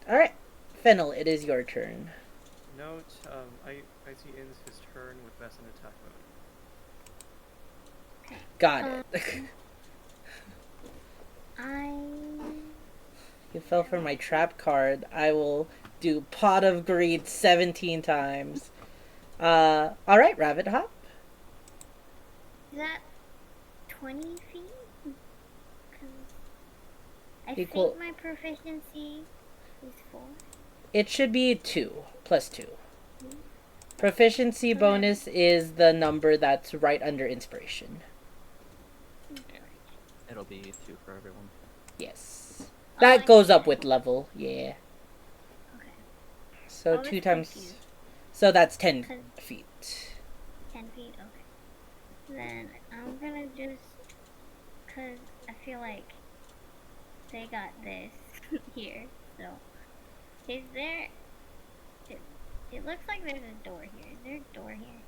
Alright. Fennel, it is your turn. Note, I see ends his turn with best in attack mode. Got it. You fell for my trap card. I will do Pot of Greed 17 times. Alright, Rabbit Hop. Is that 20 feet? 'Cause I Equal- think my proficiency is 4. It should be 2, plus 2. Proficiency bonus is the number that's right under inspiration. It'll be 2 for everyone. Yes. That I goes see. up with level, yeah. Okay. So I was 2 times... confused. So that's 10 'Cause- feet. 10 feet? Okay. Then I'm gonna just... Because I feel like they got this here, so... Is there... It looks like there's a door here. Is there a door here?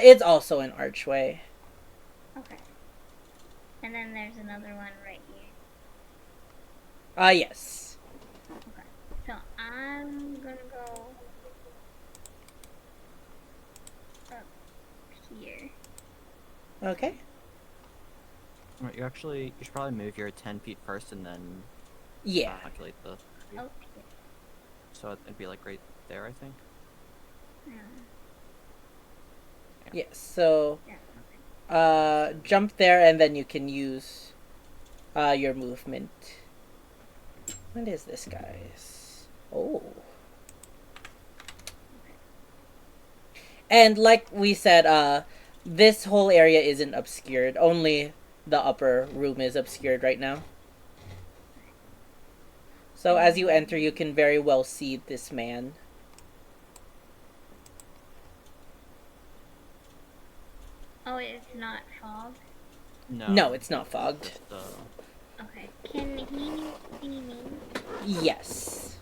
It's also an archway. Okay. And then there's another one right here. Yes. Okay. So I'm gonna go up here. Okay. Right, you should probably move your 10 feet first and then Yeah. calculate the... Up here. So it'd be like right there, I think. Yes, so... Yeah. Okay. Jump there and then you can use your movement. What is this, guys? Oh. And like we said, this whole area isn't obscured. Only the upper room is obscured right now. So as you enter, you can very well see this man. Oh, it's not fog? No, it's not fogged. Just, Okay. Can he see me? Yes.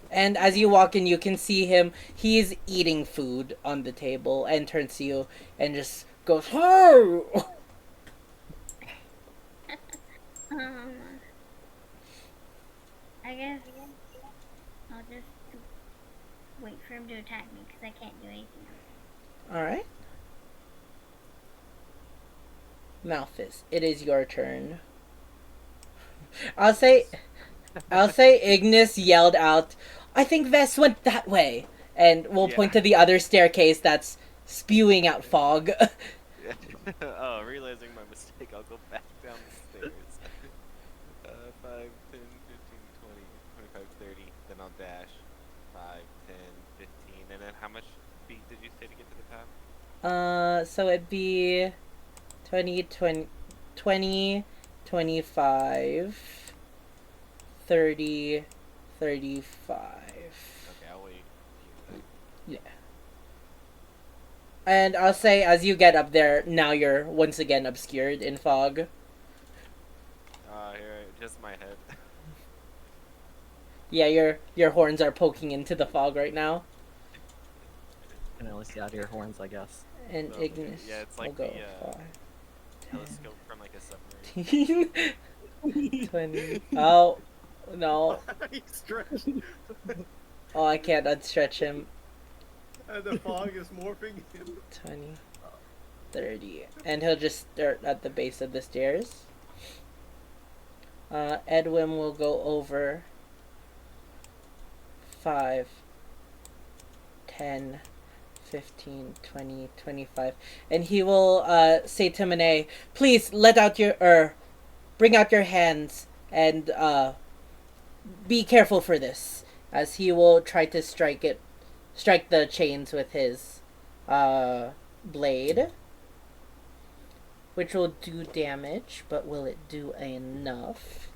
And as you walk in, you can see him. He's eating food on the table and turns to you and just goes, "Hey!" I guess I'll just wait for him to attack me because I can't do anything else. Alright. Malphus, it is your turn. I'll say Ignis yelled out, "I think Vess went that way," and we'll point to the other staircase that's spewing out fog. Oh, realizing my mistake, I'll go back down the stairs. 5, 10, 15, 20, 25, 30. Then I'll dash. 5, 10, 15. And then how much feet did you say to get to the top? So it'd be 20, 20, 20, 25, 30, 35. Okay, I'll wait here. Yeah. And I'll say, as you get up there, now you're once again obscured in fog. Here, just my head. Yeah, your horns are poking into the fog right now. You can only see out of your horns, I guess. And Oh, Ignis yeah, it's will like go the 5, telescope from like a submarine. 10, 20. Oh, no. He stretched. Oh, I can't unstretch him. And the fog is morphing him. 20, 30. And he'll just start at the base of the stairs. Edwin will go over 5, 10, 15, 20, 25. And he will say to Monet, please let out bring out your hands and be careful for this. As he will try to strike the chains with his blade. Which will do damage, but will it do enough?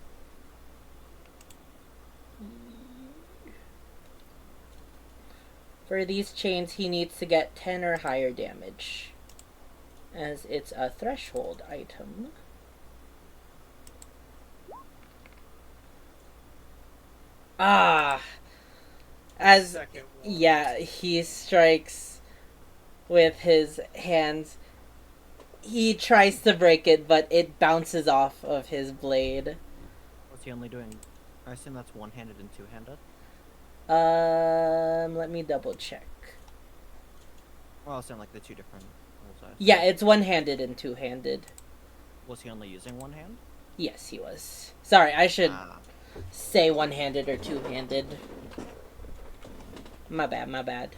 For these chains, he needs to get 10 or higher damage, as it's a threshold item. Yeah, he strikes with his hands. He tries to break it, but it bounces off of his blade. What's he only doing? I assume that's one-handed and two-handed. Let me double check. Well, I'll sound like the two different rules. Yeah, it's one-handed and two-handed. Was he only using one hand? Yes, he was. Sorry, I should say one-handed or two-handed. My bad.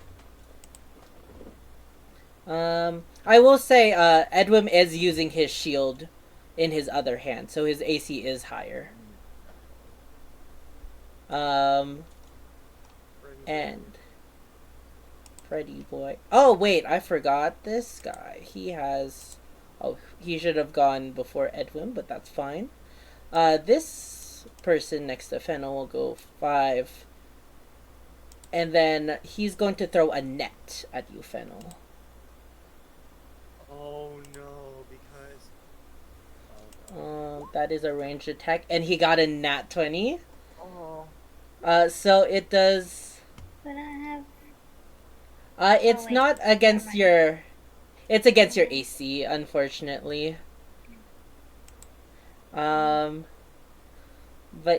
I will say, Edwin is using his shield in his other hand, so his AC is higher. And Freddy boy. Oh, wait, I forgot this guy. He should have gone before Edwin, but that's fine. This person next to Fennel will go 5. And then he's going to throw a net at you, Fennel. Oh no, because... That is a ranged attack, and he got a nat 20. Oh. So it does... But I have... it's not against your... It's against your AC, unfortunately. But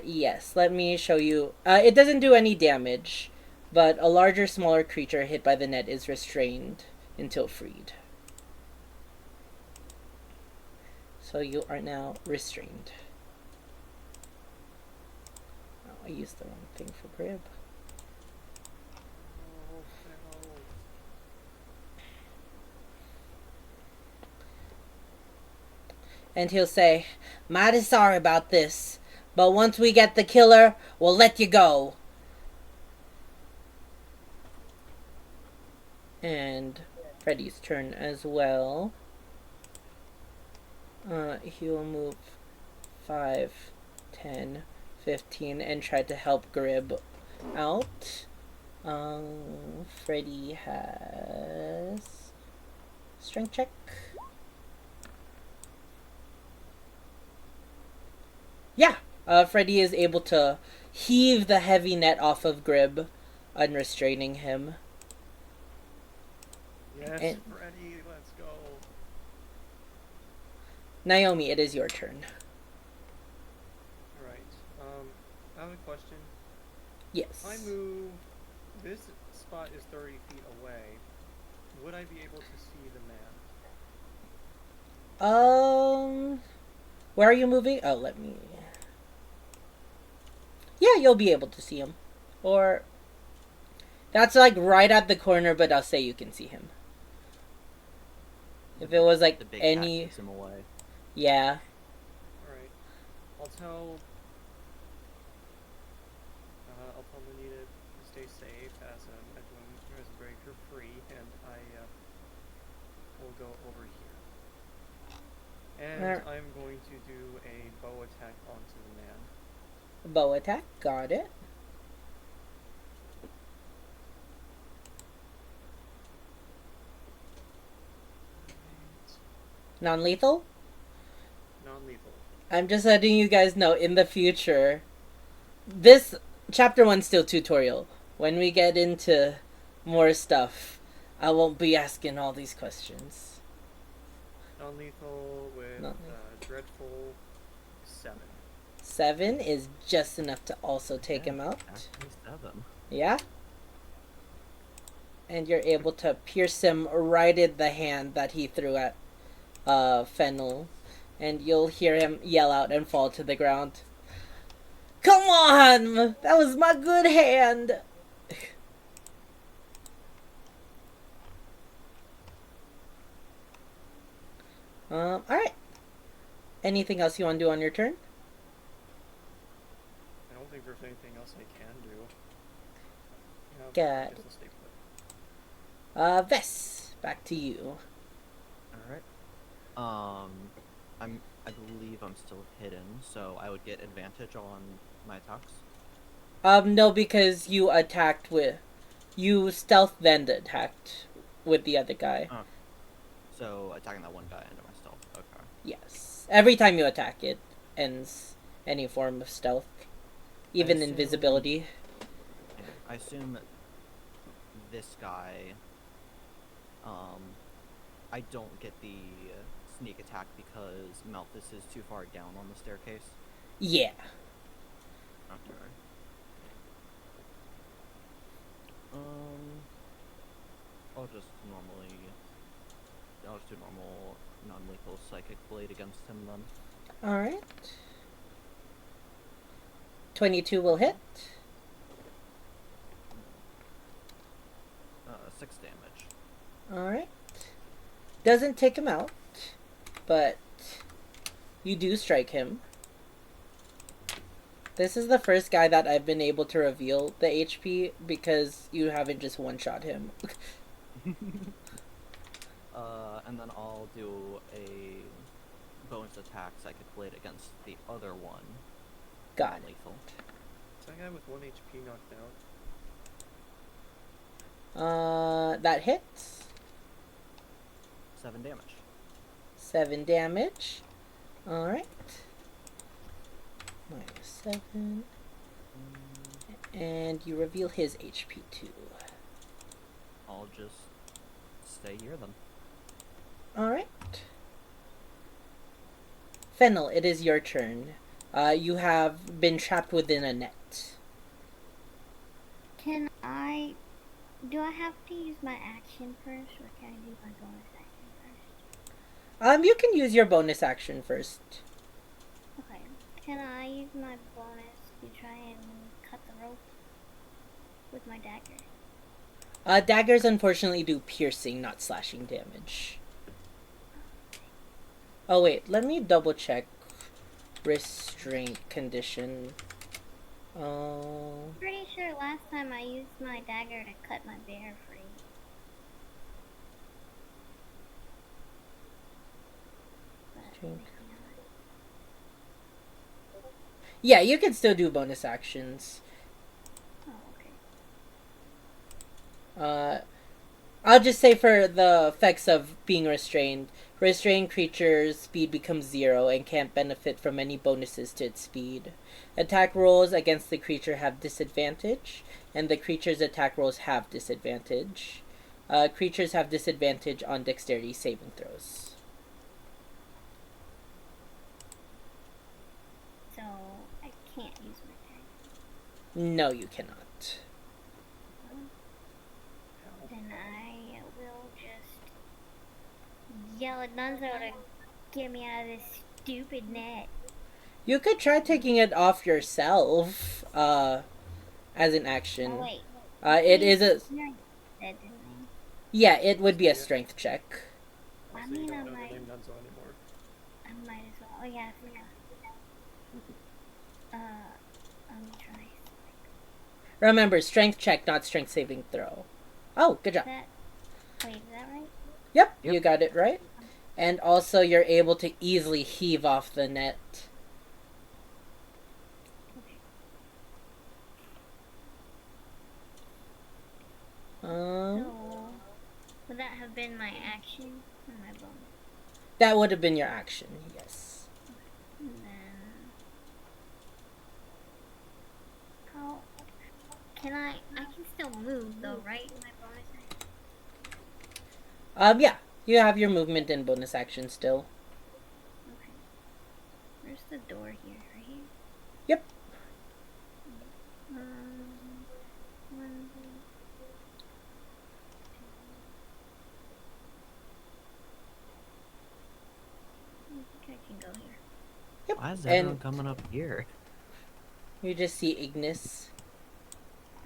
yes, let me show you. It doesn't do any damage, but a larger, smaller creature hit by the net is restrained until freed. So you are now restrained. Oh, I used the wrong thing for grip. Oh, no. And he'll say, mighty sorry about this, but once we get the killer, we'll let you go. And Freddy's turn as well. He will move 5, 10, 15, and try to help Grib out. Freddy has strength check. Yeah, Freddy is able to heave the heavy net off of Grib, unrestraining him. Yes, And Freddy, let's go. Naomi, it is your turn. Alright, I have a question. Yes. If I move... This spot is 30 feet away. Would I be able to see the man? Where are you moving? Oh, let me... Yeah, you'll be able to see him. Or... That's like right at the corner, but I'll say you can see him. If it was like The big any... cat gives him away. Yeah. Alright. I'll tell Manita to stay safe as Edwin tries to break her free, and I will go over here. And Alright. I'm going to do a bow attack onto the man. Bow attack, got it. Non-lethal? Non-lethal. I'm just letting you guys know in the future. This chapter 1's still tutorial. When we get into more stuff, I won't be asking all these questions. Non-lethal with dreadful 7. 7 is just enough to also take him out. Actually 7. Yeah? And you're able to pierce him right in the hand that he threw at Fennel. And you'll hear him yell out and fall to the ground. Come on! That was my good hand! Alright. Anything else you want to do on your turn? I don't think there's anything else I can do. Got I guess I'll stay put. Vess, back to you. Alright. I believe I'm still hidden, so I would get advantage on my attacks. No, because you attacked with... You stealth then attacked with the other guy. Oh. So attacking that one guy into my stealth. Okay. Yes. Every time you attack, it ends any form of stealth. Even assume- invisibility. Yeah, I assume this guy, I don't get the sneak attack because Malthus is too far down on the staircase. Yeah. Okay. I'll just do normal non-lethal psychic blade against him then. Alright. 22 will hit. 6 damage. Alright. Doesn't take him out, but you do strike him. This is the first guy that I've been able to reveal the HP because you haven't just one-shot him. And then I'll do a bonus attack psychic blade against the other one. Got it. Non-lethal. Is that guy with 1 HP knocked out? That hits. 7 damage. 7 damage. Alright. -7. And you reveal his HP too. I'll just stay here then. Alright. Fennel, it is your turn. You have been trapped within a net. Do I have to use my action first, or can I do my bonus action first? You can use your bonus action first. Okay. Can I use my bonus to try and cut the rope with my dagger? Daggers unfortunately do piercing, not slashing damage. Oh wait, let me double check restraint condition. Pretty sure last time I used my dagger to cut my bear free. But Restraint. maybe not. Yeah, you can still do bonus actions. Oh, okay. I'll just say for the effects of being restrained, restrained creature's speed becomes 0 and can't benefit from any bonuses to its speed. Attack rolls against the creature have disadvantage, and the creature's attack rolls have disadvantage. Creatures have disadvantage on dexterity saving throws. So I can't use my dagger. No, you cannot. Then I will just yell at Nunzo to get me out of this stupid net. You could try taking it off yourself, as an action. Oh wait. It is a... Strength, that didn't I? Yeah, it would be a strength check. I Also, you mean, don't I know the might. name Nunzo anymore. I might as well. Oh yeah, I forgot. Let me try. Remember, strength check, not strength saving throw. Oh, good job. Wait, is that right? Yep, Yep. you got it right. And also, you're able to easily heave off the net. So, would that have been my action or my bonus? That would have been your action, yes. And then, how can I can still move though, right? My bonus action. Yeah, you have your movement and bonus action still. Okay. Where's the door here? Right here. Yep. One. I think I can go here. Yep. Why is everyone And coming up here? you just see Ignis.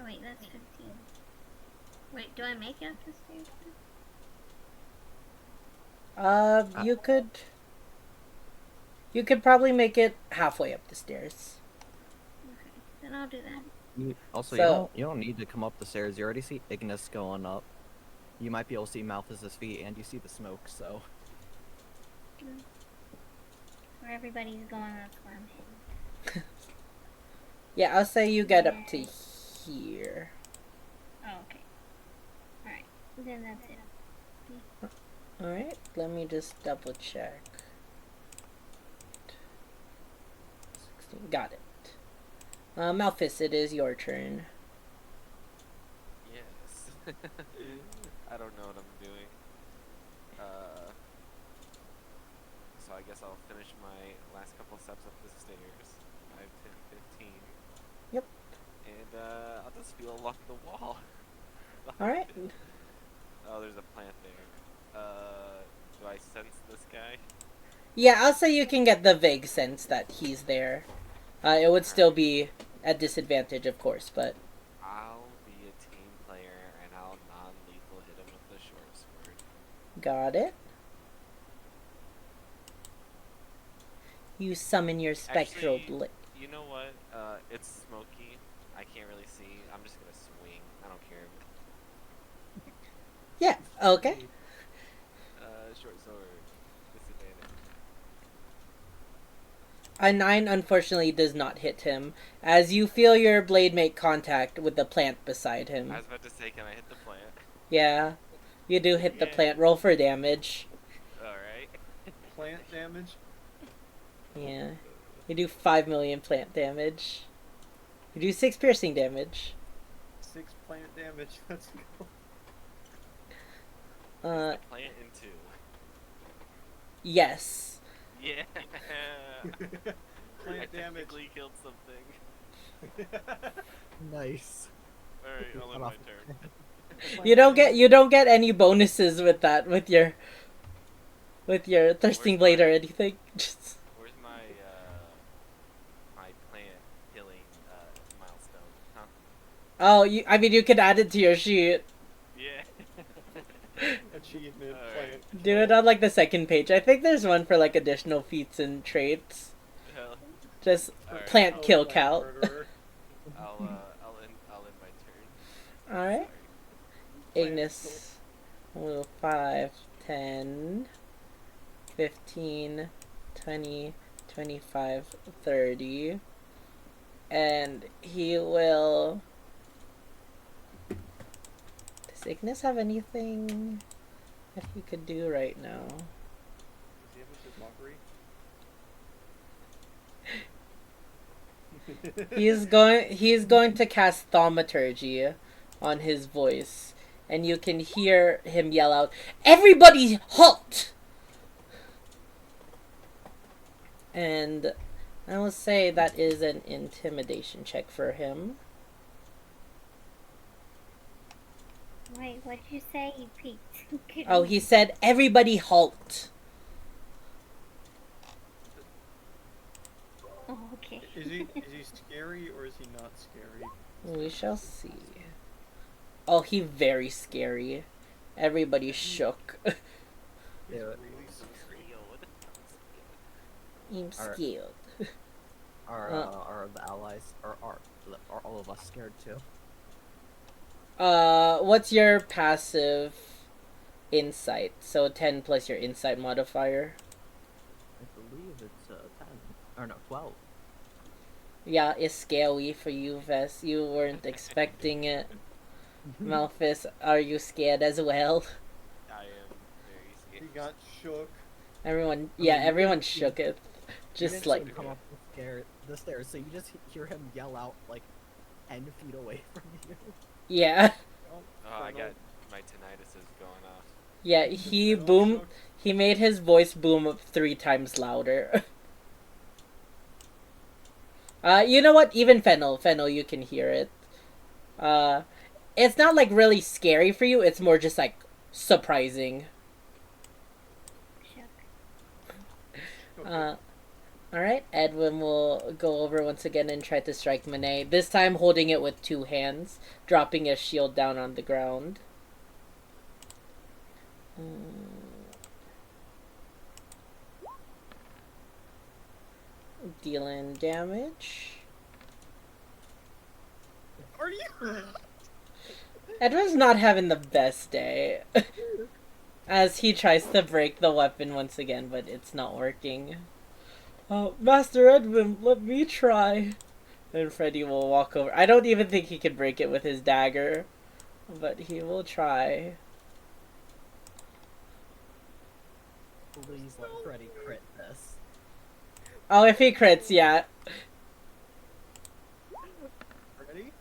Oh wait, that's 15. Wait, do I make it up the stairs? You could probably make it halfway up the stairs. Okay, then I'll do that. You don't need to come up the stairs. You already see Ignis going up. You might be able to see Malthus's feet, and you see the smoke. So Where everybody's going, that's where I'm heading. Yeah, I'll say you get up to here. Oh, okay. Alright, then that's it. Alright, let me just double check. 16, got it. Malphus, it is your turn. Yes. I don't know what I'm doing. So I guess I'll finish my last couple steps up the stairs. 5, 10, 15. Yep. And I'll just feel along the wall. Alright. Oh, there's a plant there. Do I sense this guy? Yeah, I'll say you can get the vague sense that he's there. It would still be at disadvantage, of course, but... I'll be a team player, and I'll non-lethal hit him with the short sword. Got it. You summon your spectral blade. You know what? It's smoky. I can't really see. I'm just gonna swing. I don't care. Yeah, okay. Short sword. Disadvantage. A 9 unfortunately does not hit him, as you feel your blade make contact with the plant beside him. I was about to say, can I hit the plant? Yeah, you do hit the plant. Roll for damage. Alright. Plant damage? Yeah. You do 5 million plant damage. You do 6 piercing damage. 6 plant damage, let's go. The plant in 2. Yes. Yeah. Plant I damage. technically killed something. nice. Alright, I'll end my turn. You don't get any bonuses with that, with your thirsting blade or anything. Just... Where's my my plant killing milestone? Huh? Oh, you could add it to your sheet. Yeah. Achievement, Alright. plant. Do it on like the second page. I think there's one for like additional feats and traits. Hell. Just Alright. plant kill plant count. murderer. I'll end my turn. Alright. Plant Ignis. 5, 10, 15, 20, 25, 30. And he will... Does Ignis have anything that he could do right now? Does he have his mockery? He's going to cast thaumaturgy on his voice, and you can hear him yell out, "Everybody halt!" And I will say that is an intimidation check for him. Wait, what'd you say? He peeked. Oh, he said, "Everybody halt." Oh, okay. Is he scary or is he not scary? We shall see. Oh, he very scary. Everybody shook. He's Yeah. really scary. I'm scared. Are the allies are all of us scared too? What's your passive insight. So 10 plus your insight modifier. I believe it's 10. Or no, 12. Yeah, it's scary for you, Vess. You weren't expecting it. Malphus, are you scared as well? I am very He scared. got shook. Everyone, I yeah, mean, you everyone didn't- shook it. You Just didn't like, see him come up the stairs, so you just hear him yell out like 10 feet away from you. yeah. Oh, Oh, I Fennel. got my tinnitus is going off. Yeah, he Fennel boomed. shook. He made his voice boom up 3 times louder. You know what? Even Fennel, you can hear it. It's not like really scary for you. It's more just like surprising. Okay. Alright, Edwin will go over once again and try to strike Monet. This time holding it with 2 hands, dropping his shield down on the ground. Dealing damage. Are you? Edwin's not having the best day. As he tries to break the weapon once again, but it's not working. Master Edwin, let me try. And Freddy will walk over. I don't even think he can break it with his dagger, but he will try. Please let Freddy crit this. Oh, if he crits, yeah. Ready?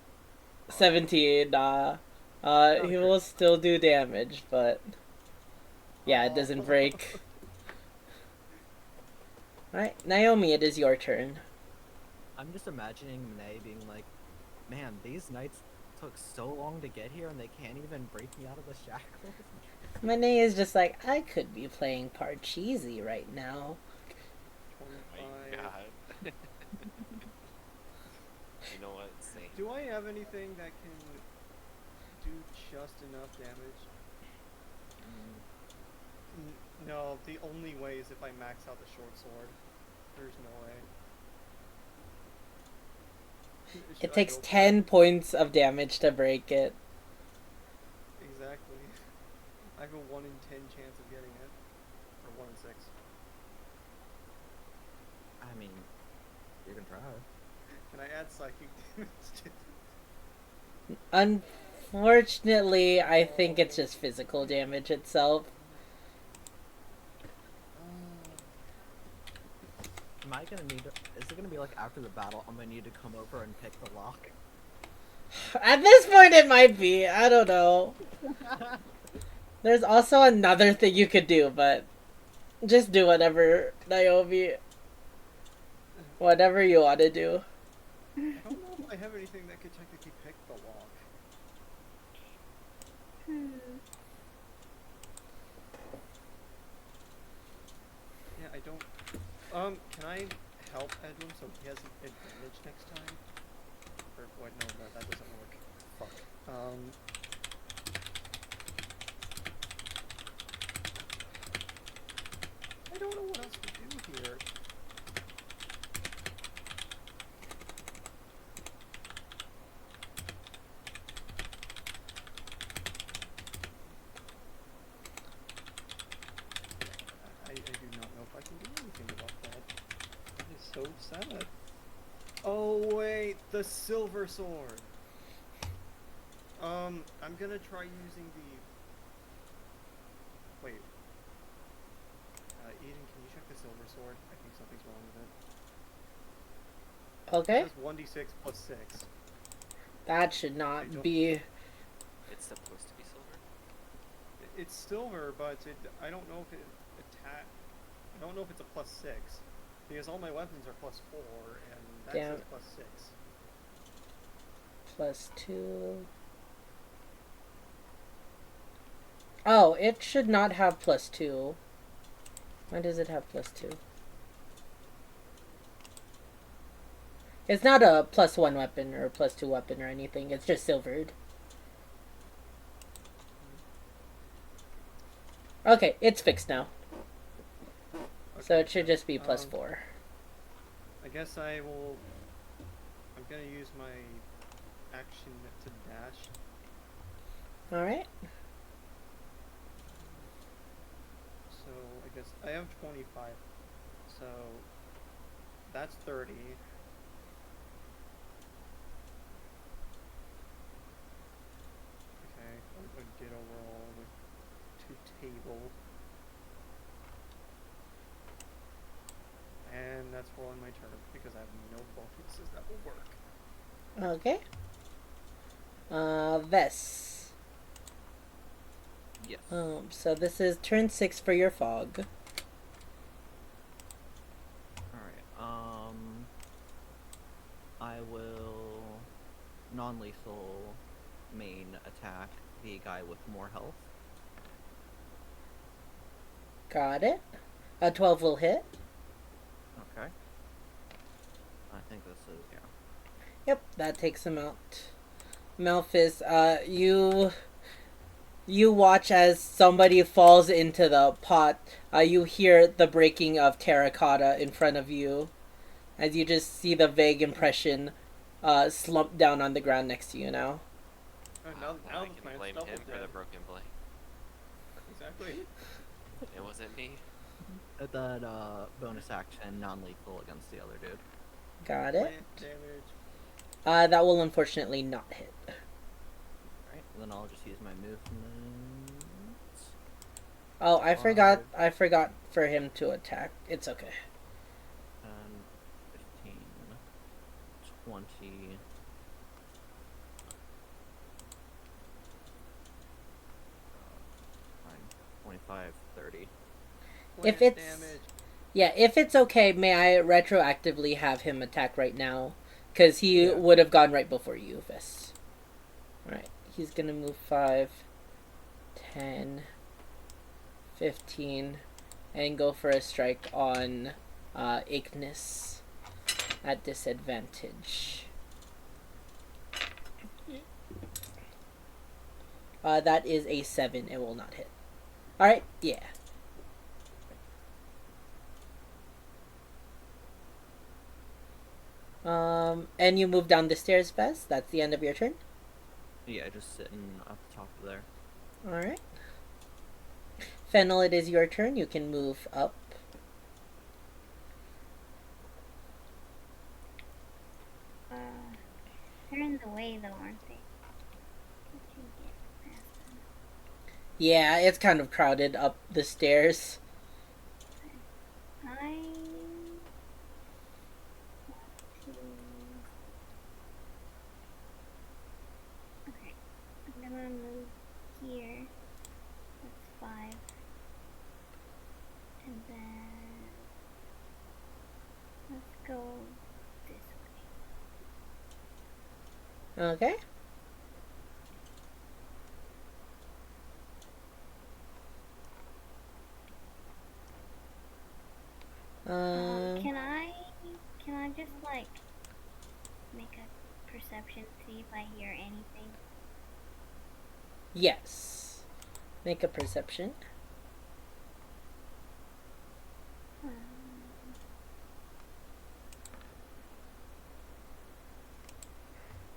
17, he will still do damage, but yeah, it doesn't break. Alright, Naomi, it is your turn. I'm just imagining Monet being like, man, these knights took so long to get here and they can't even break me out of the shackles. Monet is just like, I could be playing Parcheesi right now. Oh my 25. god. You know what? Same. Do I have anything that can do just enough damage? No, the only way is if I max out the short sword. There's no way. Should It I takes go for 10 points of damage to break it. Exactly. I have a 1 in 10 chance of getting it. Or 1 in 6. I mean, you can try. Can I add psychic damage to Unfortunately, I think it's just physical damage itself. Am I gonna need to, is it gonna be like after the battle, I'm gonna need to come over and pick the lock? At this point, it might be. I don't know. There's also another thing you could do, but just do whatever, Naomi. Whatever you want to do. I don't know if I have anything that could technically pick the lock. Yeah, I don't. Can I help Edwin so he has an advantage next time? Or wait, no, that doesn't work. Fuck. I don't know what else to do here. I do not know if I can do anything about that. That is so sad. Oh wait, the silver sword. I'm gonna try using the. Wait. Eden, can you check the silver sword? I think something's wrong with it. Okay? It says 1d6 plus 6. That should I not don't- be... It's supposed to be silver? It's silver, but I don't know if it attack. I don't know if it's a plus 6 because all my weapons are plus 4 and that Damn. says plus 6. Plus 2... Oh, it should not have plus 2. Why does it have plus 2? It's not a plus 1 weapon or plus 2 weapon or anything. It's just silvered. Okay, it's fixed now. So Okay, it should just be plus um, 4. I guess I will. I'm gonna use my action to dash. Alright. focus. I have 25, so that's 30. Okay, a good overall with 2 table. And that's rolling my turn because I have no bonuses that will work. Okay. Vess. Yes. So this is turn 6 for your fog. Alright, I will non-lethal main attack the guy with more health. Got it. A 12 will hit. Okay. I think this is, yeah. Yep, that takes him out. Malphus, you watch as somebody falls into the pot. You hear the breaking of terracotta in front of you, as you just see the vague impression slump down on the ground next to you now. Now I the can plant's blame double him for dead. the broken blade. Exactly. It wasn't me. That bonus action non-lethal against the other dude. Got it. Plant damage. That will unfortunately not hit. Alright, then I'll just use my movement. Oh, I forgot for him to attack. It's okay. 10, 15, 20. 25, 30. If Plant it's damage. Yeah, if it's okay, may I retroactively have him attack right now? Because he would have gone right before you, Vest. Alright, he's gonna move 5, 10, 15, and go for a strike on Ignis at disadvantage. That is a 7. It will not hit. Alright, yeah. And you move down the stairs, Vess. That's the end of your turn. Yeah, just sitting up the top of there. Alright. Fennel, it is your turn. You can move up. They're in the way though, aren't they? Can't you get past them? Yeah, it's kind of crowded up the stairs. I want to. Okay, I'm gonna move here. That's 5, and then let's go this way. Okay. Can I just like make a perception, see if I hear anything? Yes. Make a perception. Um,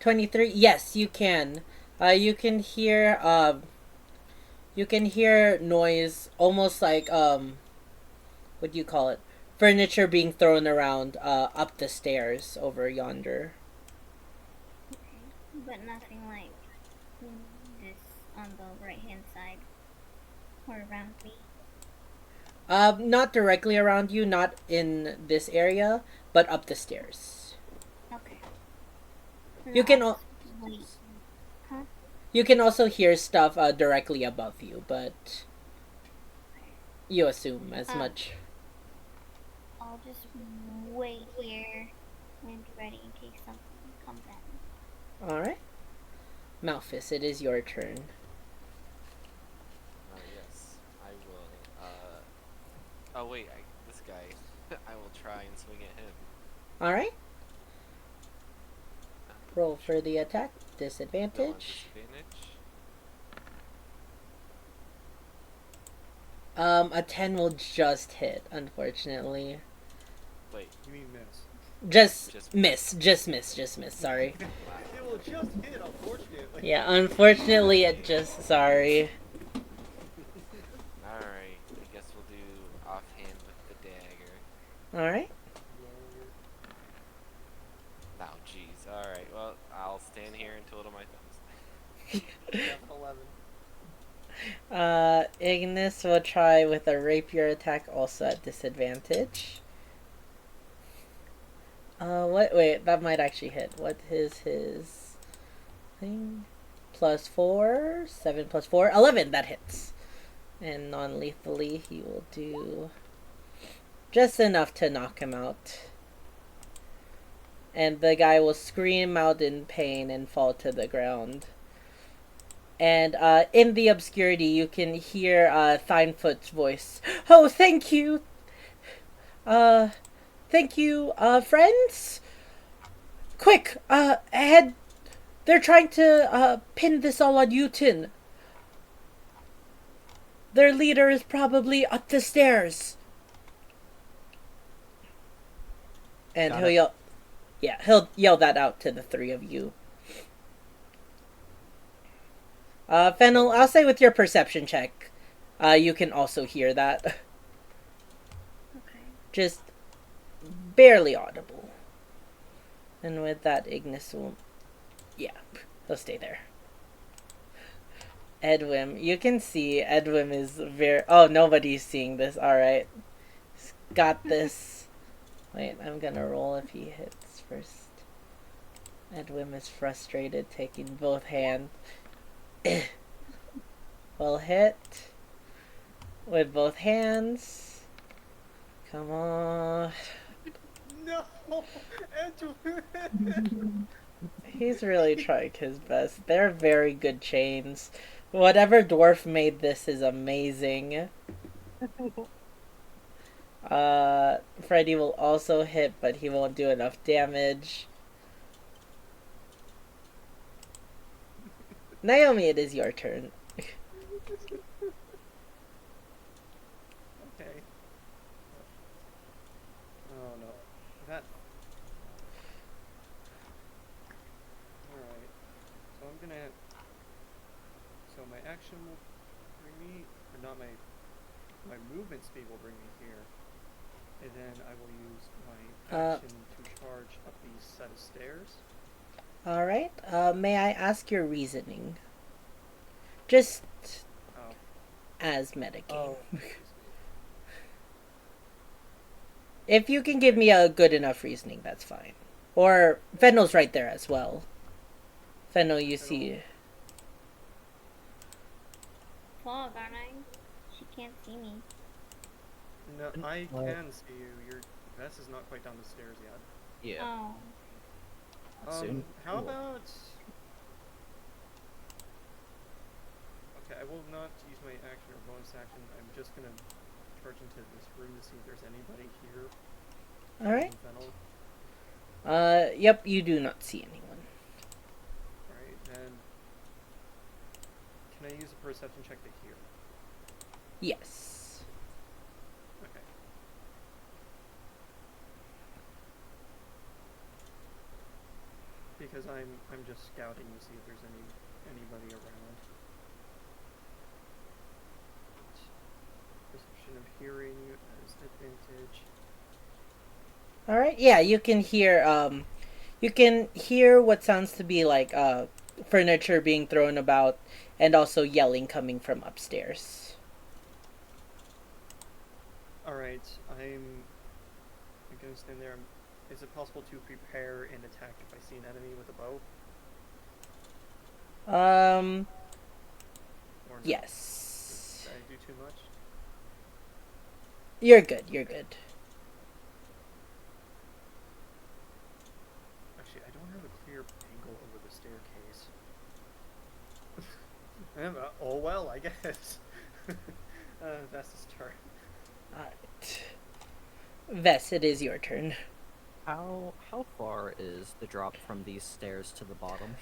23. Yes, you can. You can hear noise almost like what do you call it? Furniture being thrown around up the stairs over yonder. okay, but nothing like this on the right hand side or around me. Not directly around you, not in this area, but up the stairs. Okay. You can al- Wait. Huh? You can also hear stuff directly above you, but you assume as much. I'll just wait here and be ready in case something comes at me. Alright. Malphus, it is your turn. Yes, I will. Oh wait, this guy. I will try and swing at him. Alright. Roll for the attack. No Disadvantage. disadvantage. A 10 will just hit, unfortunately. Wait, You mean miss? Just miss, sorry. It will just hit, unfortunately. Yeah, unfortunately it just, sorry. alright. I guess we'll do Alright. Oh, jeez. Alright, well, I'll stand here and twiddle my thumbs. Yeah, 11. Ignis will try with a rapier attack, also at disadvantage. What? Wait, that might actually hit. What is his thing? +4, 7 +4, 11. That hits. And non-lethally, he will do just enough to knock him out. And the guy will scream out in pain and fall to the ground. And in the obscurity, you can hear Thinefoot's voice. Oh, thank you. Thank you, friends. Quick, ahead. They're trying to pin this all on Utin. Their leader is probably up the stairs. And Got he'll it. yell. Yeah, he'll yell that out to the three of you. Fennel, I'll say with your perception check, you can also hear that. Okay. Just barely audible. And with that, Ignis will... Yeah, he'll stay there. Edwin, you can see Edwin is very... Oh, nobody's seeing this. Alright. Got this. Wait, I'm gonna roll if he hits first. Edwin is frustrated, taking both hands. Will hit. With both hands. Come on. No! Edwin! He's really trying his best. They're very good chains. Whatever dwarf made this is amazing. Freddy will also hit, but he won't do enough damage. Naomi, it is your turn. Okay. Oh no. That. Alright. So I'm gonna. So my action will bring me. Or not my. My movement speed will bring me here. And then I will use my action to charge up these set of stairs. Alright, may I ask your reasoning? Just Oh. as metagame. Oh. If you can give me a good enough reasoning, that's fine. Or, Fennel's right there as well. Fennel, you see... Fog, aren't I? She can't see me. No, I Well- can see you. Your vest is not quite down the stairs yet. Yeah. Oh. Soon. How Cool. about... Okay, I will not use my action or bonus action. I'm just gonna charge into this room to see if there's anybody here. Alright. Fennel. Yep, you do not see anyone. Alright, then... Can I use a perception check to hear? Yes. Okay. Because I'm just scouting to see if there's anybody around. Perception of hearing as advantage. Alright, yeah, you can hear what sounds to be like, furniture being thrown about, and also yelling coming from upstairs. Alright, I'm gonna stand there. Is it possible to prepare and attack if I see an enemy with a bow? Or no? Yes. Did I do too much? You're good, you're good. Actually, I don't have a clear angle over the staircase. Oh well, I guess. That's his turn. Alright. Vess, it is your turn. How far is the drop from these stairs to the bottom?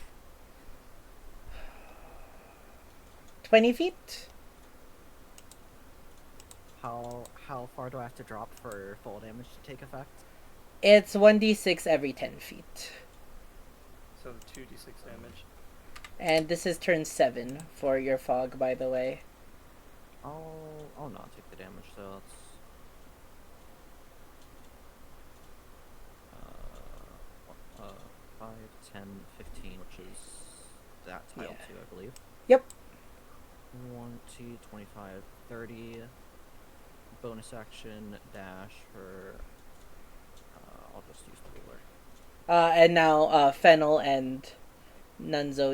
20 feet? How far do I have to drop for full damage to take effect? It's 1d6 every 10 feet. So 2d6 damage. And this is turn 7 for your fog, by the way. I'll not take the damage, so 10, 15, which is that tile Yeah. too, I believe. Yep. 20, 25, 30. Bonus action dash for. I'll just use the ruler. And now, Fennel and Nunzo,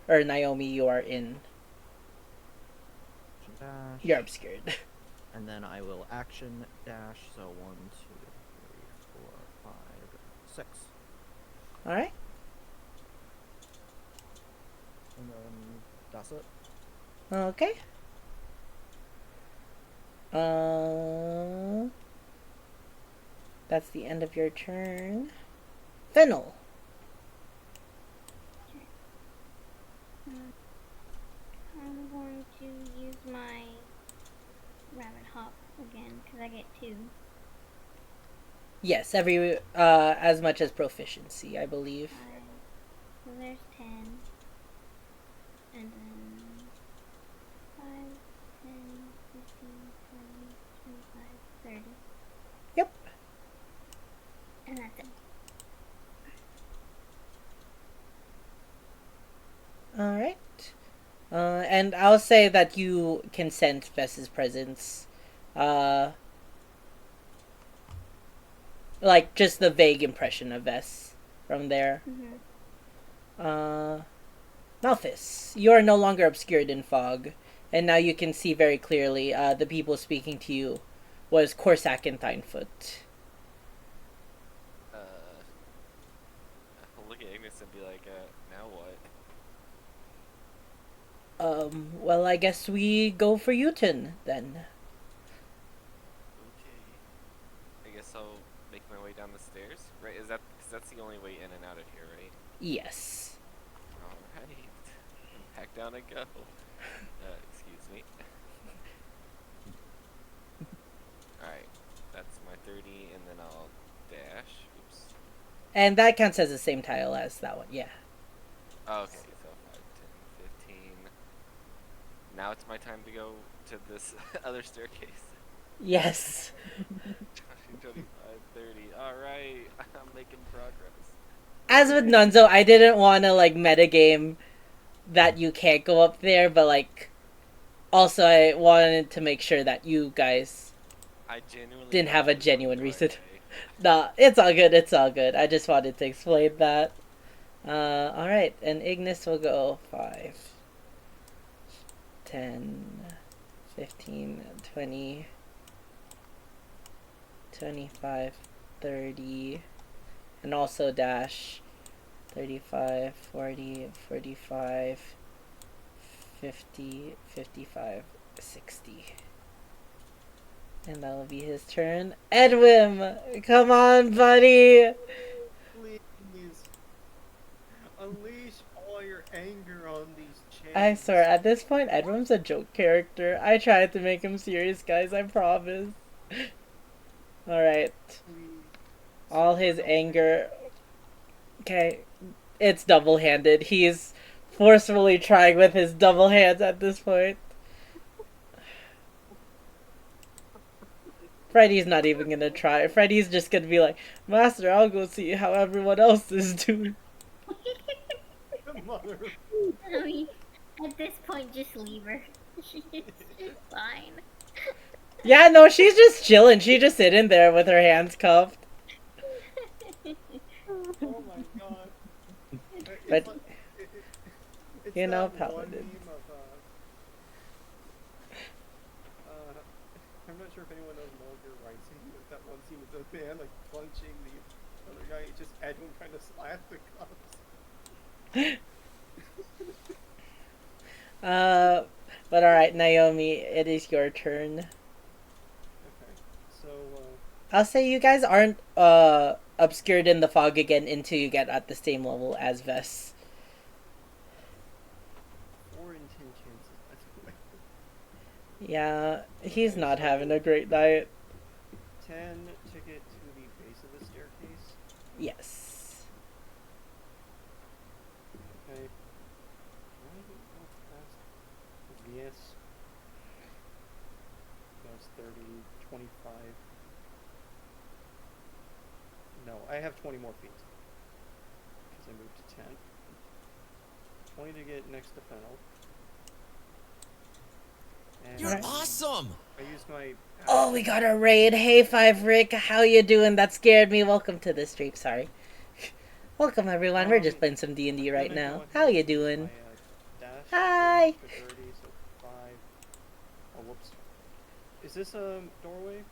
or Naomi, you are in. Action dash. You're obscured. And then I will action dash. So 1, 2, 3, 4, 5, 6. All right. And then that's it. Okay. That's the end of your turn. Fennel. I'm going to use my rabbit hop again because I get 2. Yes, every as much as proficiency, I believe. 5. So there's 10. And then 5, 10, 15, 20, 25, 30. Yep. And that's it. All right. And I'll say that you can sense Vess's presence. Like just the vague impression of Vess from there. Mm-hmm. Malthus, you are no longer obscured in fog, and now you can see very clearly. The people speaking to you was Corsac and Thinefoot. I'll look at Ignis and be like, now what? Well, I guess we go for Uton then. Okay. I guess I'll make my way down the stairs. Right? Because that's the only way in and out of here, right? Yes. Alright. Back down I go. Excuse me. Alright. That's my 30, and then I'll dash. Oops. And that counts as the same tile as that one, yeah. Oh, okay, so 5, 10, 15. Now it's my time to go to this other staircase. Yes. 25, 30. Alright, I'm making progress. As with Nunzo, I didn't want to, like, metagame that you can't go up there, but, like, also I wanted to make sure that you guys I genuinely didn't thought have I a was going genuine the right reason. way. Nah, it's all good, it's all good. I just wanted to explain that. Alright, and Ignis will go 5, 10, 15, 20, 25, 30, and also dash 35, 40, 45, 50, 55, 60. And that'll be his turn. Edwin! Come on, buddy! Please. Unleash all your anger on these chains. I swear, at this point, Edwin's a joke character. I tried to make him serious, guys, I promise. Alright. Please. All his anger. Okay. It's double handed. He's forcefully trying with his double hands at this point. Freddy's not even gonna try. Freddy's just gonna be like, Master, I'll go see how everyone else is doing. Mother. I mean, at this point, just leave her. She's fine. Yeah, no, she's just chilling. She's just sitting there with her hands cuffed. Oh my god. But, It's you know, that one paladins. meme of, I'm not sure if anyone knows Mulder Rising, but that one scene with the band like punching the other guy, it's just Edwin trying to slap the cops. But alright, Naomi, it is your turn. Okay, so, I'll say you guys aren't, obscured in the fog again until you get at the same level as Vess. 4 in 10 chances, by the way. Yeah, he's not having a great night. 10 to get to the base of the staircase. Yes. Okay. Can I get that fast? Yes. That's 30, 25. No, I have 20 more feet. Because I move to 10. 20 to get next to Fennel. And You're awesome! I use my... Oh, we got a raid. Hey, Five Rick, how you doing? That scared me. Welcome to the stream. Sorry. Welcome, everyone. We're just playing some D&D right now. How you doing? My, dash Hi. to 30, so 5. Oh, whoops. Is this a doorway?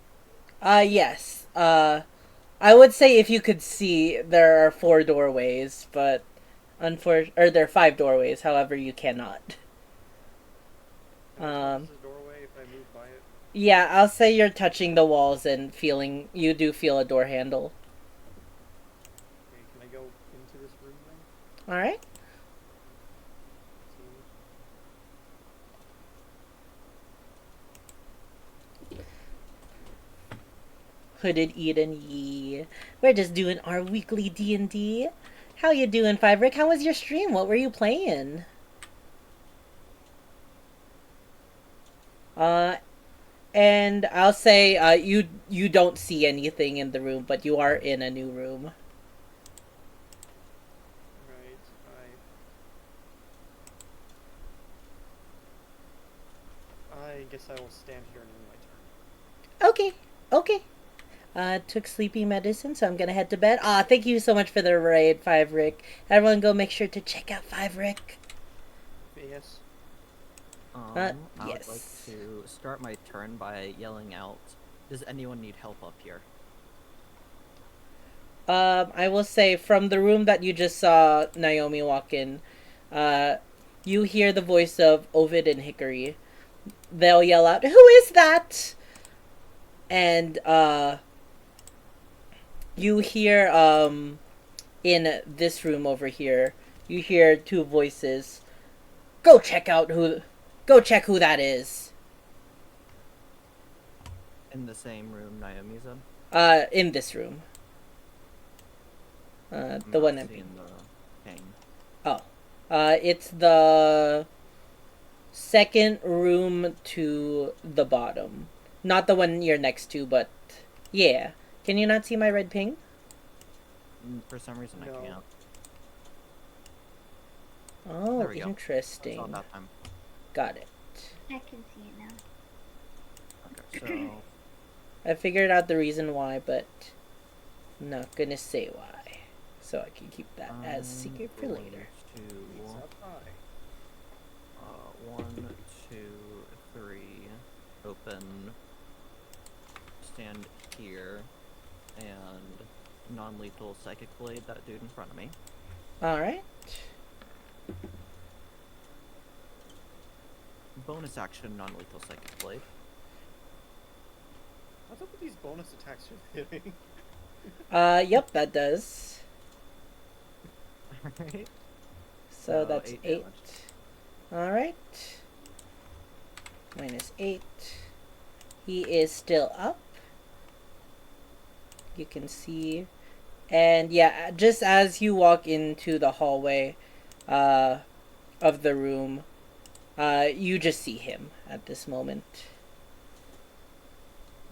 Yes. I would say if you could see, there are 4 doorways, but or there are 5 doorways. However, you cannot. This is a doorway if I move by it. Yeah, I'll say you're touching the walls and you do feel a door handle. Okay, can I go into this room then? All right. Hooded Eden Yee. We're just doing our weekly D&D. How you doing, Five Rick? How was your stream? What were you playing? And I'll say you don't see anything in the room, but you are in a new room. Right, I guess I will stand here and end my turn. Okay. Took sleeping medicine, so I'm gonna head to bed. Thank you so much for the raid, Five Rick. Everyone go make sure to check out Five Rick. Yes. I would yes. like to start my turn by yelling out, does anyone need help up here? I will say from the room that you just saw Naomi walk in, you hear the voice of Ovid and Hickory. They'll yell out, "Who is that?" And you hear in this room over here, you hear 2 voices. Go check who that is. In the same room Naomi's in? In this room. I'm The one not empty. seeing the ping. Oh. It's the second room to the bottom. Not the one you're next to, but yeah. Can you not see my red ping? For some reason No. I can't. Oh, There we go. interesting. Saw that time. Got it. I can see it now. Okay, so I figured out the reason why, but I'm not gonna say why. So I can keep that as secret for going later. to It's up high. 1, 2, 3, open, stand here, and non-lethal psychic blade that dude in front of me. Alright. Bonus action, non-lethal psychic blade. What's up with these bonus attacks you're hitting? Yep, that does. Alright. So that's 8. damage. Alright. -8. He is still up. You can see. And yeah, just as you walk into the hallway of the room, you just see him at this moment.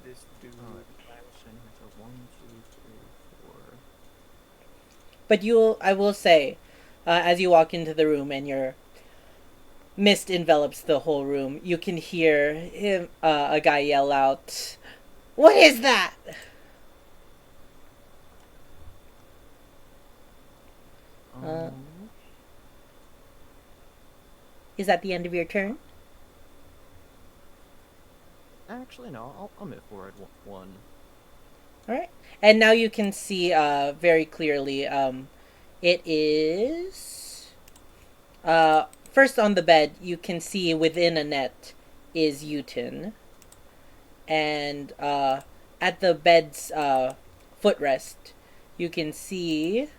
This dude. Action, so 1, 2, 3, 4. But I will say, as you walk into the room and your mist envelops the whole room, you can hear him, a guy yell out, "What is that?" Is that the end of your turn? Actually, no. I'll move forward 1. Alright. And now you can see very clearly. It is... first on the bed, you can see within a net is Utin. And at the bed's footrest, you can see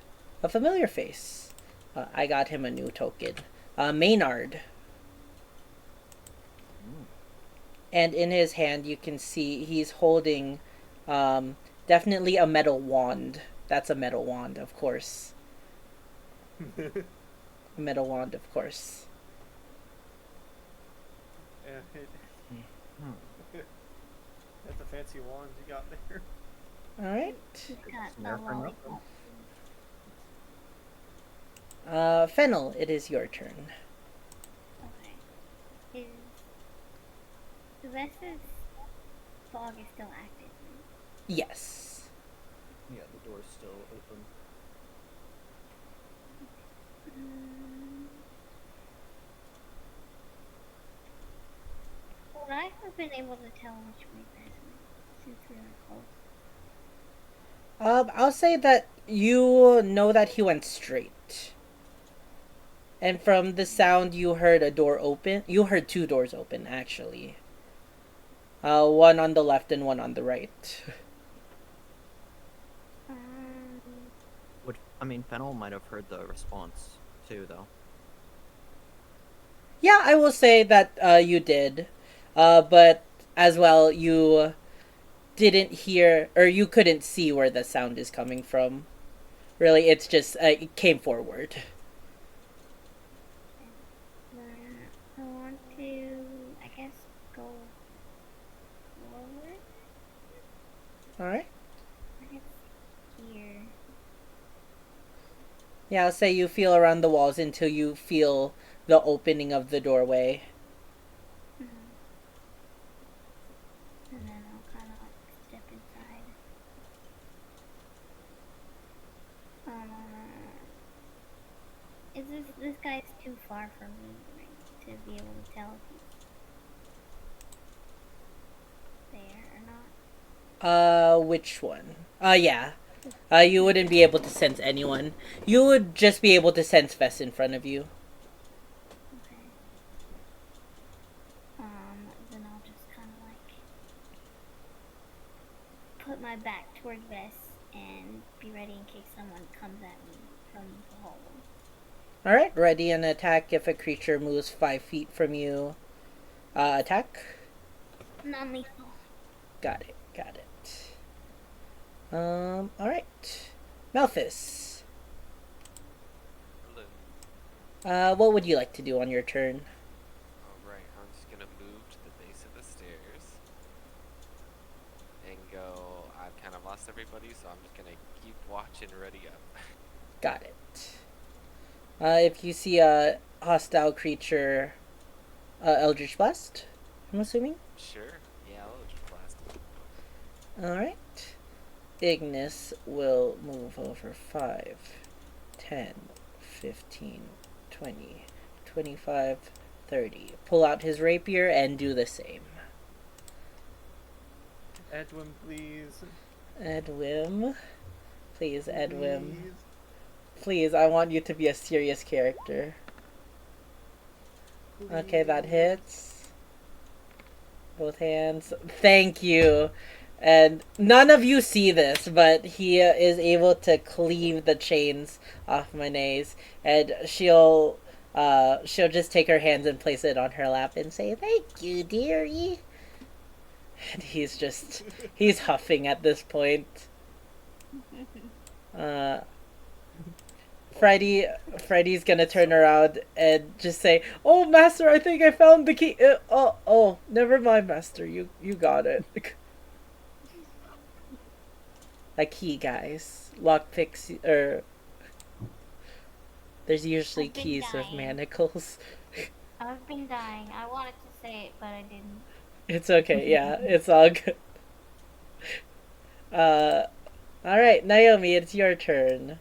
a familiar face. I got him a new token. Maynard. And in his hand, you can see he's holding definitely a metal wand. That's a metal wand, of course. A metal wand, of course. Yeah, that's a fancy wand you got there. Alright. He's got Snare the from lollipop. Fennel, it is your turn. Okay. Is the rest of fog is still active, right? Yes. Yeah, the door's still open. Would I have been able to tell which way Bess went since we were close? I'll say that you know that he went straight. And from the sound, you heard a door open. You heard two doors open, actually. One on the left and one on the right. Fennel might have heard the response too, though. Yeah, I will say that you did. But as well, you didn't hear, or you couldn't see where the sound is coming from. Really, it's just, it came forward. I want to, I guess, go forward. Alright. I guess here. Yeah, I'll say you feel around the walls until you feel the opening of the doorway. Mm-hmm. And then I'll kind of like step inside. Is this guy's too far from me, right, to be able to tell if he's there or not? Which one? Yeah. You wouldn't be able to sense anyone. You would just be able to sense Vess in front of you. Okay. Then I'll just kind of like put my back toward Vess and be ready in case someone comes at me from the hallway. Alright, ready an attack if a creature moves 5 feet from you. Attack? Non-lethal. Got it. Alright. Malthus. Hello. What would you like to do on your turn? Alright, I'm just gonna move to the base of the stairs. And go, I've kind of lost everybody, so I'm just gonna keep watch and ready up. Got it. If you see a hostile creature, Eldritch Blast, I'm assuming? Sure. Yeah, I'll just blast him. Alright. Ignis will move over 5, 10, 15, 20, 25, 30. Pull out his rapier and do the same. Edwin, please. Edwin. Please, Edwin. Please. Please, I want you to be a serious character. Okay, that hits. Both hands. Thank you. And none of you see this, but he is able to cleave the chains off Monet's, and she'll just take her hands and place it on her lap and say, "Thank you, dearie." And he's huffing at this point. Freddy's gonna turn around and just say, "Oh, Master, I think I found the key." Oh, never mind, Master. You got it. A key, guys. Lockpicks, there's usually keys with manacles. I've been dying. I wanted to say it, but I didn't. It's okay, yeah, it's all good. Alright, Naomi, it's your turn.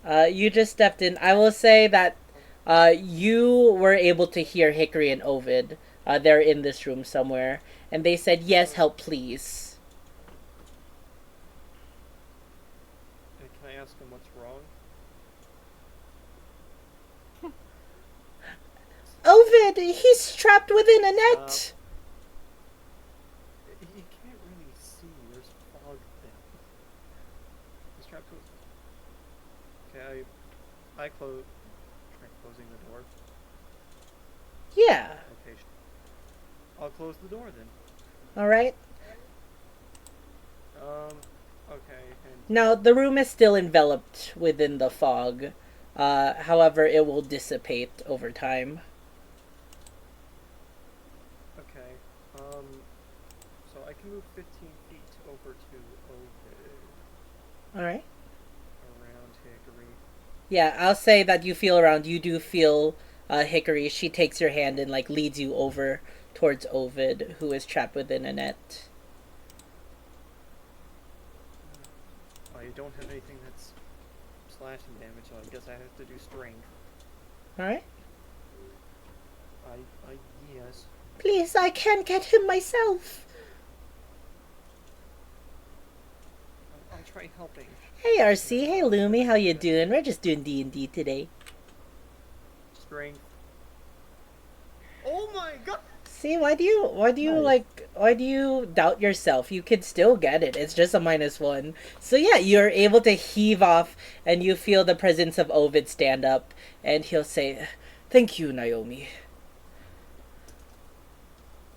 You just stepped in. I will say that, you were able to hear Hickory and Ovid. They're in this room somewhere. And they said, "Yes, help, please." Can I ask him what's wrong? Ovid, he's trapped within a net. You can't really see. There's fog there. He's trapped with... Okay, I try closing the door. Yeah. Okay. I'll close the door then. Alright. Okay. And Now, the room is still enveloped within the fog. However, it will dissipate over time. okay. So I can move 15 feet over to Ovid. Alright. Around Hickory. Yeah, I'll say that you feel around. You do feel Hickory. She takes your hand and like leads you over towards Ovid, who is trapped within a net. I don't have anything that's slashing damage, so I guess I have to do strength. All right. Yes. Please, I can't get him myself. I'll try helping. Hey, RC. Hey, Lumi. How you doing? We're just doing D&D today. Strength. Oh my god! See, why do you Nice. why do you doubt yourself? You could still get it. It's just a -1. So yeah, you're able to heave off and you feel the presence of Ovid stand up and he'll say, "Thank you, Naomi."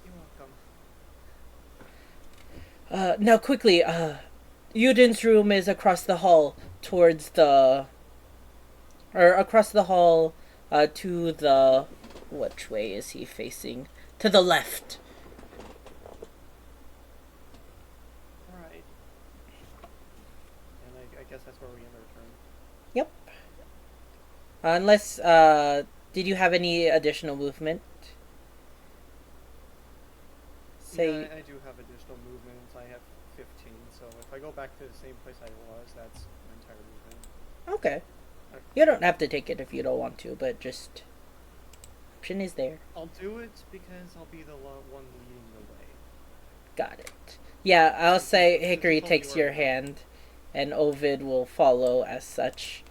You're welcome. Now quickly, Yudin's room is across the hall across the hall, to the, which way is he facing? To the left. Alright. And I guess that's where we end our turn. Yep. Unless, did you have any additional movement? Say, Yeah, I do have additional movements. I have 15, so if I go back to the same place I was, that's my entire movement. okay. You don't have to take it if you don't want to, but just, option is there. I'll do it because I'll be the one leading the way. Got it. Yeah, I'll say Since you Hickory told me takes where your to go. hand, and Ovid will follow as such.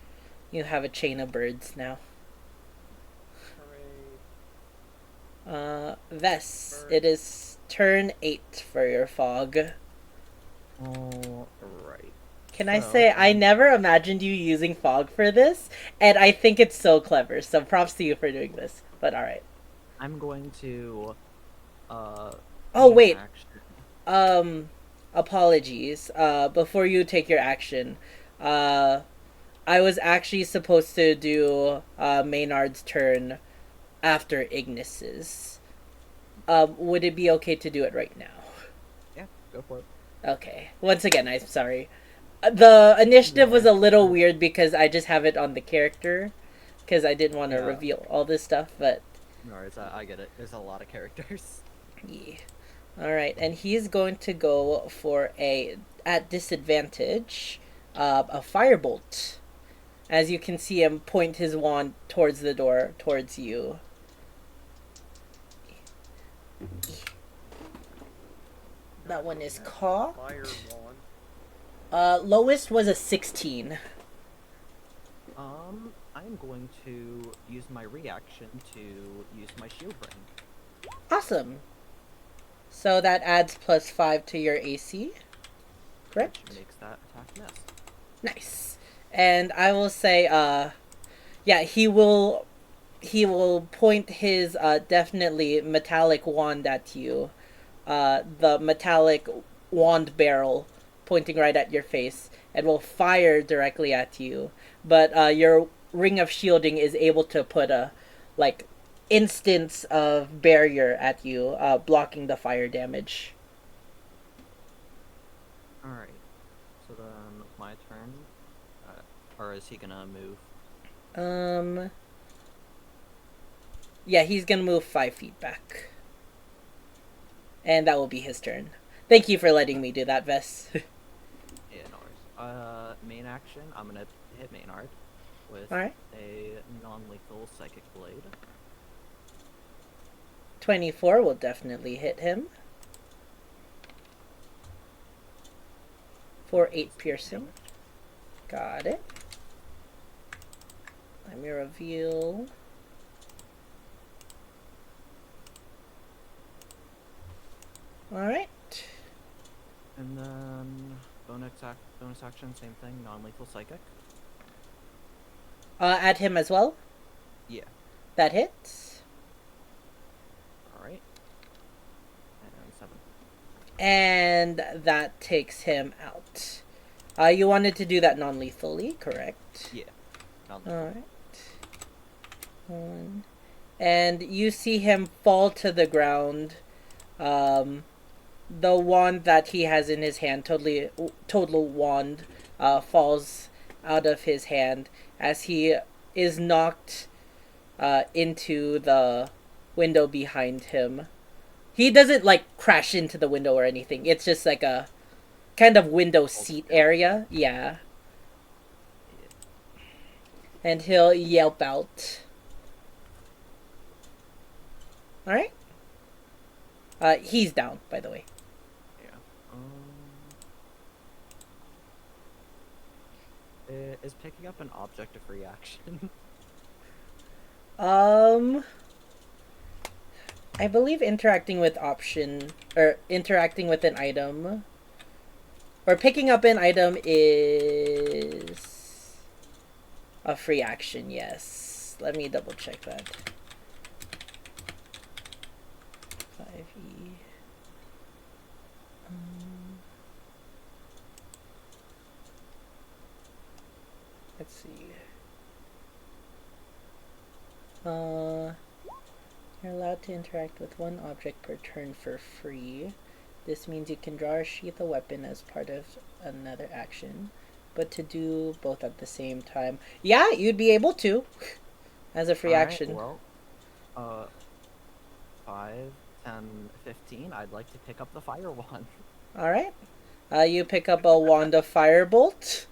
You have a chain of birds now. Hooray. Vess, Bird. it is turn 8 for your fog. All right. Can I So, say, I never imagined you using fog for this, and I think it's so clever, so props to you for doing this. But alright. I'm going to. Oh, main wait. action- Apologies. Before you take your action, I was actually supposed to do Maynard's turn after Ignis's. Would it be okay to do it right now? Yeah, go for it. Okay. Once again, I'm sorry. The initiative was a little weird because I just have it on the character, because I didn't want to Yeah. reveal all this stuff, but No worries, I get it. There's a lot of characters. yeah. Alright, and he's going to go for at disadvantage, a firebolt. As you can see him point his wand towards the door, towards you. That one is Caw. Fire wand. Lowest was a 16. I'm going to use my reaction to use my shield ring. Awesome. So that adds +5 to your AC. Correct? Which makes that attack miss. Nice. And I will say, yeah, he will point his definitely metallic wand at you. The metallic wand barrel pointing right at your face, and will fire directly at you. But your ring of shielding is able to put a instance of barrier at you, blocking the fire damage. Alright. So then, my turn. Or is he gonna move? Yeah, he's gonna move 5 feet back. And that will be his turn. Thank you for letting me do that, Vess. Yeah, no worries. Main action, I'm gonna hit Maynard with Alright. a non-lethal psychic blade. 24 will definitely hit him. For 8 piercing. Got it. Let me reveal. Alright. And then bonus action, same thing, non-lethal psychic. Add him as well. Yeah. That hits. Alright. And 7. And that takes him out. You wanted to do that non-lethally, correct? Yeah. Non-lethal. Alright. 1. And you see him fall to the ground. The wand that he has in his hand, total wand, falls out of his hand as he is knocked into the window behind him. He doesn't like crash into the window or anything. It's just like a kind of window seat area. Yeah. And he'll yelp out. Alright. He's down, by the way. Yeah. Is picking up an object a free action? I believe interacting with interacting with an item or picking up an item is a free action, yes. Let me double check that. 5e. Let's see. You're allowed to interact with one object per turn for free. This means you can draw or sheath a weapon as part of another action, but to do both at the same time. Yeah, you'd be able to, as a free action. Well, 5, 10, 15. I'd like to pick up the fire wand. All right. You pick up a wand of firebolt.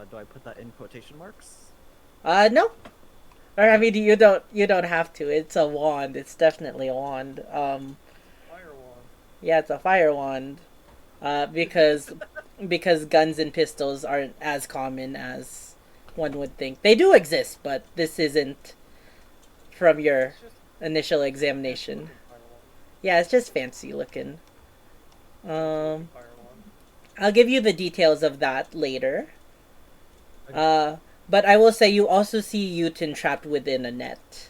Do I put that in quotation marks? No. Or I mean, you don't have to. It's a wand. It's definitely a wand. Fire wand. Yeah, it's a fire wand. Because guns and pistols aren't as common as one would think. They do exist, but this isn't from your initial examination. Yeah, it's just fancy looking. I'll give you the details of that later. But I will say you also see Uten trapped within a net.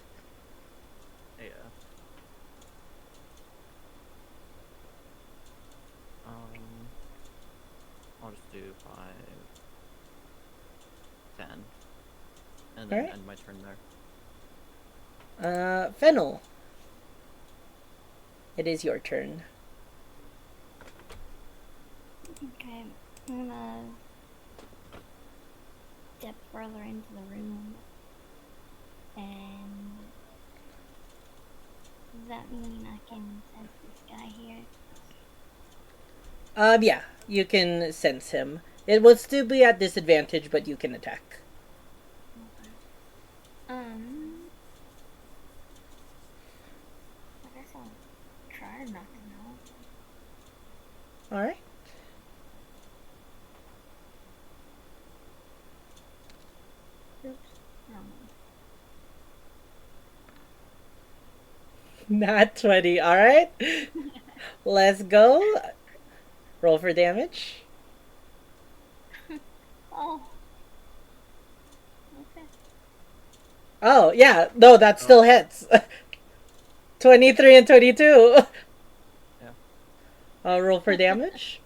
Yeah. I'll just do 5, 10, and then end my turn there. Fennel. It is your turn. Okay, I'm gonna step further into the room, and does that mean I can sense this guy here? Yeah, you can sense him. It will still be at disadvantage, but you can attack. Okay. I guess I'll try to knock him out. Alright. Oops, wrong one. Not 20. Alright. Let's go. Roll for damage. Oh. Okay. Oh, yeah. No, that still hits. 23 and 22. Yeah. Roll for damage.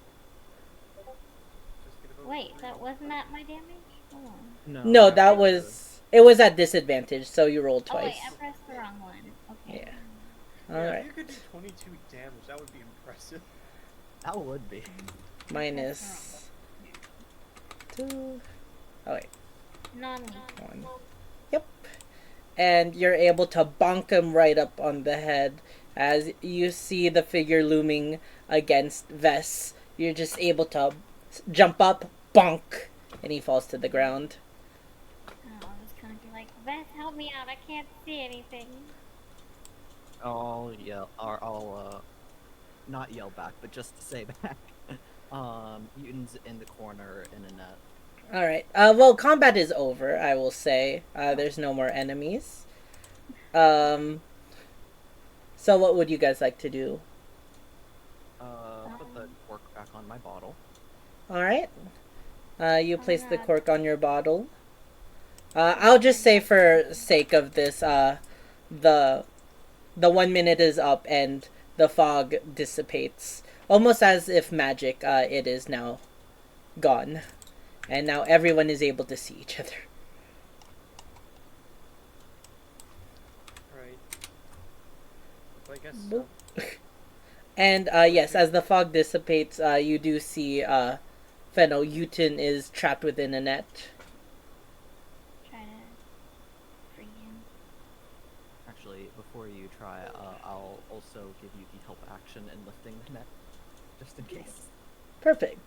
Wait, that wasn't at my damage? Hold on. No, that was... It was at disadvantage, so you rolled Oh wait, twice. I pressed the wrong one. Okay. Yeah. Yeah, Alright. if you could do 22 damage, that would be impressive. That would be. Minus 2. Oh, wait. Non-lethal. 1. Yep. And you're able to bonk him right up on the head as you see the figure looming against Vess. You're just able to jump up, bonk, and he falls to the ground. Oh, I was gonna be like, Beth, help me out, I can't see anything. I'll yell, or I'll not yell back, but just say back. Uten's in the corner in a net. Alright. Well, combat is over, I will say. There's no more enemies. So what would you guys like to do? Put the cork back on my bottle. Alright. You place the cork on your bottle. I'll just say for sake of this, the 1 minute is up and the fog dissipates. Almost as if magic, it is now gone. And now everyone is able to see each other. Right. So I guess so. And yes, as the fog dissipates, you do see Utin is trapped within a net. Try to free him. Actually, before you try, I'll also give you the help action in lifting the net, just in case. Perfect.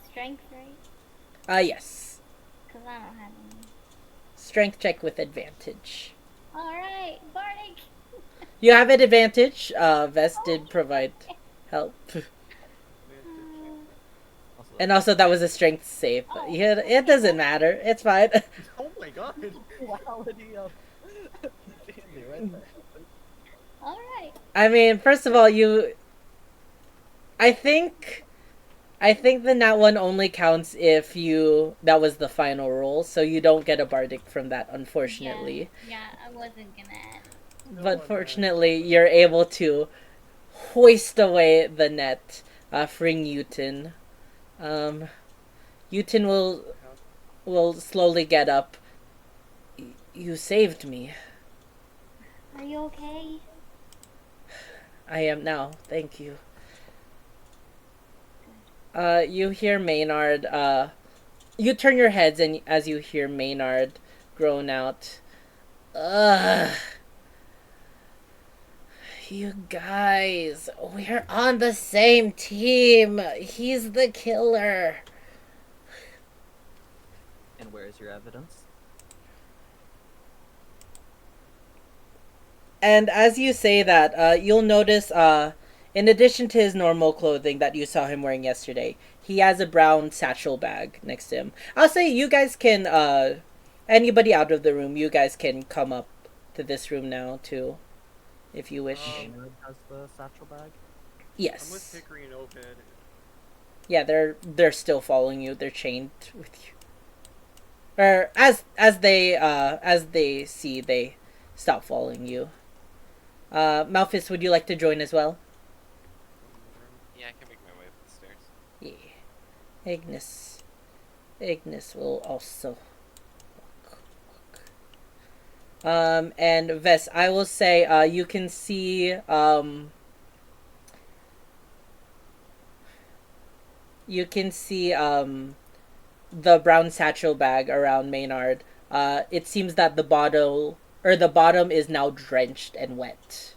Strength, right? Yes. Because I don't have any. Strength check with advantage. Alright, Bardic! You have an advantage. Vest did provide help. Also, And also, that was a strength save. But yeah, it doesn't matter. It's fine. Oh my god! quality of Dandy right there. Alright. I mean, first of all, I think the nat one only counts if that was the final roll, so you don't get a bardic from that, unfortunately. Yeah, I wasn't gonna add it. But fortunately, you're able to hoist away the net, freeing Utin. Utin will slowly get up. You saved me. Are you okay? I am now. Thank you. You hear Maynard. You turn your heads, and as you hear Maynard groan out, "Ugh. You guys, we're on the same team. He's the killer." And where's your evidence? And as you say that, you'll notice, in addition to his normal clothing that you saw him wearing yesterday, he has a brown satchel bag next to him. I'll say you guys can, anybody out of the room, you guys can come up to this room now, too, if you wish. Maynard has the satchel bag. Yes. I'm with Hickory and Obed. Yeah, they're still following you. They're chained with you. Or as they see, they stop following you. Malphus, would you like to join as well? Yeah, I can make my way up the stairs. Yeah. Ignis will also walk. And Vess, I will say, you can see, the brown satchel bag around Maynard. It seems that the bottom is now drenched and wet.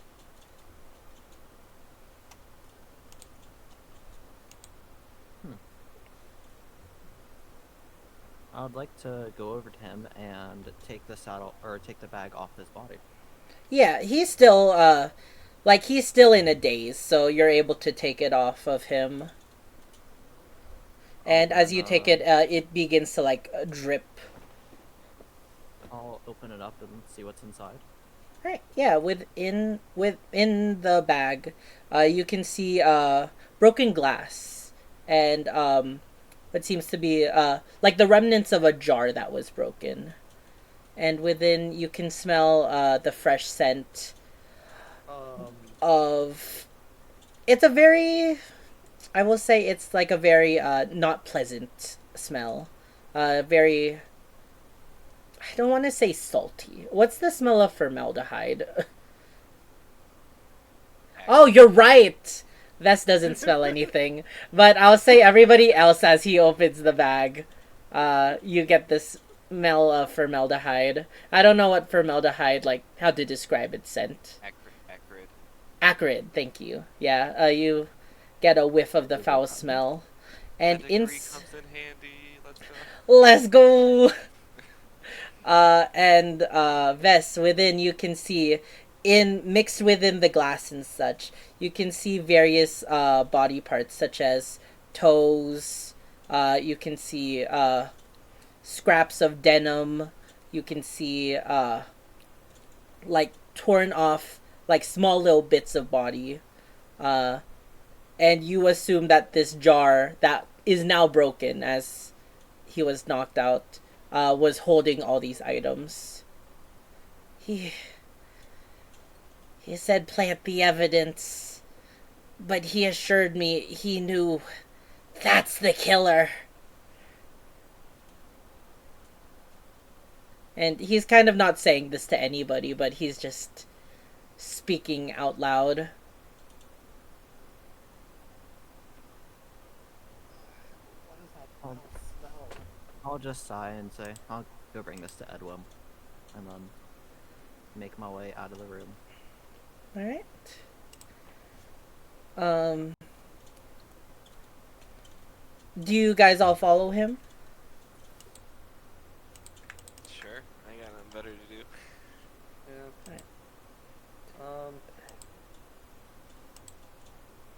I would like to go over to him and take the bag off his body. Yeah, he's still he's still in a daze, so you're able to take it off of him. And as you take it, it begins to drip. I'll open it up and see what's inside. Right. Yeah. Within the bag, you can see broken glass and what seems to be like the remnants of a jar that was broken. And within, you can smell the fresh scent of. It's a very. I will say it's like a very not pleasant smell. Very. I don't want to say salty. What's the smell of formaldehyde? Oh, you're right! Vest doesn't smell anything. But I'll say everybody else, as he opens the bag, you get this smell of formaldehyde. I don't know what formaldehyde, how to describe its scent. Acrid. Acrid, thank you. Yeah, you get a whiff of the foul smell. And comes in handy. Let's go. Let's go! And Vess, within you can see, mixed within the glass and such, you can see various body parts such as toes. You can see scraps of denim. You can see torn off small little bits of body. And you assume that this jar that is now broken as he was knocked out was holding all these items. He said plant the evidence, but he assured me he knew that's the killer. And he's kind of not saying this to anybody, but he's just speaking out loud. I'll just sigh and say, I'll go bring this to Edwin, and then make my way out of the room. All right. Um, do you guys all follow him? Sure, I got nothing better to do. Yeah. Right.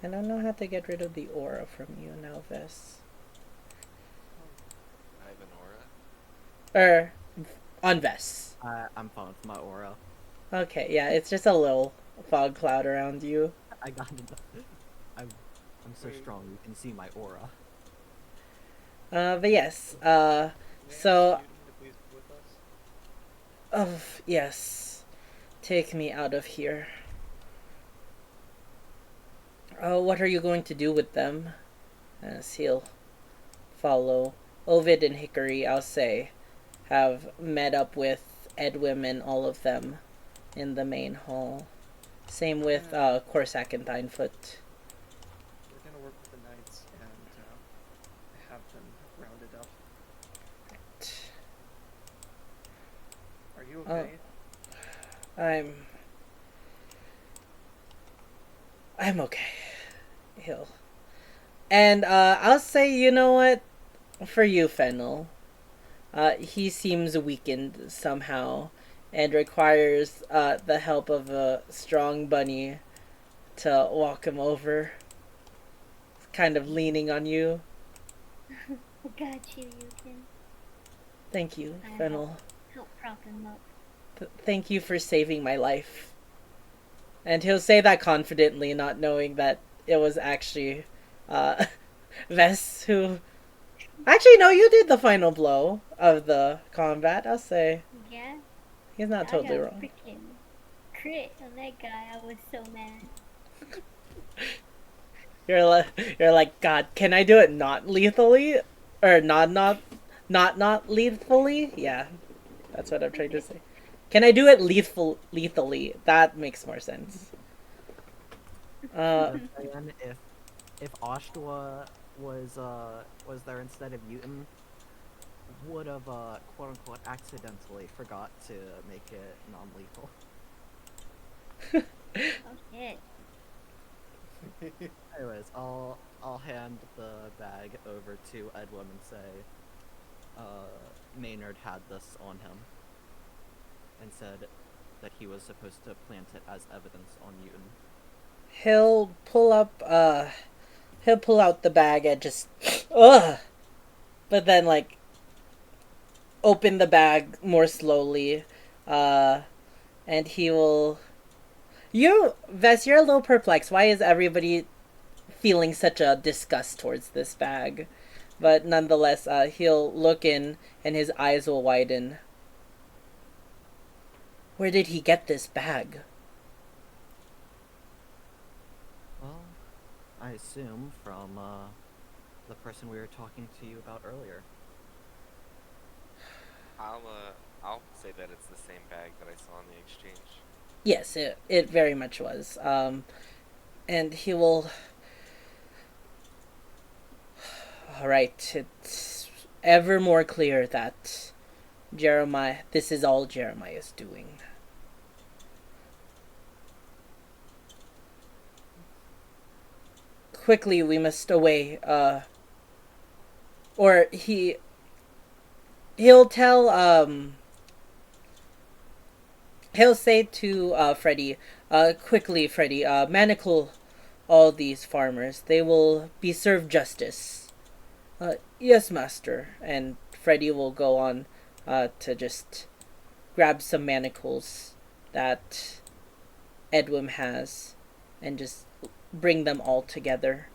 I don't know how to get rid of the aura from you now, Vess. I have an aura. On Vess. I'm fine with my aura. Okay, yeah, it's just a little fog cloud around you. I got it. I'm so strong. You can see my aura. But yes, May I so, ask you to please go with us? yes, take me out of here. Oh, what are you going to do with them? As he'll follow. Ovid and Hickory, I'll say, have met up with Edwin and all of them in the main hall. Same with Corsac and Thinefoot. We're gonna work with the knights and have them rounded up. Are you okay? I'm okay. He'll. And I'll say, you know what? For you, Fennel. He seems weakened somehow and requires the help of a strong bunny to walk him over. Kind of leaning on you. I got you, Alikin. Thank you, I Fennel. help prop him up. Thank you for saving my life. And he'll say that confidently, not knowing that it was actually Vess who... Actually, no, you did the final blow of the combat, I'll say. Yeah? He's not totally I got wrong. freaking crit on that guy. I was so mad. You're like, God, can I do it not lethally? Or not lethally? Yeah, that's what I'm trying to say. Can I do it lethally? That makes more sense. Then if Oshtwa was there instead of Newton, would have quote unquote accidentally forgot to make it non-lethal. Oh shit. Anyways, I'll hand the bag over to Edwin and say, Maynard had this on him, and said that he was supposed to plant it as evidence on Newton. He'll pull out the bag and just ugh, but then like open the bag more slowly, and he will. Vess, you're a little perplexed. Why is everybody feeling such a disgust towards this bag? But nonetheless, he'll look in and his eyes will widen. Where did he get this bag? Well, I assume from the person we were talking to you about earlier. I'll say that it's the same bag that I saw in the exchange. Yes, it very much was. And he will... Alright, it's ever more clear that this is all Jeremiah's doing. Quickly, we must away, or he'll tell, he'll say to, Freddy, quickly, Freddy, manacle all these farmers. They will be served justice. Yes, master. And Freddy will go on, to just grab some manacles that Edwin has and just bring them all together.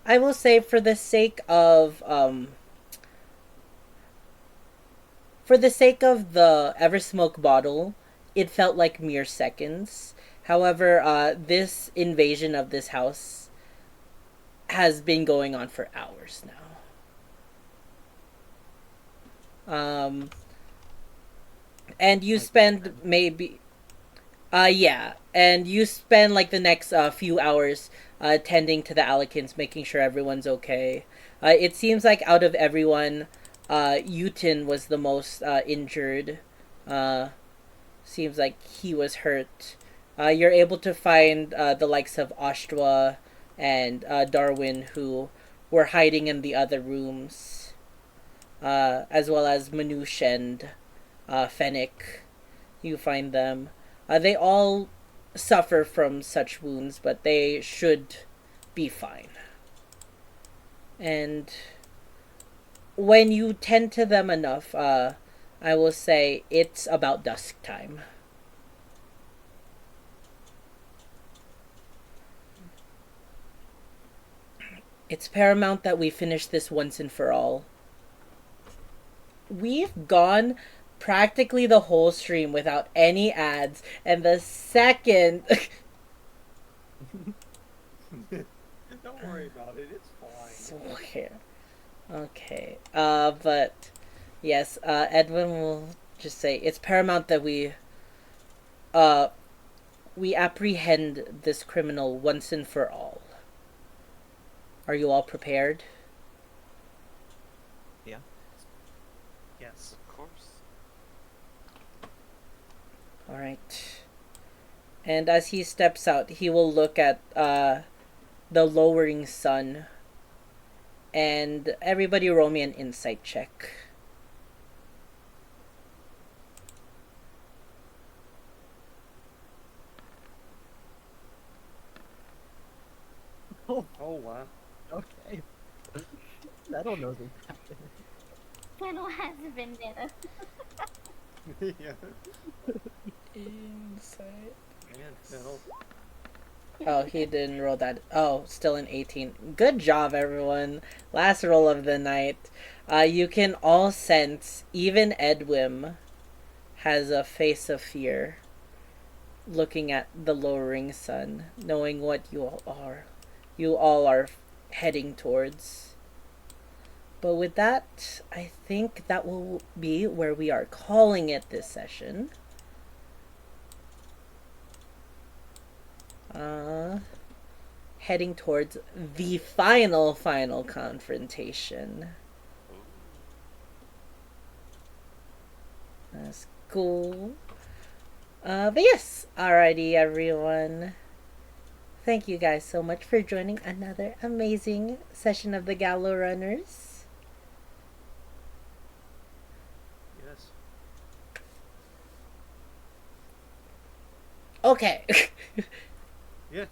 I will say for the sake of the Eversmoke bottle, it felt like mere seconds. However, this invasion of this house has been going on for hours now. And you spend maybe, yeah, and you spend like the next few hours tending to the Alikins, making sure everyone's okay. It seems like out of everyone, Utin was the most injured. Seems like he was hurt. You're able to find the likes of Ashtwa and Darwin, who were hiding in the other rooms, as well as Manouche and Fennec. You find them. They all suffer from such wounds, but they should be fine. And when you tend to them enough, I will say it's about dusk time. It's paramount that we finish this once and for all. We've gone practically the whole stream without any ads, and the second Don't worry about it. It's fine. swear. Okay. But yes, Edwin will just say it's paramount that we apprehend this criminal once and for all. Are you all prepared? Yeah. Yes. Of course. All right. And as he steps out, he will look at the lowering sun. And everybody roll me an insight check. Oh, Oh wow. okay. Nettle knows what's happening. Flannel has a vendetta. Yeah. Insight. Man, no. Oh, he didn't roll that. Oh, still an 18. Good job, everyone. Last roll of the night. You can all sense, even Edwin has a face of fear looking at the lowering sun, knowing what you all are. You all are heading towards. But with that, I think that will be where we are calling it this session. Heading towards the final confrontation. That's cool. But yes, alrighty, everyone. Thank you guys so much for joining another amazing session of the Gallow Runners. Yes. Okay. Yeah.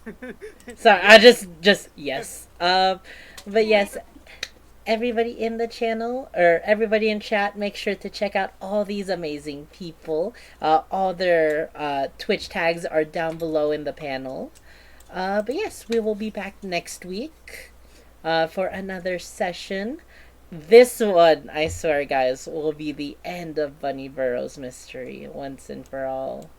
Sorry, I just yes. But yes, everybody in the channel or everybody in chat, make sure to check out all these amazing people. All their Twitch tags are down below in the panel. But yes, we will be back next week for another session. This one, I swear, guys, will be the end of Bunny Burrow's mystery once and for all.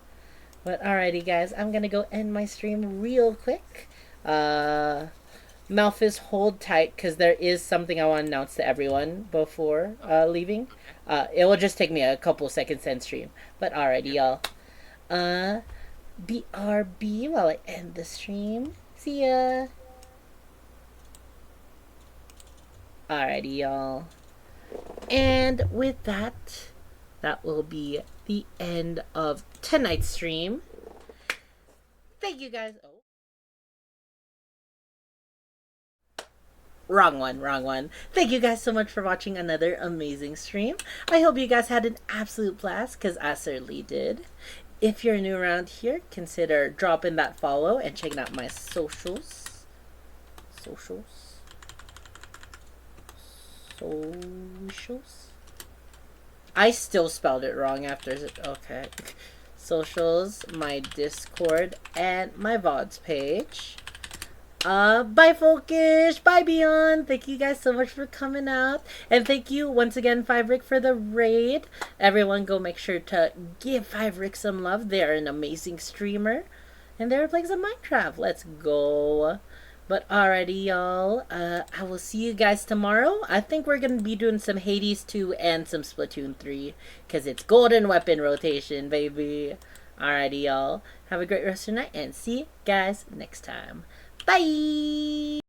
But alrighty, guys, I'm gonna go end my stream real quick. Malphus, hold tight, because there is something I want to announce to everyone before leaving. It will just take me a couple seconds to end stream. But alrighty, y'all. BRB while I end the stream. See ya. Alrighty, y'all. And with that, that will be the end of tonight's stream. Thank you guys. Oh. Wrong one. Thank you guys so much for watching another amazing stream. I hope you guys had an absolute blast, because I certainly did. If you're new around here, consider dropping that follow and checking out my socials. I still spelled it wrong after. Okay. Socials, my Discord, and my VODs page. Bye Folkish, bye Beyond. Thank you guys so much for coming out. And thank you once again, Five Rick, for the raid. Everyone go make sure to give Five Rick some love. They're an amazing streamer. And they're playing some Minecraft. Let's go. But alrighty, y'all. I will see you guys tomorrow. I think we're going to be doing some Hades 2 and some Splatoon 3. Because it's golden weapon rotation, baby. Alrighty, y'all. Have a great rest of your night. And see you guys next time. Bye!